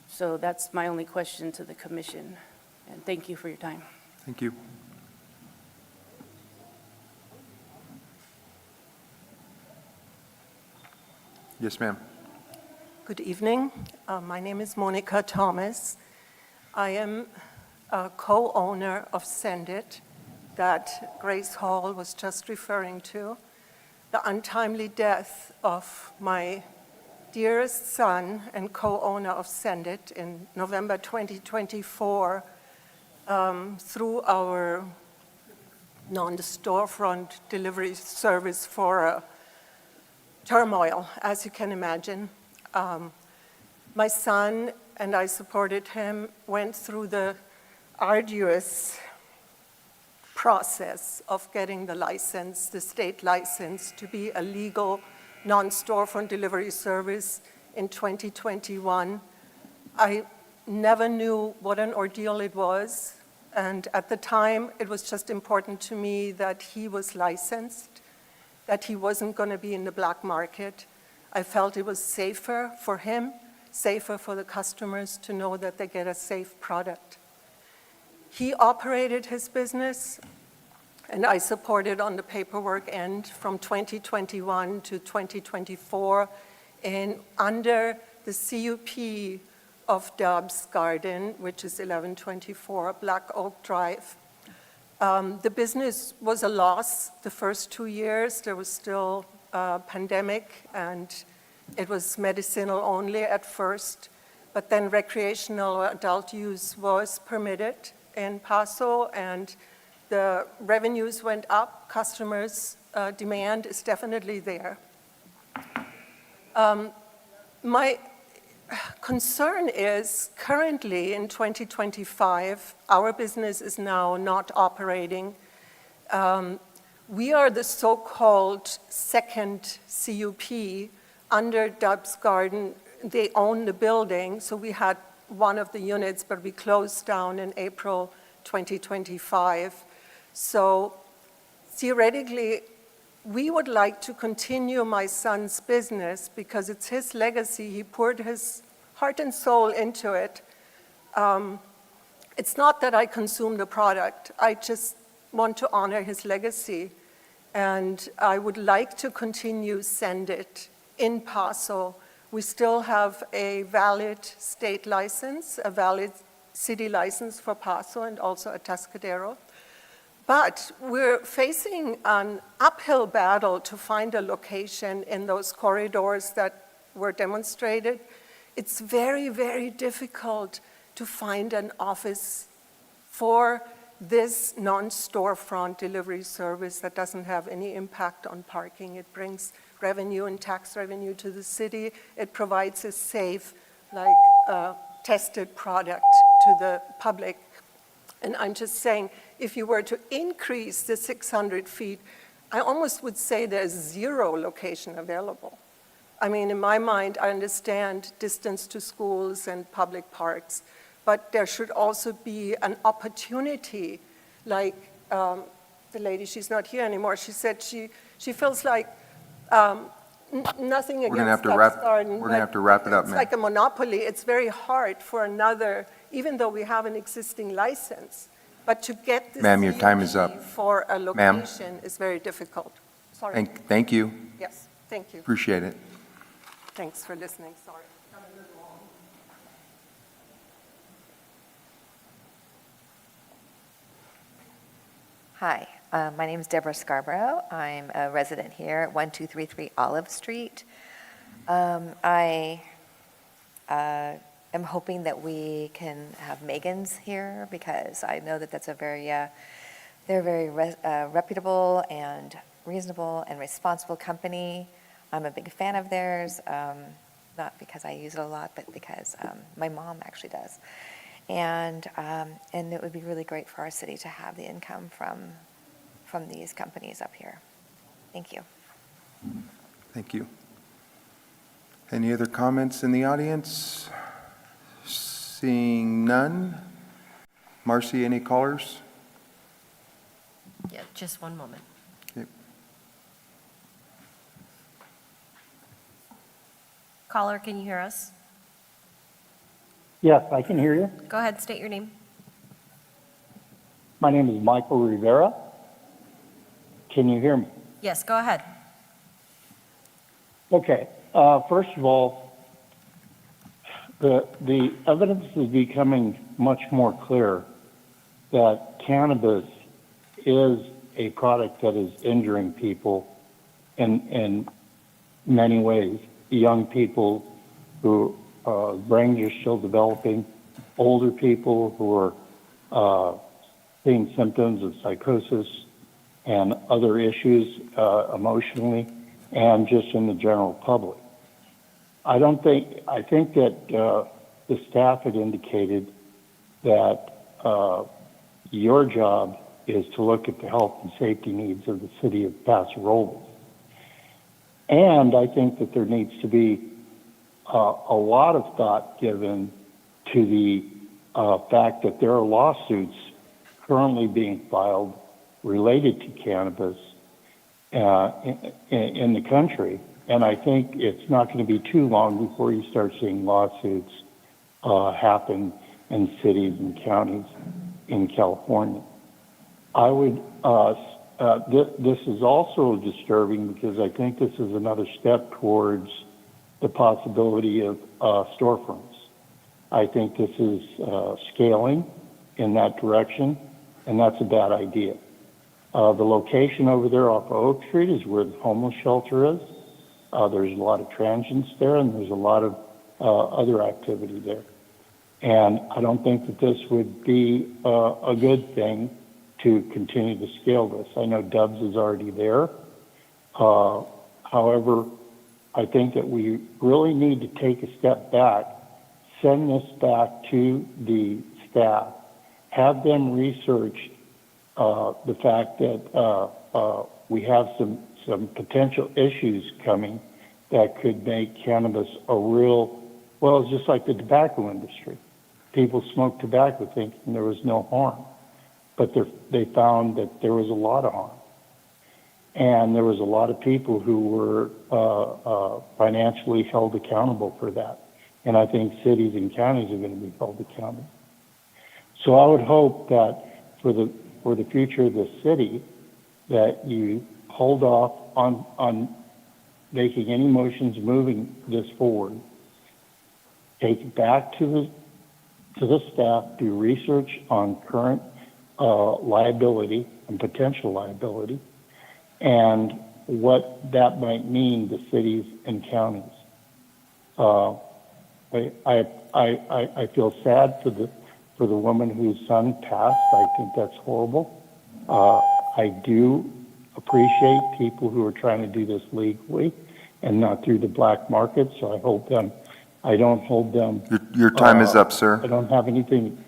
So that's my only question to the commission, and thank you for your time. Thank you. Yes, ma'am. Good evening. My name is Monica Thomas. I am a co-owner of Send It that Grace Hall was just referring to. The untimely death of my dearest son and co-owner of Send It in November 2024 through our non-storefront delivery service for turmoil, as you can imagine. My son, and I supported him, went through the arduous process of getting the license, the state license, to be a legal non-storefront delivery service in 2021. I never knew what an ordeal it was, and at the time, it was just important to me that he was licensed, that he wasn't going to be in the black market. I felt it was safer for him, safer for the customers to know that they get a safe product. He operated his business, and I supported on the paperwork end from 2021 to 2024 under the CUP of Dub's Garden, which is 1124 Black Oak Drive. The business was a loss the first 2 years. There was still a pandemic, and it was medicinal only at first, but then recreational adult use was permitted in Paso, and the revenues went up. Customers' demand is definitely there. My concern is currently in 2025, our business is now not operating. We are the so-called second CUP under Dub's Garden. They own the building, so we had one of the units, but we closed down in April 2025. So theoretically, we would like to continue my son's business because it's his legacy. He poured his heart and soul into it. It's not that I consume the product. I just want to honor his legacy. And I would like to continue Send It in Paso. We still have a valid state license, a valid city license for Paso and also Atascadero. But we're facing an uphill battle to find a location in those corridors that were demonstrated. It's very, very difficult to find an office for this non-storefront delivery service that doesn't have any impact on parking. It brings revenue and tax revenue to the city. It provides a safe, tested product to the public. And I'm just saying, if you were to increase the 600 feet, I almost would say there's zero location available. I mean, in my mind, I understand distance to schools and public parks, but there should also be an opportunity, like the lady, she's not here anymore, she said she feels like nothing We're gonna have against to wrap, Duck's Garden, we're gonna but have to wrap it up, it's ma'am. like a monopoly. It's very hard for another, even though we have an existing license, but to get the Ma'am, your time is CUP up. for a Ma'am. location is very difficult. Sorry. Thank you. Yes, thank you. Appreciate it. Thanks for listening, sorry. Hi, my name is Deborah Scarborough. I'm a resident here at 1233 Olive Street. I am hoping that we can have Megan's here because I know that that's a very, they're a very reputable and reasonable and responsible company. I'm a big fan of theirs, not because I use it a lot, but because my mom actually does. And it would be really great for our city to have the income from these companies up here. Thank you. Thank you. Any other comments in the audience? Seeing none. Marcy, any callers? Yeah, just one moment. Okay. Caller, can you hear us? Yes, I can hear you. Go ahead, state your name. My name is Michael Rivera. Can you hear me? Yes, go ahead. Okay. First of all, the evidence is becoming much more clear that cannabis is a product that is injuring people in many ways. Young people who brains are still developing, older people who are seeing symptoms of psychosis and other issues emotionally, and just in the general public. I think that the staff had indicated that your job is to look at the health and safety needs of the city of Paso Robles. And I think that there needs to be a lot of thought given to the fact that there are lawsuits currently being filed related to cannabis in the country. And I think it's not going to be too long before you start seeing lawsuits happen in cities and counties in California. I would, this is also disturbing because I think this is another step towards the possibility of storefronts. I think this is scaling in that direction, and that's a bad idea. The location over there off of Oak Street is where the homeless shelter is. There's a lot of transients there, and there's a lot of other activity there. And I don't think that this would be a good thing to continue to scale this. I know Dubs is already there. However, I think that we really need to take a step back, send this back to the staff, have them research the fact that we have some potential issues coming that could make cannabis a real, well, it's just like the tobacco industry. People smoke tobacco thinking there was no harm, but they found that there was a lot of harm. And there was a lot of people who were financially held accountable for that. And I think cities and counties are going to be held accountable. So I would hope that for the future of the city, that you hold off on making any motions moving this forward. Take it back to the staff, do research on current liability and potential liability, and what that might mean to cities and counties. I feel sad for the woman whose son passed. I think that's horrible. I do appreciate people who are trying to do this legally and not through the black market, so I don't hold them. Your time is up, sir. I don't have anything,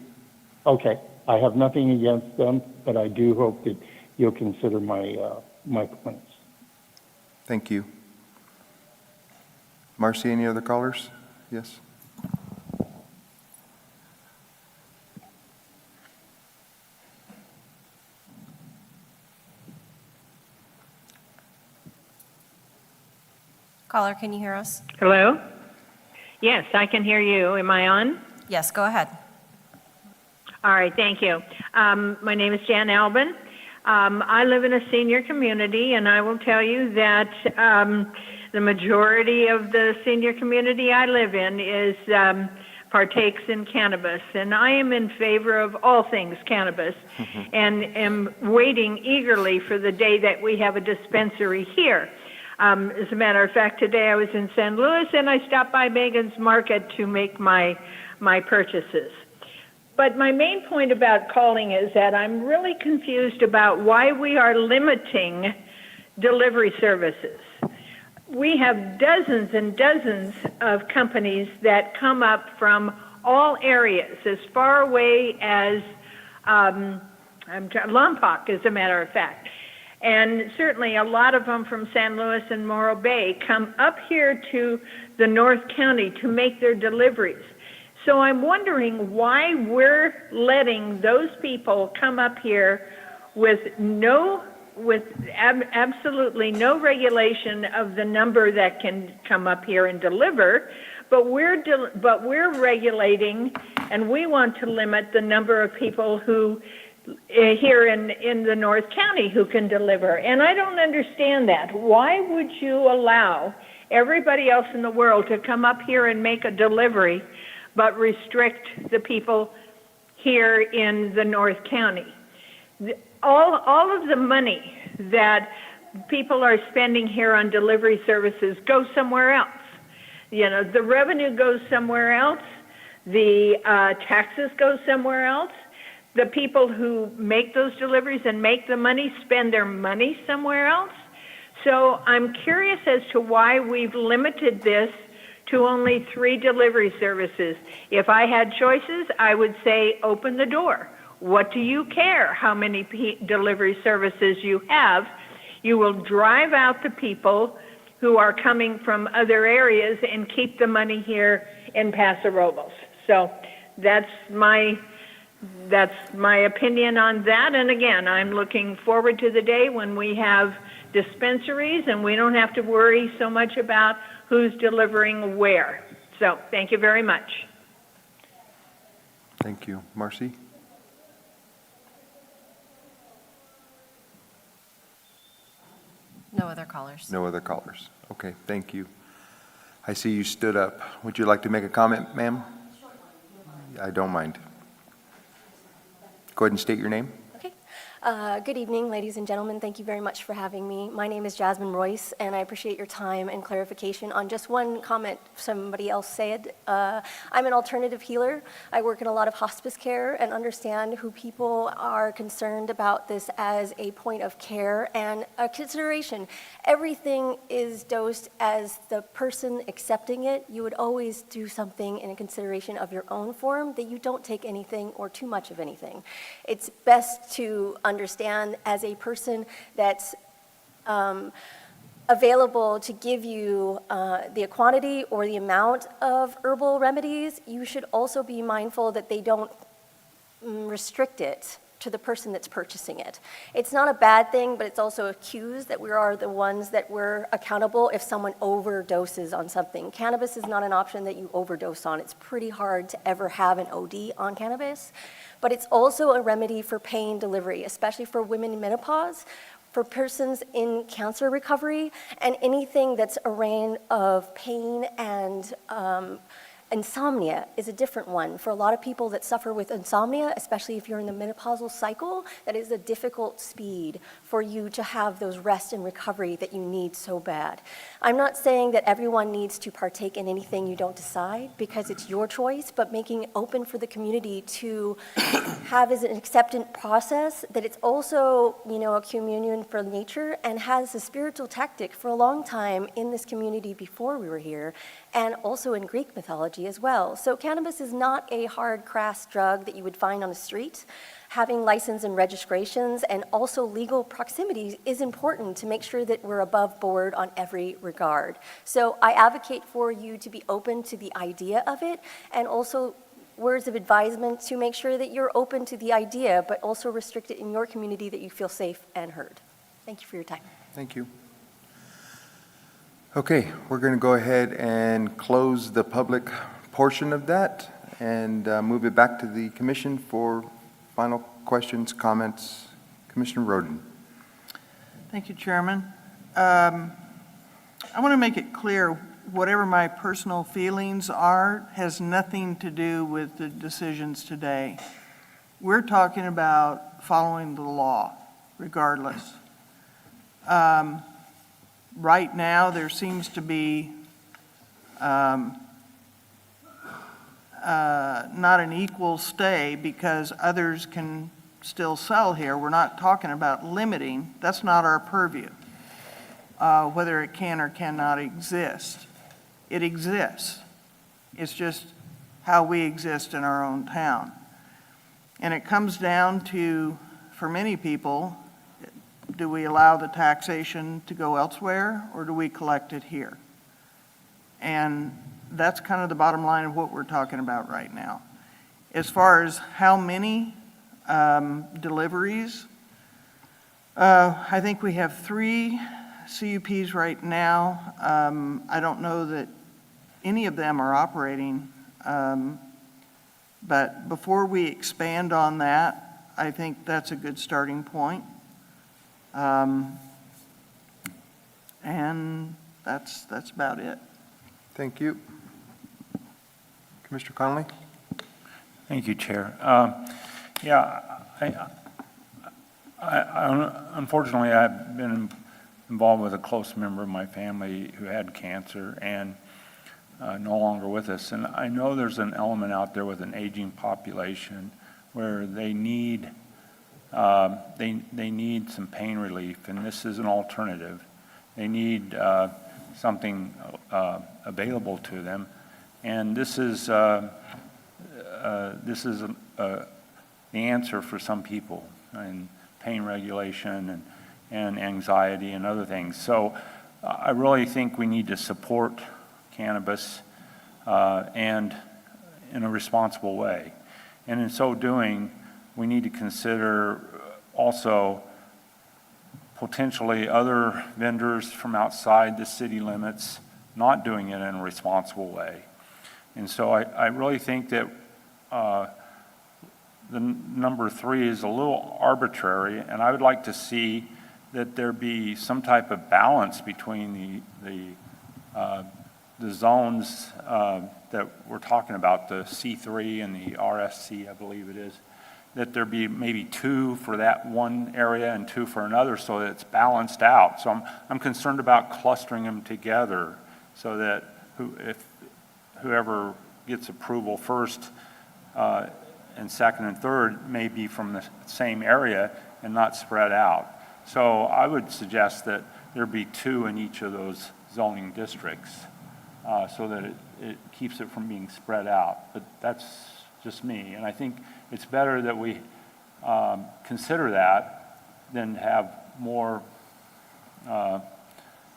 okay, I have nothing against them, but I do hope that you'll consider my points. Thank you. Marcy, any other callers? Yes? Caller, can you hear us? Hello? Yes, I can hear you. Am I on? Yes, go ahead. All right, thank you. My name is Jan Albin. I live in a senior community, and I will tell you that the majority of the senior community I live in is partakes in cannabis, and I am in favor of all things cannabis, and am waiting eagerly for the day that we have a dispensary here. As a matter of fact, today I was in San Luis, and I stopped by Megan's Market to make my purchases. But my main point about calling is that I'm really confused about why we are limiting delivery services. We have dozens and dozens of companies that come up from all areas, as far away as Lompoc, as a matter of fact. And certainly a lot of them from San Luis and Morro Bay come up here to the North County to make their deliveries. So I'm wondering why we're letting those people come up here with absolutely no regulation of the number that can come up here and deliver, but we're regulating, and we want to limit the number of people who here in the North County who can deliver. And I don't understand that. Why would you allow everybody else in the world to come up here and make a delivery, but restrict the people here in the North County? All of the money that people are spending here on delivery services goes somewhere else. You know, the revenue goes somewhere else. The taxes go somewhere else. The people who make those deliveries and make the money spend their money somewhere else. So I'm curious as to why we've limited this to only 3 delivery services. If I had choices, I would say open the door. What do you care how many delivery services you have? You will drive out the people who are coming from other areas and keep the money here in Paso Robles. So that's my opinion on that. And again, I'm looking forward to the day when we have dispensaries and we don't have to worry so much about who's delivering where. So thank you very much. Thank you. Marcy? No other callers. No other callers. Okay, thank you. I see you stood up. Would you like to make a comment, ma'am? I don't mind. Go ahead and state your name. Okay. Good evening, ladies and gentlemen. Thank you very much for having me. My name is Jasmine Royce, and I appreciate your time and clarification on just one comment somebody else said. I'm an alternative healer. I work in a lot of hospice care and understand who people are concerned about this as a point of care and a consideration. Everything is dosed as the person accepting it. You would always do something in consideration of your own form, that you don't take anything or too much of anything. It's best to understand as a person that's available to give you the quantity or the amount of herbal remedies, you should also be mindful that they don't restrict it to the person that's purchasing it. It's not a bad thing, but it's also a cue that we are the ones that we're accountable if someone overdoses on something. Cannabis is not an option that you overdose on. It's pretty hard to ever have an OD on cannabis, but it's also a remedy for pain delivery, especially for women in menopause, for persons in cancer recovery, and anything that's a reign of pain and Insomnia is a different one. For a lot of people that suffer with insomnia, especially if you're in the menopausal cycle, that is a difficult speed for you to have those rest and recovery that you need so bad. I'm not saying that everyone needs to partake in anything you don't decide, because it's your choice, but making it open for the community to have as an acceptant process, that it's also, a communion for nature and has a spiritual tactic for a long time in this community before we were here, and also in Greek mythology as well. So cannabis is not a hard, crass drug that you would find on the street. Having license and registrations and also legal proximity is important to make sure that we're above board on every regard. So I advocate for you to be open to the idea of it, and also words of advisement to make sure that you're open to the idea, but also restrict it in your community that you feel safe and heard. Thank you for your time. Thank you. Okay, we're going to go ahead and close the public portion of that and move it back to the commission for final questions, comments. Commissioner Roden. Thank you, Chairman. I want to make it clear, whatever my personal feelings are has nothing to do with the decisions today. We're talking about following the law, regardless. Right now, there seems to be not an equal stay because others can still sell here. We're not talking about limiting. That's not our purview, whether it can or cannot exist. It exists. It's just how we exist in our own town. And it comes down to, for many people, do we allow the taxation to go elsewhere, or do we collect it here? And that's kind of the bottom line of what we're talking about right now. As far as how many deliveries, I think we have 3 CUPs right now. I don't know that any of them are operating, but before we expand on that, I think that's a good starting point. And that's about it. Thank you. Commissioner Connolly? Thank you, Chair. Unfortunately, I've been involved with a close member of my family who had cancer and no longer with us. And I know there's an element out there with an aging population where they need they need some pain relief, and this is an alternative. They need something available to them, and this is the answer for some people in pain regulation and anxiety and other things. So I really think we need to support cannabis and in a responsible way. And in so doing, we need to consider also potentially other vendors from outside the city limits not doing it in a responsible way. And so I really think that the number 3 is a little arbitrary, and I would like to see that there be some type of balance between the zones that we're talking about, the C3 and the RSC, I believe it is, that there be maybe 2 for that one area and 2 for another so that it's balanced out. So I'm concerned about clustering them together so that whoever gets approval first and second and third may be from the same area and not spread out. So I would suggest that there be 2 in each of those zoning districts so that it keeps it from being spread out. But that's just me. And I think it's better that we consider that than have more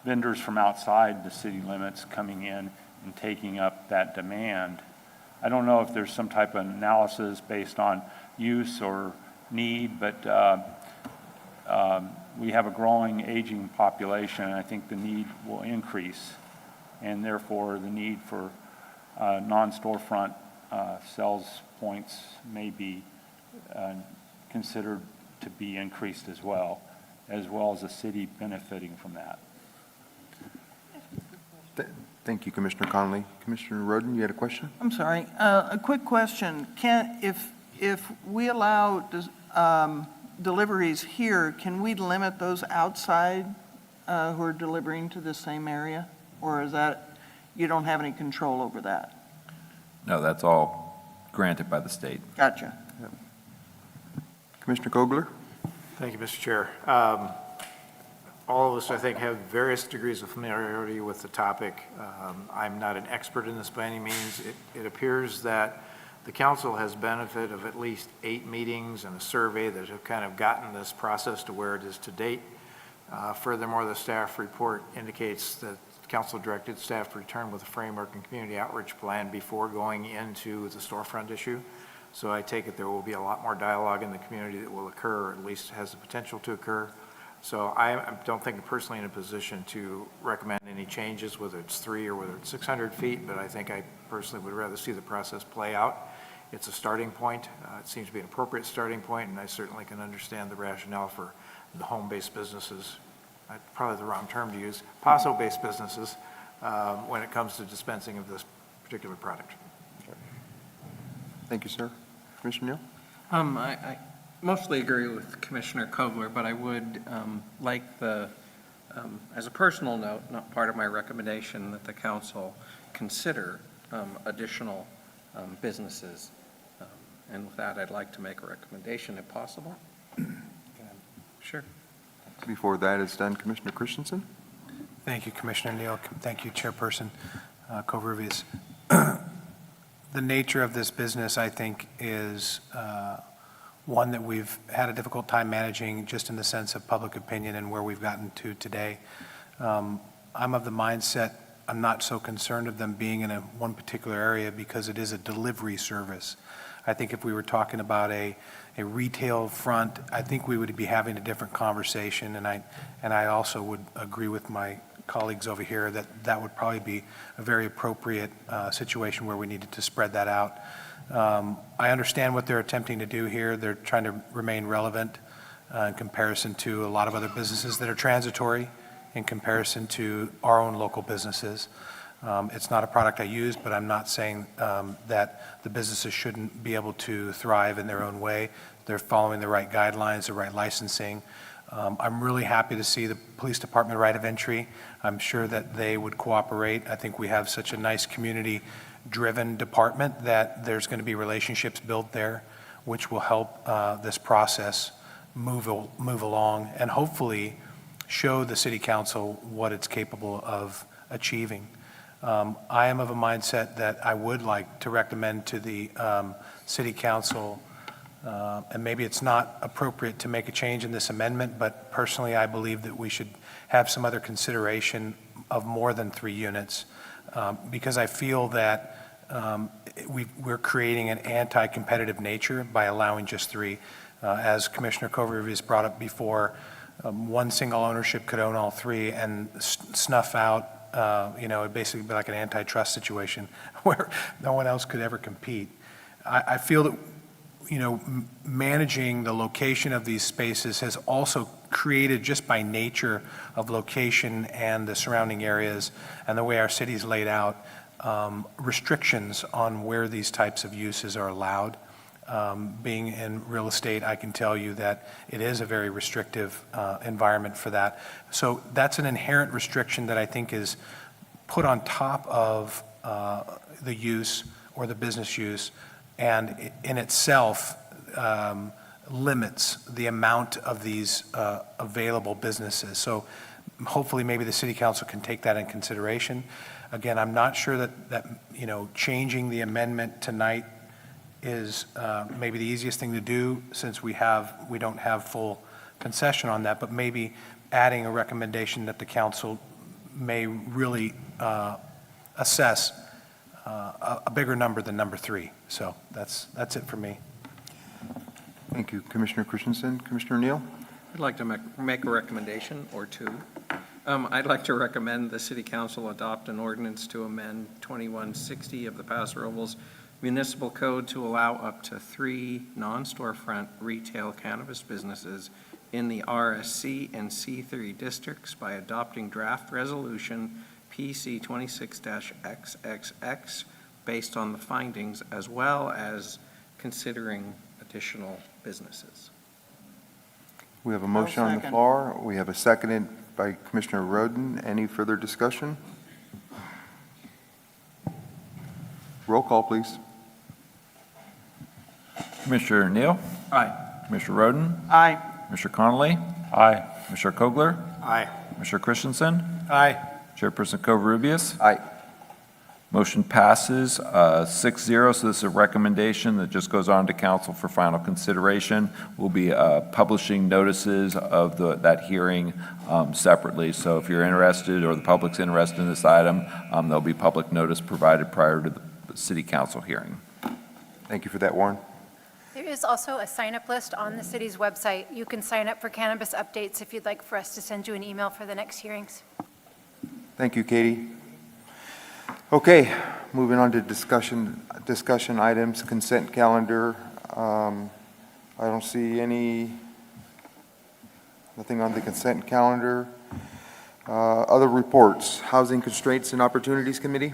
vendors from outside the city limits coming in and taking up that demand. I don't know if there's some type of analysis based on use or need, but we have a growing, aging population, and I think the need will increase, and therefore the need for non-storefront sales points may be considered to be increased as well as the city benefiting from that. Thank you, Commissioner Conley. Commissioner Roden, you had a question? I'm sorry, a quick question. If we allow deliveries here, can we limit those outside who are delivering to the same area? Or is that, you don't have any control over that? No, that's all granted by the state. Gotcha. Commissioner Kogler? Thank you, Mr. Chair. All of us, I think, have various degrees of familiarity with the topic. I'm not an expert in this by any means. It appears that the council has benefit of at least 8 meetings and a survey that have kind of gotten this process to where it is to date. Furthermore, the staff report indicates that council directed staff to return with a framework and community outreach plan before going into the storefront issue. So I take it there will be a lot more dialogue in the community that will occur, or at least has the potential to occur. So I don't think I'm personally in a position to recommend any changes, whether it's 3 or whether it's 600 feet, but I think I personally would rather see the process play out. It's a starting point. It seems to be an appropriate starting point, and I certainly can understand the rationale for the home-based businesses, probably the wrong term to use, Paso-based businesses, when it comes to dispensing of this particular product. Thank you, sir. Commissioner Neal? I mostly agree with Commissioner Kogler, but I would like the, as a personal note, not part of my recommendation, that the council consider additional businesses. And with that, I'd like to make a recommendation if possible. Sure. Before that is done, Commissioner Christensen? Thank you, Commissioner Neal. Thank you, Chairperson Covarrubias. The nature of this business, I think, is one that we've had a difficult time managing just in the sense of public opinion and where we've gotten to today. I'm of the mindset I'm not so concerned of them being in one particular area because it is a delivery service. I think if we were talking about a retail front, I think we would be having a different conversation, and I also would agree with my colleagues over here that that would probably be a very appropriate situation where we needed to spread that out. I understand what they're attempting to do here. They're trying to remain relevant in comparison to a lot of other businesses that are transitory in comparison to our own local businesses. It's not a product I use, but I'm not saying that the businesses shouldn't be able to thrive in their own way. They're following the right guidelines, the right licensing. I'm really happy to see the police department right of entry. I'm sure that they would cooperate. I think we have such a nice community-driven department that there's going to be relationships built there, which will help this process move along and hopefully show the city council what it's capable of achieving. I am of a mindset that I would like to recommend to the city council, and maybe it's not appropriate to make a change in this amendment, but personally I believe that we should have some other consideration of more than 3 units, because I feel that we're creating an anti-competitive nature by allowing just 3. As Commissioner Covarrubias brought up before, one single ownership could own all 3 and snuff out, it'd basically be like an antitrust situation where no one else could ever compete. I feel that, managing the location of these spaces has also created, just by nature of location and the surrounding areas and the way our city's laid out, restrictions on where these types of uses are allowed. Being in real estate, I can tell you that it is a very restrictive environment for that. So that's an inherent restriction that I think is put on top of the use or the business use, and in itself limits the amount of these available businesses. So hopefully maybe the city council can take that in consideration. Again, I'm not sure that changing the amendment tonight is maybe the easiest thing to do, since we don't have full concession on that, but maybe adding a recommendation that the council may really assess a bigger number than number 3. So that's it for me. Thank you, Commissioner Christensen. Commissioner Neal? I'd like to make a recommendation or 2. I'd like to recommend the city council adopt an ordinance to amend 2160 of the Paso Robles Municipal Code to allow up to 3 non-storefront retail cannabis businesses in the RSC and C3 districts by adopting draft resolution PC 26-XXX based on the findings as well as considering additional businesses. We have a motion on the second. floor. We have a seconded by Commissioner Roden. Any further discussion? Roll call, please. Commissioner Neal? Aye. Commissioner Roden? Aye. Commissioner Connolly? Aye. Commissioner Kogler? Aye. Commissioner Christensen? Aye. Chairperson Covarrubias? Aye. Motion passes 6-0, so this is a recommendation that just goes on to council for final consideration. We'll be publishing notices of that hearing separately, so if you're interested or the public's interested in this item, there'll be public notice provided prior to the city council hearing. Thank you for that, Warren. There is also a sign-up list on the city's website. You can sign up for cannabis updates if you'd like for us to send you an email for the next hearings. Thank you, Katie. Okay, moving on to discussion items, consent calendar. I don't see nothing on the consent calendar. Other reports, Housing Constraints and Opportunities Committee.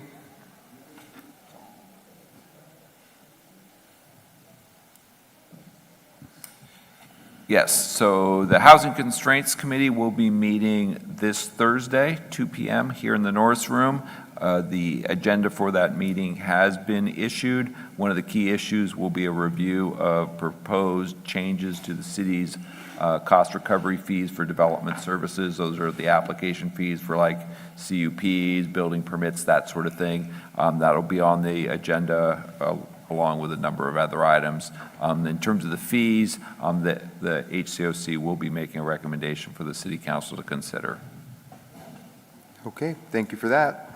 Yes, so the Housing Constraints Committee will be meeting this Thursday, 2 p.m. here in the Norris Room. The agenda for that meeting has been issued. One of the key issues will be a review of proposed changes to the city's cost recovery fees for development services. Those are the application fees for like CUPs, building permits, that sort of thing. That'll be on the agenda along with a number of other items. In terms of the fees, the HCOC will be making a recommendation for the City Council to consider. Okay, thank you for that.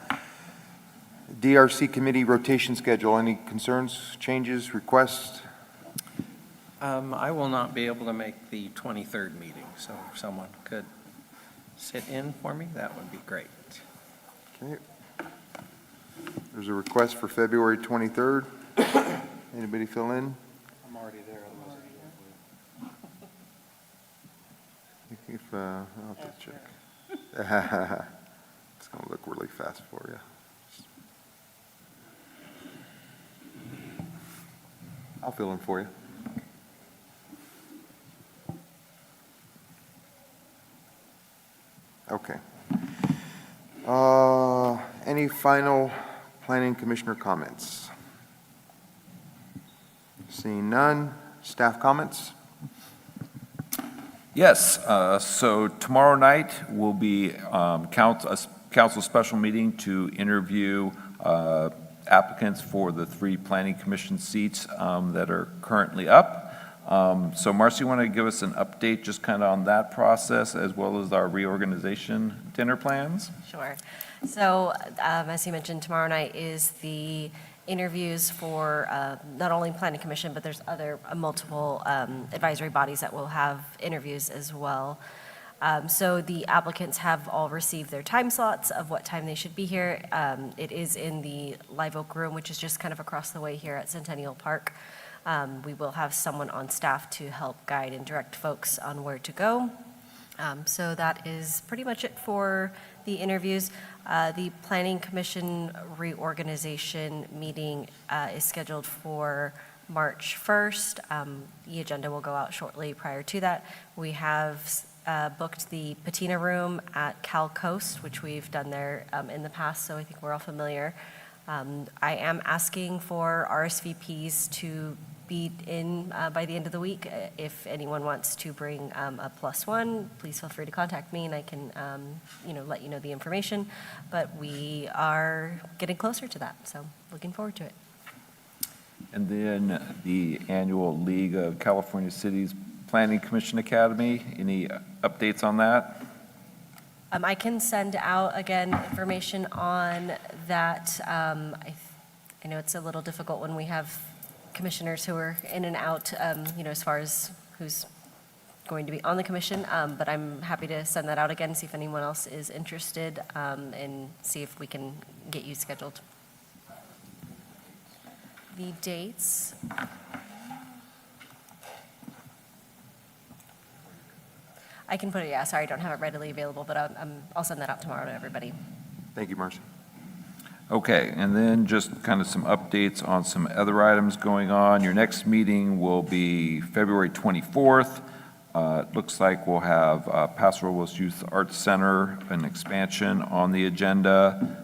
DRC Committee rotation schedule, any concerns, changes, requests? I will not be able to make the 23rd meeting, so if someone could sit in for me, that would be great. Okay. There's a request for February 23rd. Anybody fill in? I'm already there. If, I'll have to check. It's going to look really fast for you. I'll fill in for you. Okay. Any final planning commissioner comments? Seeing none. Staff comments? Yes, so tomorrow night will be a council special meeting to interview applicants for the 3 planning commission seats that are currently up. So Marcy, you want to give us an update just kind of on that process as well as our reorganization dinner plans? Sure. So as you mentioned, tomorrow night is the interviews for not only planning commission, but there's other multiple advisory bodies that will have interviews as well. So the applicants have all received their time slots of what time they should be here. It is in the Live Oak Room, which is just kind of across the way here at Centennial Park. We will have someone on staff to help guide and direct folks on where to go. So that is pretty much it for the interviews. The Planning Commission reorganization meeting is scheduled for March 1st. The agenda will go out shortly prior to that. We have booked the Patina Room at Cal Coast, which we've done there in the past, so I think we're all familiar. I am asking for RSVPs to be in by the end of the week. If anyone wants to bring a +1, please feel free to contact me and I can let you know the information. But we are getting closer to that, so looking forward to it. And then the annual League of California Cities Planning Commission Academy, any updates on that? I can send out, again, information on that. I know it's a little difficult when we have commissioners who are in and out, as far as who's going to be on the commission, but I'm happy to send that out again, see if anyone else is interested, and see if we can get you scheduled. The dates. I can put it, yeah, sorry, I don't have it readily available, but I'll send that out tomorrow to everybody. Thank you, Marcy. Okay, and then just kind of some updates on some other items going on. Your next meeting will be February 24th. It looks like we'll have Paso Robles Youth Arts Center, an expansion on the agenda.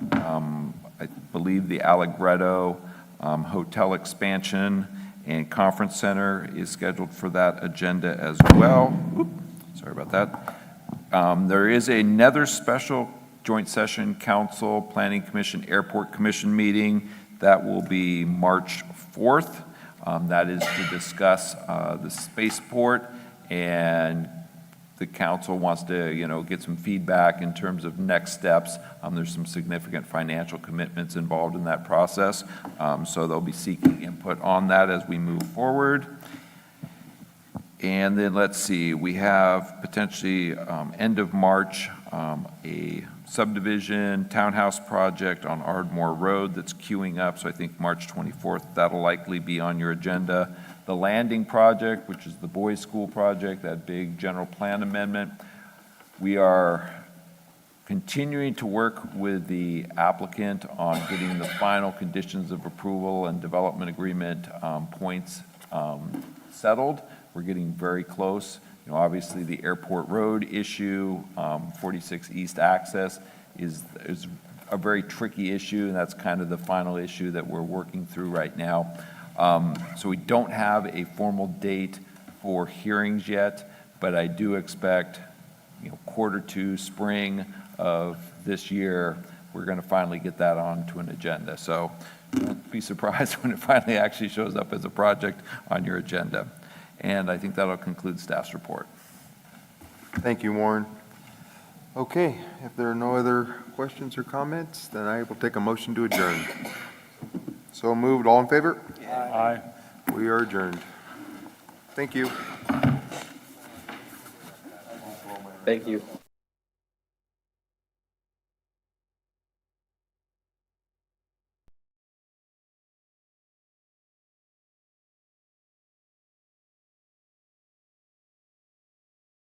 I believe the Allegretto Hotel expansion and Conference Center is scheduled for that agenda as well. Sorry about that. There is another special joint session, Council, Planning Commission, Airport Commission meeting. That will be March 4th. That is to discuss the spaceport, and the council wants to, get some feedback in terms of next steps. There's some significant financial commitments involved in that process, so they'll be seeking input on that as we move forward. And then let's see, we have potentially end of March, a subdivision townhouse project on Ardmore Road that's queuing up, so I think March 24th, that'll likely be on your agenda. The landing project, which is the boys' school project, that big general plan amendment, we are continuing to work with the applicant on getting the final conditions of approval and development agreement points settled. We're getting very close. Obviously, the airport road issue, 46 East access is a very tricky issue, and that's kind of the final issue that we're working through right now. So we don't have a formal date for hearings yet, but I do expect, Q2, spring of this year, we're going to finally get that onto an agenda. So don't be surprised when it finally actually shows up as a project on your agenda. And I think that'll conclude staff's report. Thank you, Warren. Okay, if there are no other questions or comments, then I will take a motion to adjourn. So moved. All in favor? Aye. We are adjourned. Thank you. Thank you.